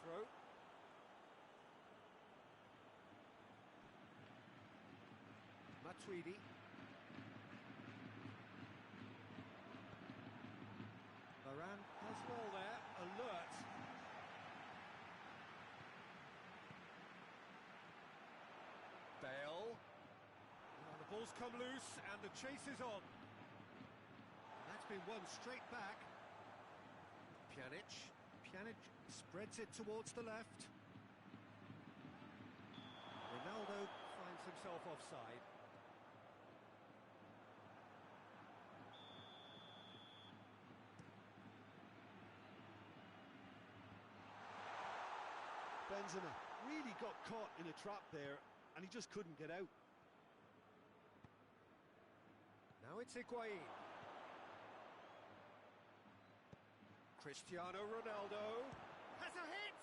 S1: Throw. Matuidi. Varane does well there, alert. Bale. Oh, the ball's come loose and the chase is on. And that's been won straight back. Pjanic. Pjanic spreads it towards the left. Ronaldo finds himself offside.
S2: Benzema really got caught in a trap there, and he just couldn't get out.
S1: Now it's Higuain. Cristiano Ronaldo has a hit!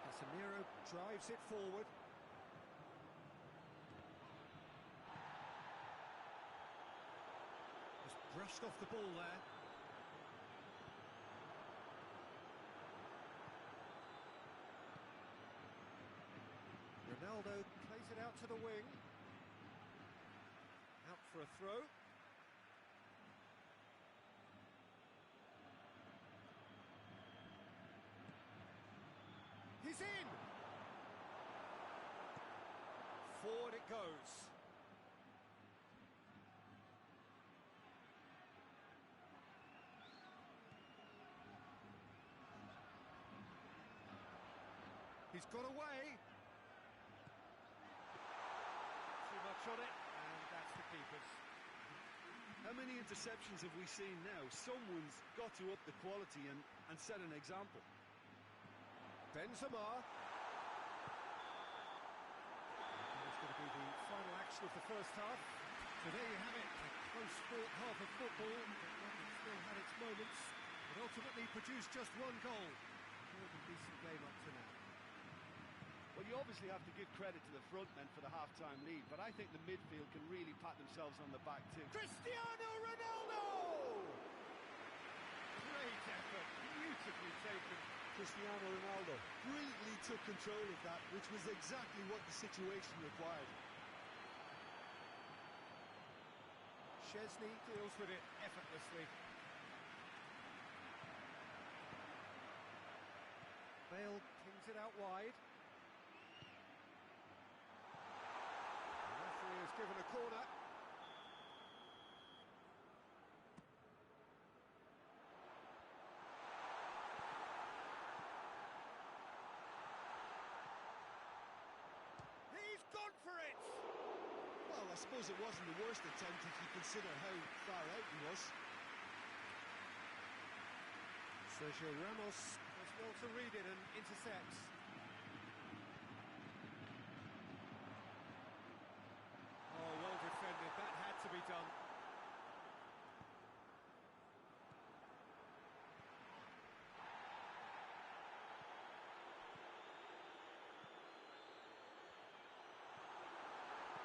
S1: Casemiro drives it forward. Just brushed off the ball there. Ronaldo plays it out to the wing. Out for a throw. He's in! Forward it goes. He's got away. Too much on it, and that's the keeper's.
S2: How many interceptions have we seen now? Someone's got to up the quality and set an example.
S1: Benzema. It's going to be the final action of the first half. So there you have it, a close-fought half of football. It still had its moments, but ultimately produced just one goal. More than decent game up to now.
S2: Well, you obviously have to give credit to the front men for the half-time lead, but I think the midfield can really pat themselves on the back too.
S1: Cristiano Ronaldo! Great effort, beautifully taken.
S2: Cristiano Ronaldo brilliantly took control of that, which was exactly what the situation required.
S1: Szczesny deals with it effortlessly. Bale pings it out wide. The referee has given a corner. He's gone for it!
S2: Well, I suppose it wasn't the worst attempt if you consider how far out he was.
S1: Sergio Ramos does well to read it and intercepts. Oh, well defended. That had to be done.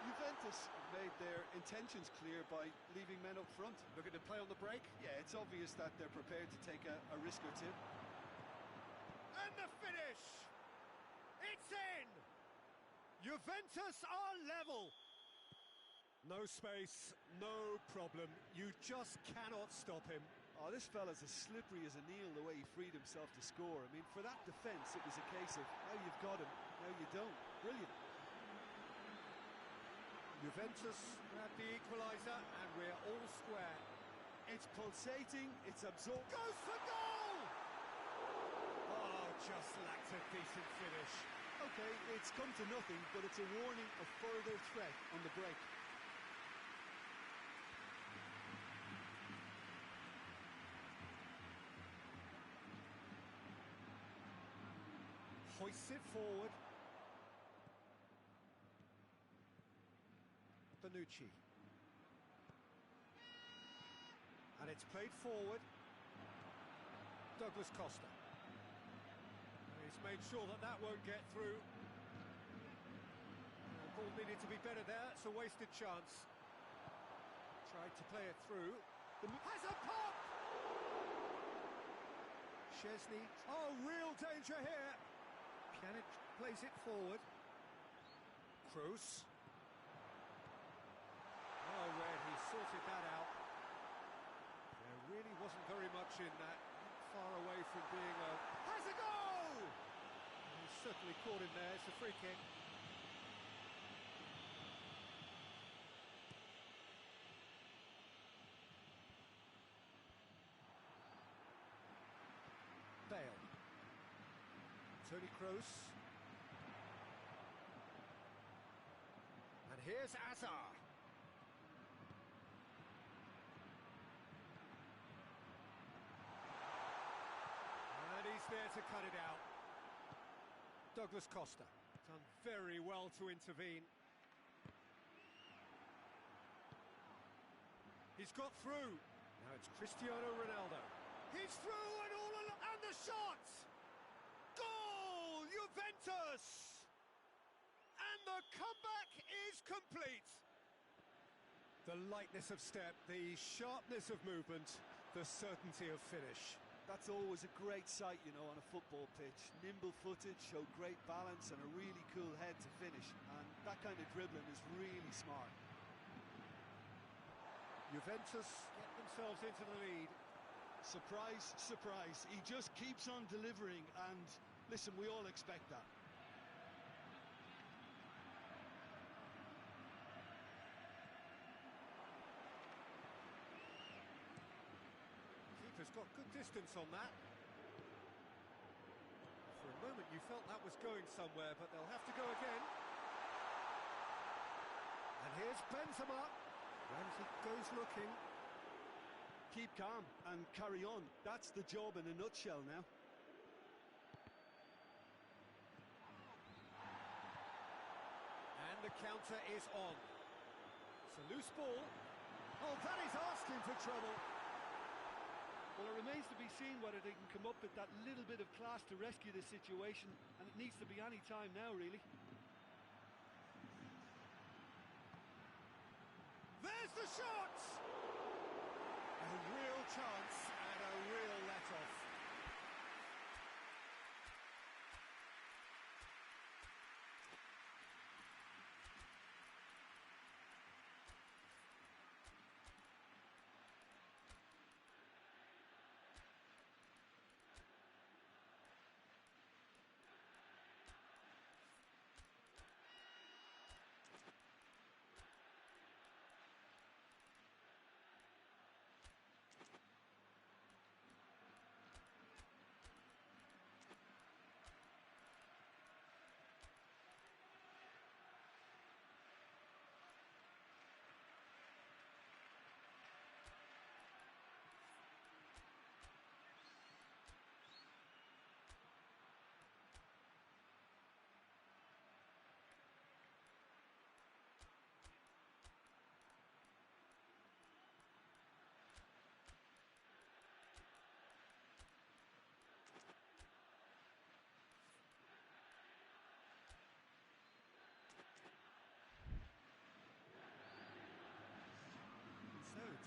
S2: Juventus made their intentions clear by leaving men up front.
S1: Looking to play on the break.
S2: Yeah, it's obvious that they're prepared to take a risk or two.
S1: And the finish! It's in! Juventus are level! No space, no problem. You just cannot stop him.
S2: Oh, this fella's as slippery as a needle the way he freed himself to score. I mean, for that defence, it was a case of now you've got him, now you don't. Brilliant.
S1: Juventus grab the equaliser and we're all square.
S2: It's pulsating, it's absorbed.
S1: Goes for goal! Oh, just lacked a decent finish.
S2: Okay, it's come to nothing, but it's a warning of further threat on the break.
S1: Hoists it forward. Bonucci. And it's played forward. Douglas Costa. He's made sure that that won't get through. The ball needed to be better there. It's a wasted chance. Tried to play it through. Has a pop! Szczesny. Oh, real danger here. Pjanic plays it forward. Kroos. Oh, Red, he sorted that out. There really wasn't very much in that. Not far away from being a... Has a goal! He's certainly caught him there. It's a free kick. Toni Kroos. And here's Azar. And he's there to cut it out. Douglas Costa. Done very well to intervene. He's got through. Now it's Cristiano Ronaldo. He's through and and the shot! Goal! Juventus! And the comeback is complete. The lightness of step, the sharpness of movement, the certainty of finish.
S2: That's always a great sight, you know, on a football pitch. Nimble-footed, show great balance and a really cool head to finish. And that kind of dribbling is really smart.
S1: Juventus get themselves into the lead.
S2: Surprise, surprise. He just keeps on delivering, and listen, we all expect that.
S1: Keeper's got good distance on that. For a moment you felt that was going somewhere, but they'll have to go again. And here's Benzema. Ramsey goes looking.
S2: Keep calm and carry on. That's the job in a nutshell now.
S1: And the counter is on. It's a loose ball. Oh, that is asking for trouble.
S2: Well, it remains to be seen whether they can come up with that little bit of class to rescue this situation, and it needs to be any time now, really.
S1: There's the shot! A real chance and a real let-off.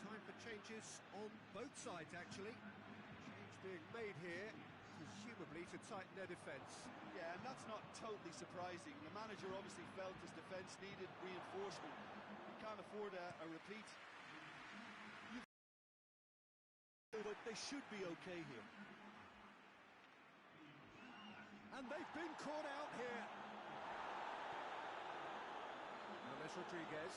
S1: Time for changes on both sides, actually. Change being made here, presumably to tighten their defence.
S2: Yeah, and that's not totally surprising. The manager obviously felt his defence needed reinforcement. He can't afford a repeat. But they should be okay here.
S1: And they've been caught out here. James Rodriguez.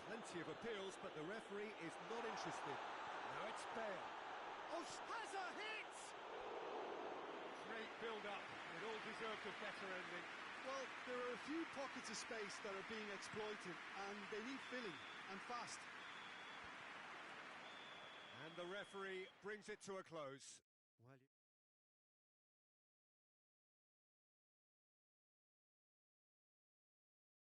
S1: Plenty of appeals, but the referee is not interested. Now it's Bale. Oh, has a hit! Great build-up. It all deserved a better ending.
S2: Well, there are a few pockets of space that are being exploited, and they need filling, and fast.
S1: And the referee brings it to a close. Well,